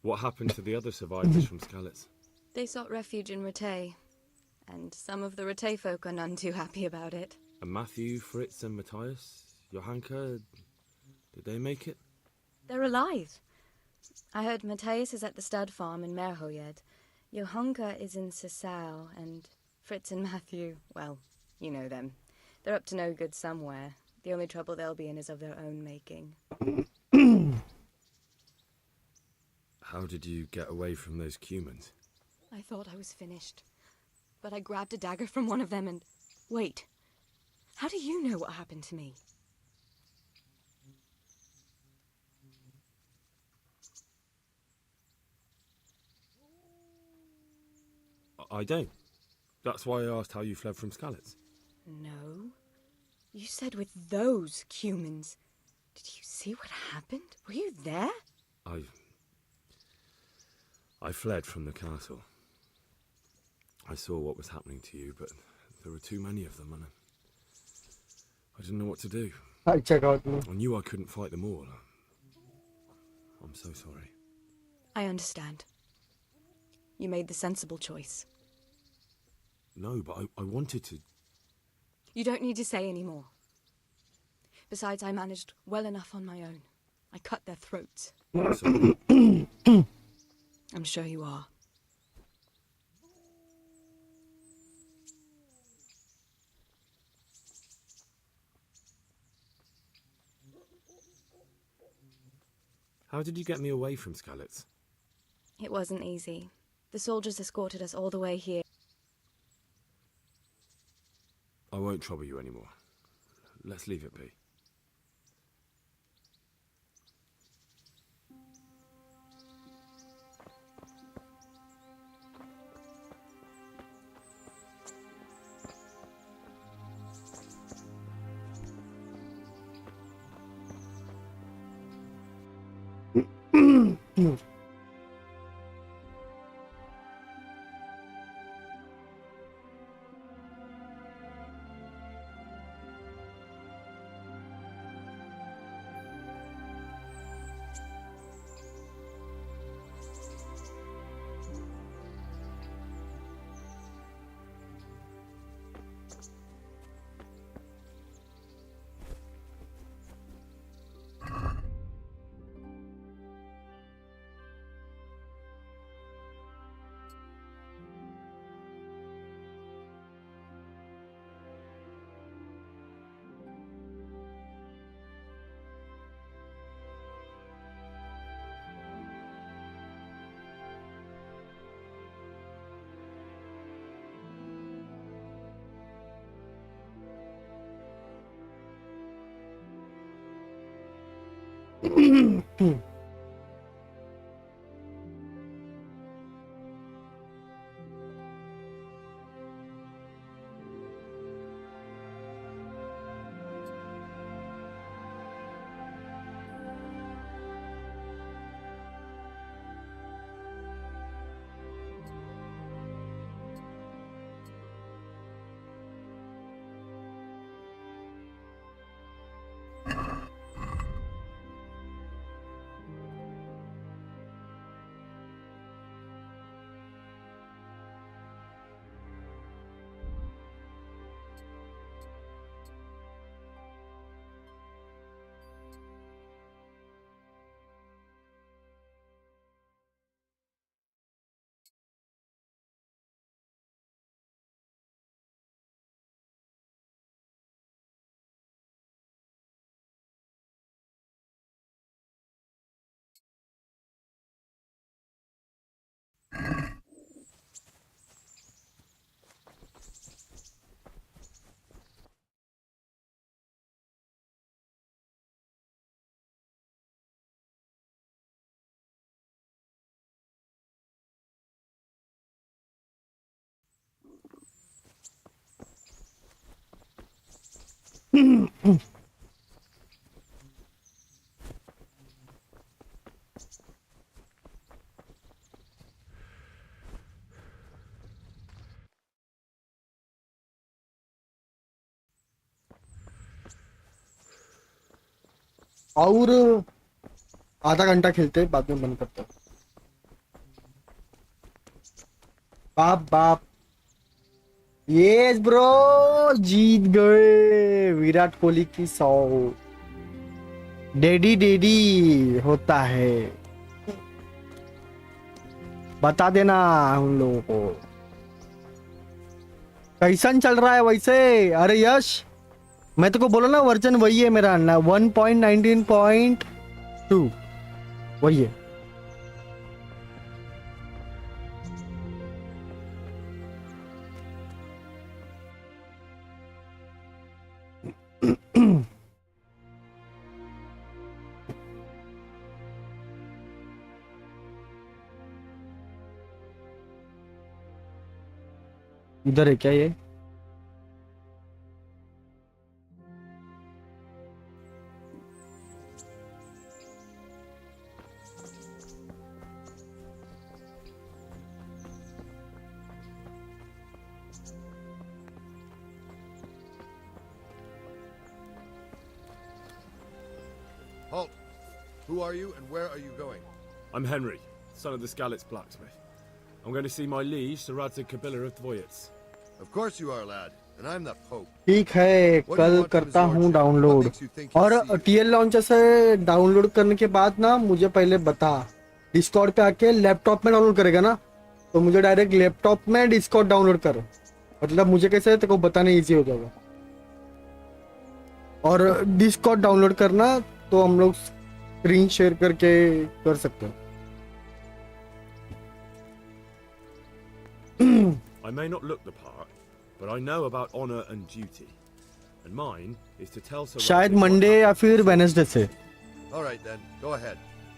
What happened to the other survivors from Skalitz? They sought refuge in Rattay, and some of the Rattay folk are none too happy about it. And Matthew, Fritz and Matthias? Johanka? Did they make it? They're alive. I heard Matthias is at the stud farm in Merhojed. Johanka is in Sisau, and Fritz and Matthew, well, you know them. They're up to no good somewhere. The only trouble they'll be in is of their own making. How did you get away from those cumins? I thought I was finished. But I grabbed a dagger from one of them and... Wait. How do you know what happened to me? I don't. That's why I asked how you fled from Skalitz. No. You said with those cumins. Did you see what happened? Were you there? I fled from the castle. I saw what was happening to you, but there were too many of them, and I didn't know what to do. I knew I couldn't fight them all. I'm so sorry. I understand. You made the sensible choice. No, but I wanted to... You don't need to say any more. Besides, I managed well enough on my own. I cut their throats. Sorry. I'm sure you are. How did you get me away from Skalitz? It wasn't easy. The soldiers escorted us all the way here. I won't trouble you anymore. Let's leave it be. और आधा घंटा खेलते बाद में बंद करते। बाप बाप, यस ब्रो, जीत गए। विराट कोहली की 100। डैडी डैडी होता है, बता देना हम लोगों को कैसन चल रहा है वैसे। अरे यश, मैं तो को बोला ना वर्जन वही है मेरा ना, 1.19.2 वही है। इधर है क्या ये? Halt. Who are you and where are you going? I'm Henry, son of the Skalitz blacksmith. I'm going to see my liege, Sir Radzig Kobyla of Dvoyets. Of course you are, lad, and I'm the Pope. ठीक है, कल करता हूँ download. और TL launcher से download करने के बाद ना मुझे पहले बता. डिस्कॉर्ड पे आके लैपटॉप में डाउनलोड करेगा ना, तो मुझे डायरेक्ट लैपटॉप में डिस्कॉर्ड डाउनलोड कर. मतलब मुझे कैसे तेरे को बताना इजी हो जाएगा. और डिस्कॉर्ड डाउनलोड करना तो हम लोग स्क्रीन शेयर करके कर सकते हैं. I may not look the part, but I know about honor and duty. And mine is to tell Sir शायद मंडे या फिर वेडनेसडे से. All right then, go ahead.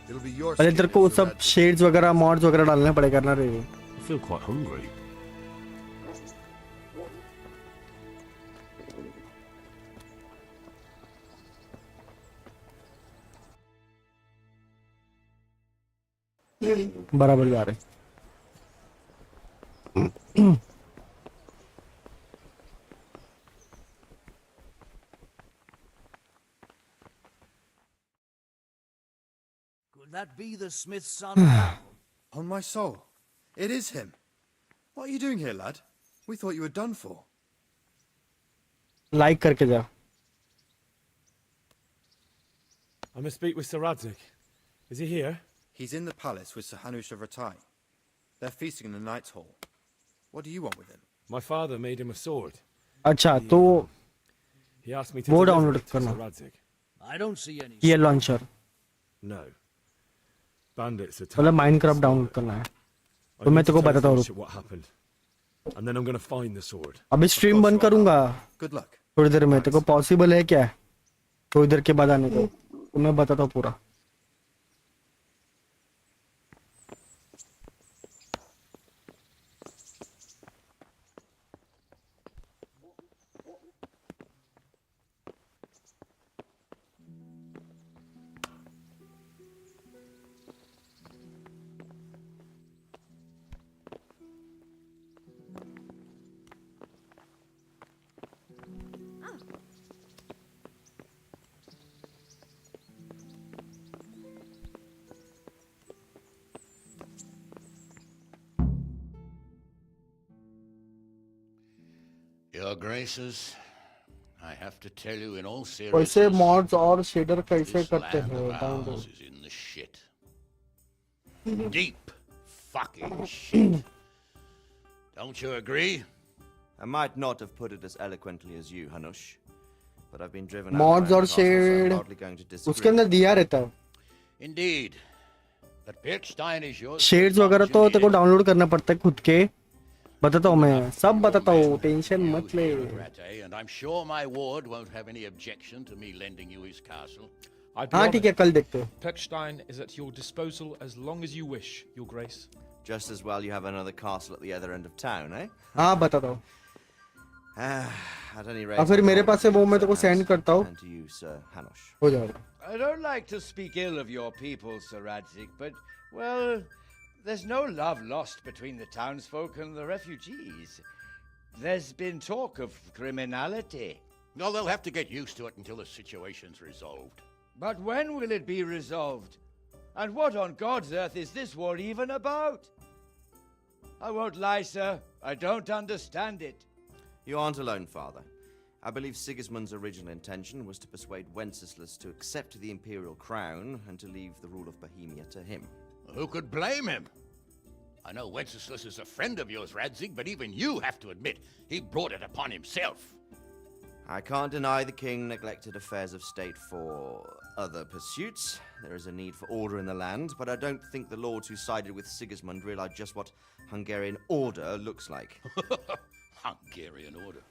It'll be your पहले तेरे को सब शेड्स वगैरह मॉड्स वगैरह डालने पड़ेगा ना रे. I feel quite hungry. बराबर जा रहे. Could that be the smith's son? On my soul, it is him. What are you doing here, lad? We thought you were done for. Like करके जा. I must speak with Sir Radzig. Is he here? He's in the palace with Sir Hanush of Ratai. They're feasting in the Knight's Hall. What do you want with him? My father made him a sword. अच्छा तो He asked me to वो deliver download it to करना. Sir Radzig. I don't see any. ये launcher No. Bandits attacked. मतलब Minecraft download करना है. I तो मैं need to तेरे को tell बताता हूँ. Felicia what happened. And then I'm going to find the sword. अभी स्ट्रीम बंद करूंगा. Good luck. थोड़ी देर में. तेरे को पॉसिबल है क्या थोड़ी देर के बाद आने को? तो मैं बताता हूँ पूरा. Your Graces, I have to tell you in all वैसे seriousness, मॉड्स और शेडर कैसे this करते land हैं of download? ours is in the shit. Deep fucking shit. Don't you agree? I might not have put it as eloquently as you, Hanush, but I've been driven out mods of my और castle, so I'm shed hardly going to disagree. उसके अंदर दिया रहता है. Indeed. But Pirkstein is yours. Shades वगैरह तो तेरे को डाउनलोड करना पड़ता है खुद के. बताता हूँ मैं सब बताता हूँ. टेंशन मत ले. And I'm sure my ward won't have any objection to me lending you his castle. हाँ ठीक है कल देखते हैं. Pirkstein is at your disposal as long as you wish, Your Grace. Just as well you have another castle at the other end of town, eh? हाँ बताता हूँ. At any rate, और फिर मेरे पास है वो मैं तेरे को सेंड करता हूँ. and to you, Sir Hanush. हो जाएगा. I don't like to speak ill of your people, Sir Radzig, but, well, there's no love lost between the townsfolk and the refugees. There's been talk of criminality. Well, they'll have to get used to it until the situation's resolved. But when will it be resolved? And what on God's earth is this war even about? I won't lie, sir. I don't understand it. You aren't alone, Father. I believe Sigismund's original intention was to persuade Wenceslas to accept the imperial crown and to leave the rule of Bohemia to him. Who could blame him? I know Wenceslas is a friend of yours, Radzig, but even you have to admit he brought it upon himself. I can't deny the king neglected affairs of state for other pursuits. There is a need for order in the land, but I don't think the lords who sided with Sigismund realize just what Hungarian order looks like. Hungarian order.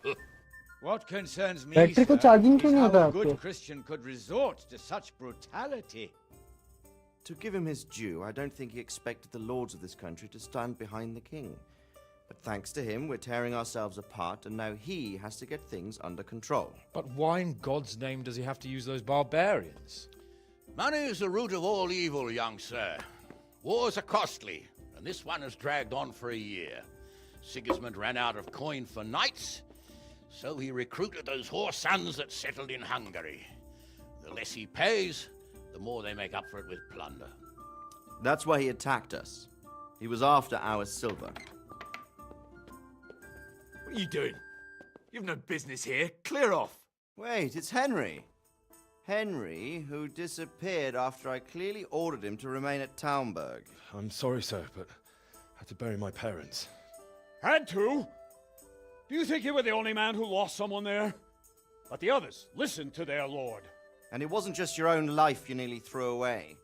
What concerns me, battery को sir, charging is क्यों नहीं how होता a good आपके? Christian could resort to such brutality. To give him his due, I don't think he expected the lords of this country to stand behind the king. But thanks to him, we're tearing ourselves apart, and now he has to get things under control. But why in God's name does he have to use those barbarians? Money is the root of all evil, young sir. Wars are costly, and this one has dragged on for a year. Sigismund ran out of coin for knights, so he recruited those whore sons that settled in Hungary. The less he pays, the more they make up for it with plunder. That's why he attacked us. He was after our silver. What are you doing? You've no business here. Clear off. Wait, it's Henry. Henry, who disappeared after I clearly ordered him to remain at Townburg. I'm sorry, sir, but I had to bury my parents. Had to? Do you think you were the only man who lost someone there? But the others listened to their lord. And it wasn't just your own life you nearly threw away.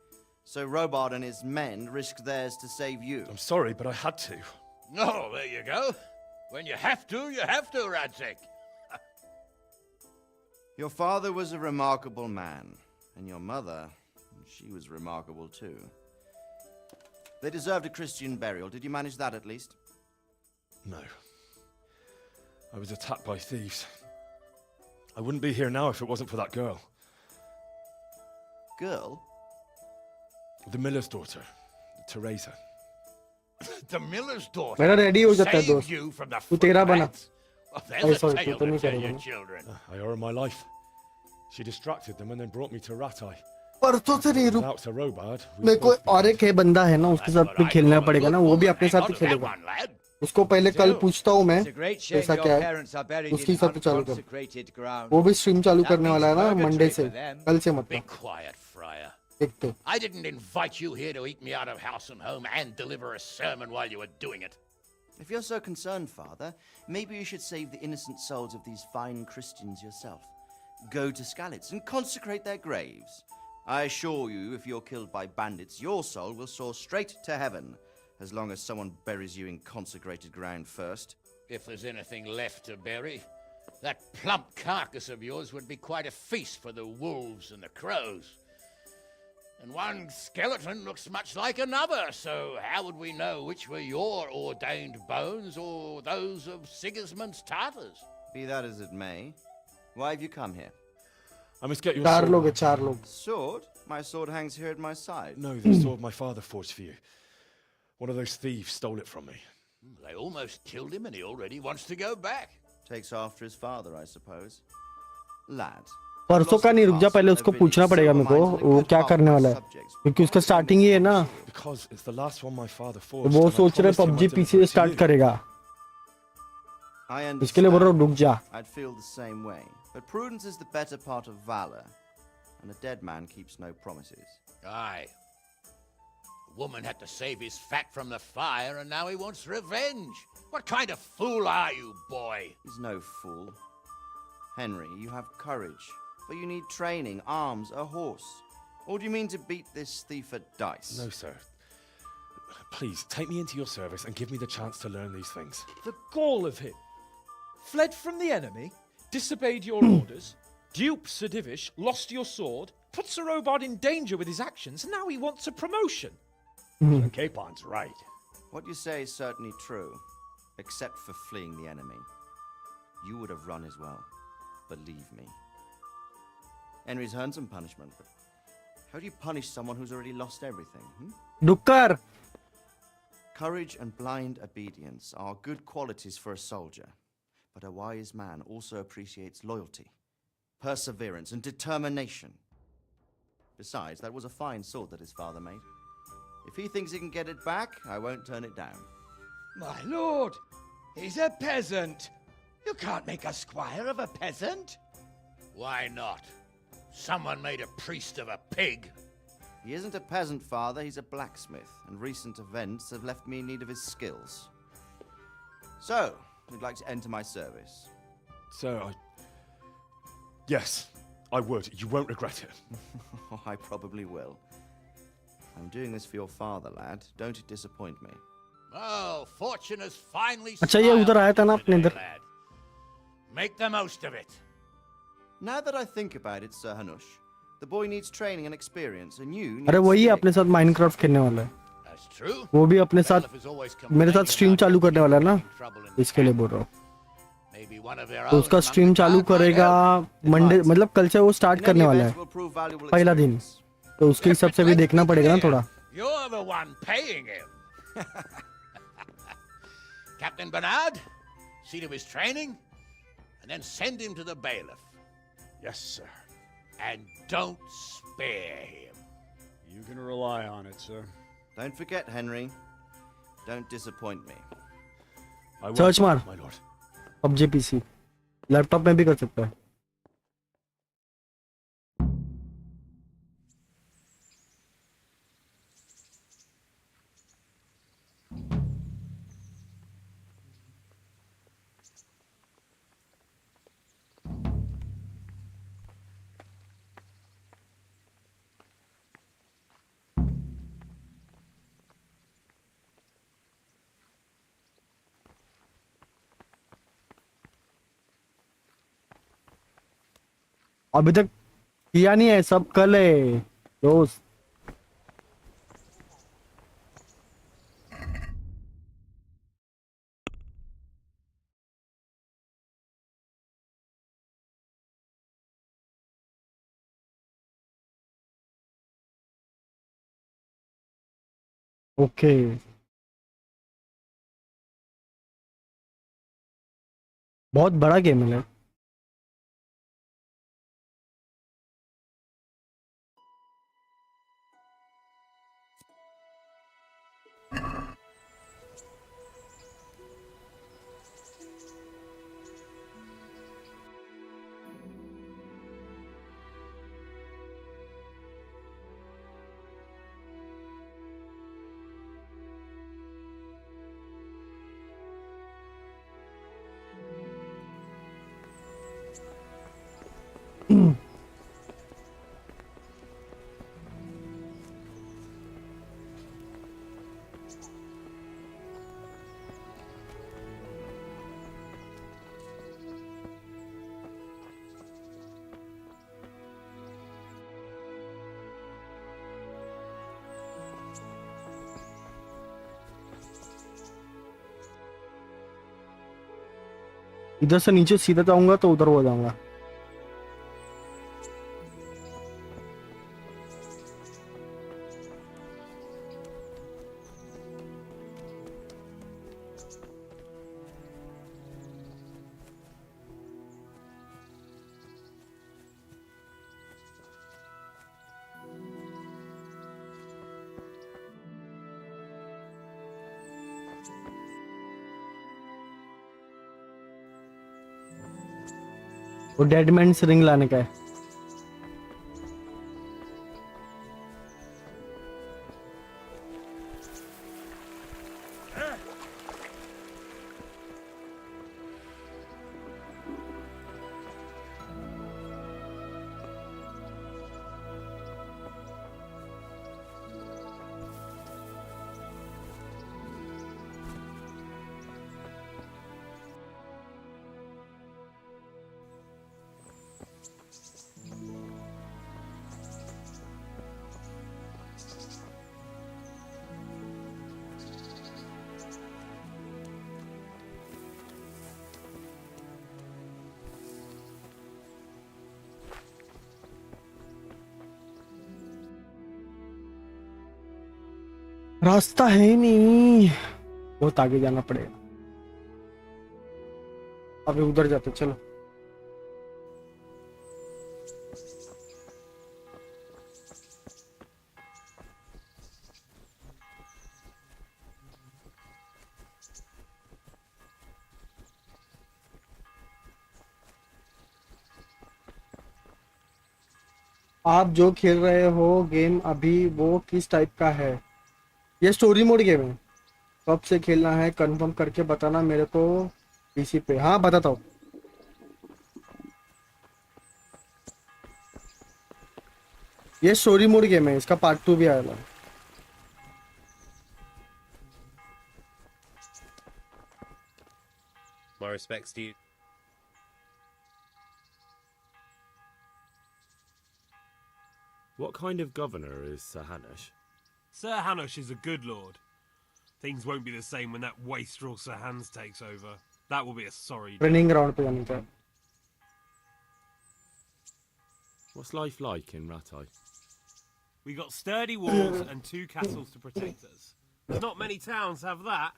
So Robard and his men risked theirs to save you. I'm sorry, but I had to. Oh, there you go. When you have to, Radzig. Your father was a remarkable man, and your mother, she was remarkable too. They deserved a Christian burial. Did you manage that at least? No. I was attacked by thieves. I wouldn't be here now if it wasn't for that girl. Girl? The miller's daughter, Teresa. The miller's daughter मेरा ready हो जाता है saved दोस्त you from the तू तेरा बना footpads? Well, there's a tale to tell your children. I owe her my life. She distracted them and then brought me to Ratai. परसों से नहीं रुक Out to Robard. मेरे को और एक है बंदा है ना उसके साथ भी खेलना पड़ेगा ना वो भी अपने साथ ही खेलेगा उसको पहले कल पूछता हूँ मैं ऐसा क्या है उसके साथ तो चालू कर वो भी स्ट्रीम चालू करने वाला है ना मंडे से कल से मतलब देखते I didn't invite you here to eat me out of house and home and deliver a sermon while you were doing it. If you're so concerned, Father, maybe you should save the innocent souls of these fine Christians yourself. Go to Skalitz and consecrate their graves. I assure you, if you're killed by bandits, your soul will soar straight to heaven, as long as someone buries you in consecrated ground first. If there's anything left to bury, that plump carcass of yours would be quite a feast for the wolves and the crows. And one skeleton looks much like another, so how would we know which were your ordained bones or those of Sigismund's Tartars? Be that as it may, why have you come here? I must get your चार लोग Sword? My sword hangs here at my side. No, the sword my father forged for you. One of those thieves stole it from me. They almost killed him and he already wants to go back. Takes after his father, I suppose. Lad. परसों का नहीं रुक जा पहले उसको पूछना पड़ेगा मेरे को वो क्या करने वाला है क्योंकि उसका स्टार्टिंग ही है ना वो सोच रहे PUBG पीसी से स्टार्ट करेगा इसके लिए बोल रहा हूँ रुक जा I'd feel the same way, but prudence is the better part of valor, and a dead man keeps no promises. Aye. The woman had to save his fat from the fire and now he wants revenge. What kind of fool are you, boy? He's no fool. Henry, you have courage. But you need training, arms, a horse. Or do you mean to beat this thief at dice? No, sir. Please, take me into your service and give me the chance to learn these things. The gall of him. Fled from the enemy, disobeyed your orders, duped Sir Divish, lost your sword, put Sir Robard in danger with his actions, and now he wants a promotion. Capon's right. What you say is certainly true, except for fleeing the enemy. You would have run as well. Believe me. Henry's earned some punishment, but how do you punish someone who's already lost everything? Dukkar. Courage and blind obedience are good qualities for a soldier, but a wise man also appreciates loyalty, perseverance, and determination. Besides, that was a fine sword that his father made. If he thinks he can get it back, I won't turn it down. My lord, he's a peasant. You can't make a squire of a peasant. Why not? Someone made a priest of a pig. He isn't a peasant, father, he's a blacksmith, and recent events have left me in need of his skills. So, you'd like to enter my service? Sir, Yes, I would. You won't regret it. I probably will. I'm doing this for your father, lad. Don't it disappoint me. Oh, fortune has finally अच्छा ये उधर आया था ना अपने इधर Make the most of it. Now that I think about it, Sir Hanush, the boy needs training and experience, and you need अरे वही अपने साथ माइनक्राफ्ट खेलने वाला है That's true. वो भी अपने साथ मेरे साथ स्ट्रीम चालू करने वाला है ना इसके लिए बोल रहा हूँ तो उसका स्ट्रीम चालू करेगा मंडे मतलब कल से वो स्टार्ट करने वाला है पहला दिन तो उसके हिसाब से भी देखना पड़ेगा ना थोड़ा You're the one paying him. Captain Bernard, see to his training, and then send him to the bailiff. Yes, sir. and don't spare him. You can rely on it, sir. Don't forget, Henry. Don't disappoint me. Search मार अब JPC laptop में भी कर सकता है. अभी तक किया नहीं है, सब कल है दोस्त. ओके बहुत बड़ा गेम है. इधर से नीचे सीधा जाऊंगा तो उधर हो जाऊंगा. वो डेडमैन से रिंग लाने का है. रास्ता है नहीं, बहुत आगे जाना पड़ेगा. अभी उधर जाते चलो. आप जो खेल रहे हो गेम अभी वो किस टाइप का है? ये स्टोरी मोड गेम है. कब से खेलना है कंफर्म करके बताना मेरे को पीसी पे. हाँ बताता हूँ. ये स्टोरी मोड गेम है, इसका पार्ट 2 भी आएगा. My respects to you. What kind of governor is Sir Hanush? Sir Hanush is a good lord. Things won't be the same when that wastrel Sir Hans takes over. That will be a sorry day. Training ground पे जाने का. What's life like in Ratai? We got sturdy walls and 2 castles to protect us. There's not many towns have that.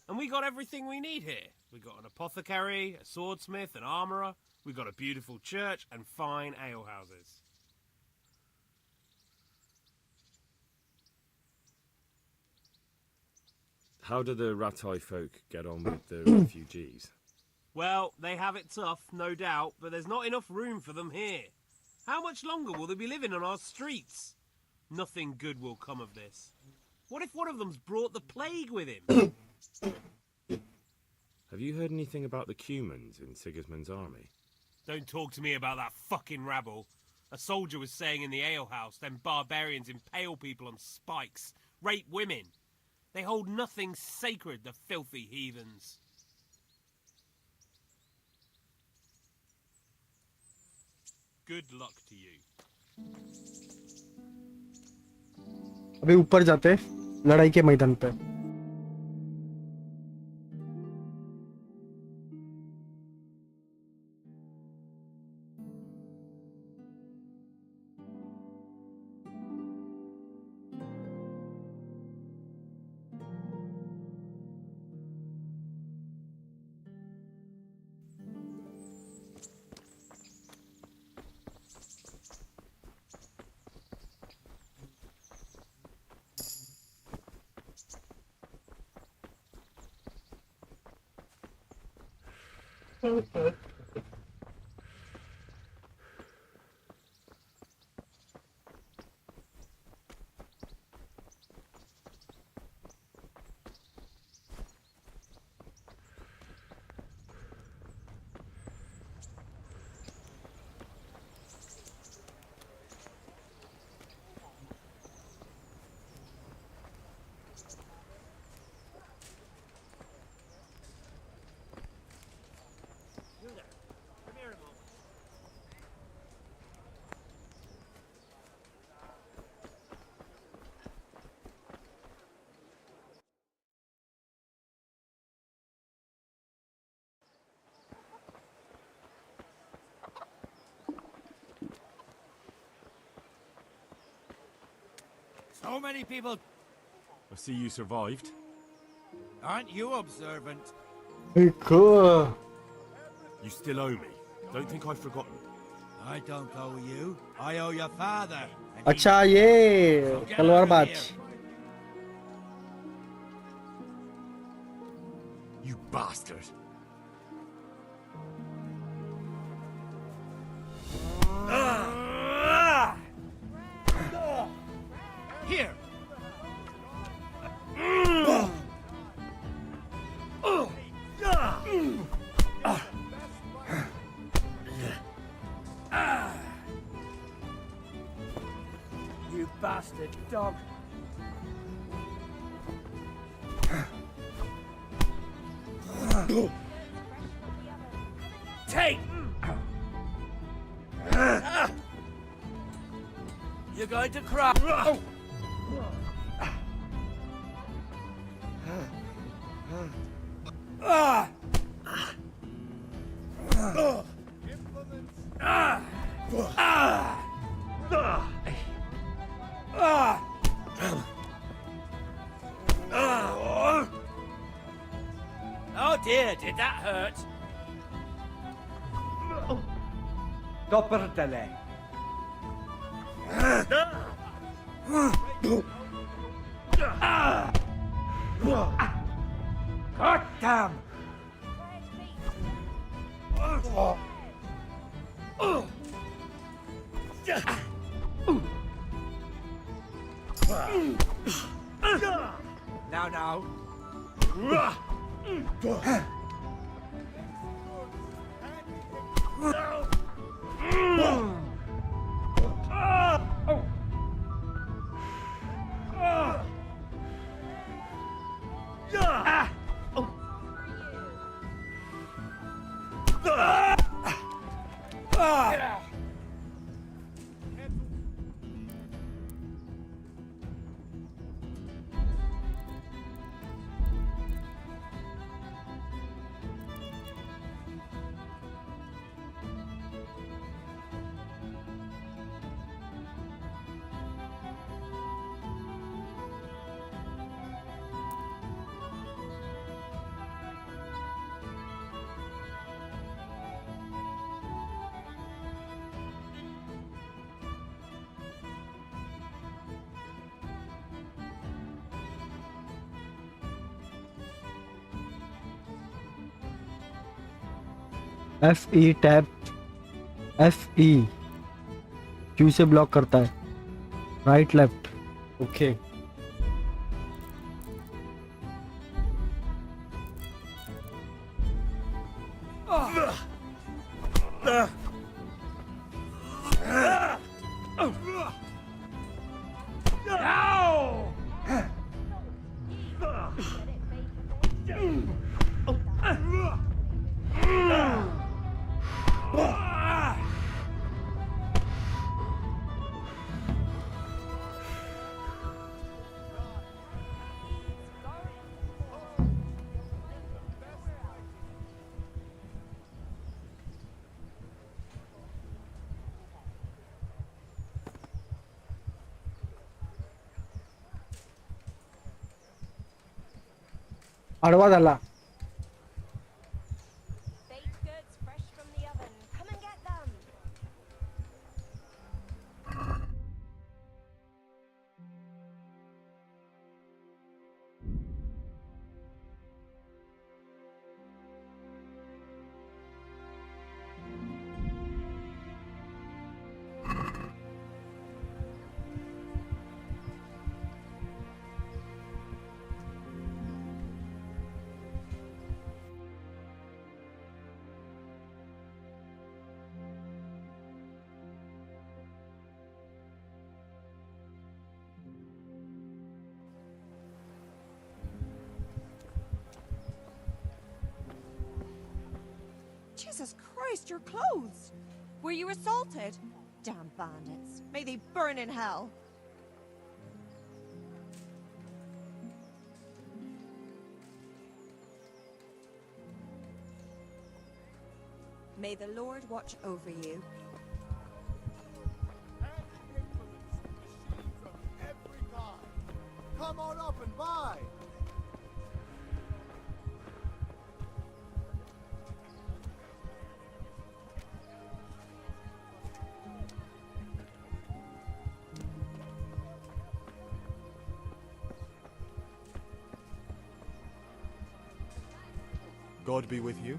And we got everything we need here. We got an apothecary, a swordsmith, an armourer. We got a beautiful church and fine alehouses. How do the Ratai folk get on with the refugees? Well, they have it tough, no doubt, but there's not enough room for them here. How much longer will they be living on our streets? Nothing good will come of this. What if one of them's brought the plague with him? Have you heard anything about the Cumans in Sigismund's army? Don't talk to me about that fucking rabble. A soldier was saying in the alehouse, them barbarians impale people on spikes, rape women. They hold nothing sacred, the filthy heathens. Good luck to you. अभी ऊपर जाते लड़ाई के मैदान पे। So many people. I see you survived. Aren't you observant? Cool. You still owe me. Don't think I've forgotten. I don't owe you. I owe your father. अच्छा ये तलवारबाज। You bastard. Here. You bastard dog. Take. You're going to cry. Oh dear, did that hurt? Dopperdele. God damn! Now. FE tab, FE Q से block करता है, right left, okay. आडवा झाला. Jesus Christ, your clothes! Were you assaulted? Damn bandits. May they burn in hell. May the Lord watch over you. Come on up and buy! God be with you.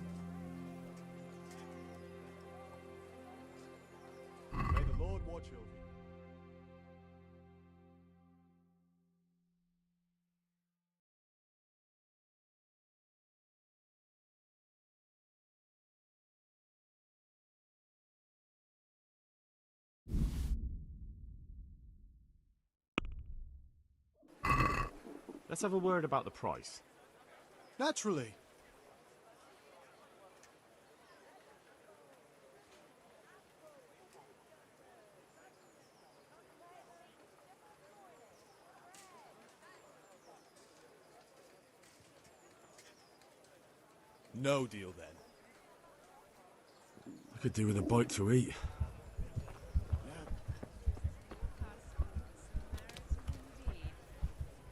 May the Lord watch over you. Let's have a word about the price. Naturally. No deal then. I could do with a bite to eat.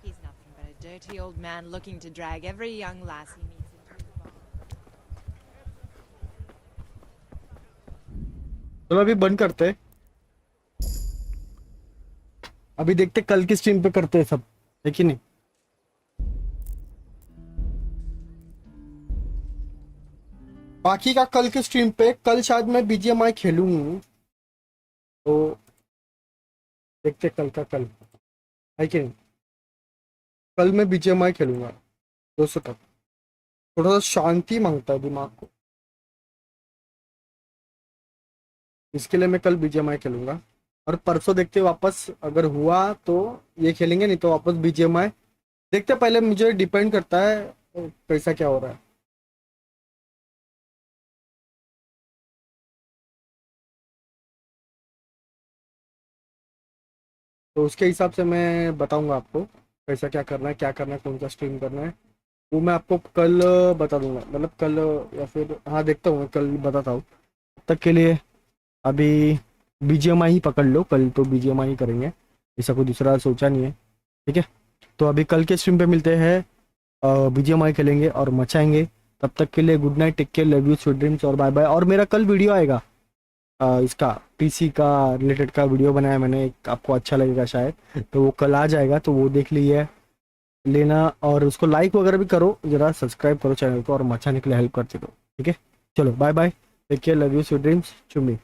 He's nothing but a dirty old man looking to drag every young lass he meets into his bar. चलो अभी बंद करते हैं, अभी देखते कल की stream पे करते हैं सब, है कि नहीं? बाकी का कल के स्ट्रीम पे, कल शायद मैं BGMI खेलूं, तो देखते कल का कल, है कि नहीं? कल मैं BGMI खेलूंगा 200 तक, थोड़ा सा शांति मांगता है दिमाग को, इसके लिए मैं कल BGMI खेलूंगा। और परसों देखते वापस, अगर हुआ तो ये खेलेंगे, नहीं तो वापस BGMI देखते। पहले मुझे डिपेंड करता है कैसा क्या हो रहा है। तो उसके हिसाब से मैं बताऊंगा आपको कैसा क्या करना है, क्या करना है, कौन सा स्ट्रीम करना है, वो मैं आपको कल बता दूंगा। मतलब कल या फिर हाँ देखता हूँ, कल बताता हूँ। तब तक के लिए अभी BGMI ही पकड़ लो, कल तो BGMI ही करेंगे, ऐसा कोई दूसरा सोचा नहीं है, ठीक है? तो अभी कल के स्ट्रीम पे मिलते हैं, BGMI खेलेंगे और मचाएंगे। तब तक के लिए good night, take care, love you, sweet dreams और बाय बाय। और मेरा कल वीडियो आएगा, इसका PC का रिलेटेड का वीडियो बनाया मैंने, आपको अच्छा लगेगा शायद, तो वो कल आ जाएगा, तो वो देख लीजिए लेना। और उसको लाइक वगैरह भी करो, ज़रा सब्सक्राइब करो चैनल को और मचाने के लिए हेल्प करते दो, ठीक है? चलो bye bye, Take care, love you, sweet dreams, Chumi.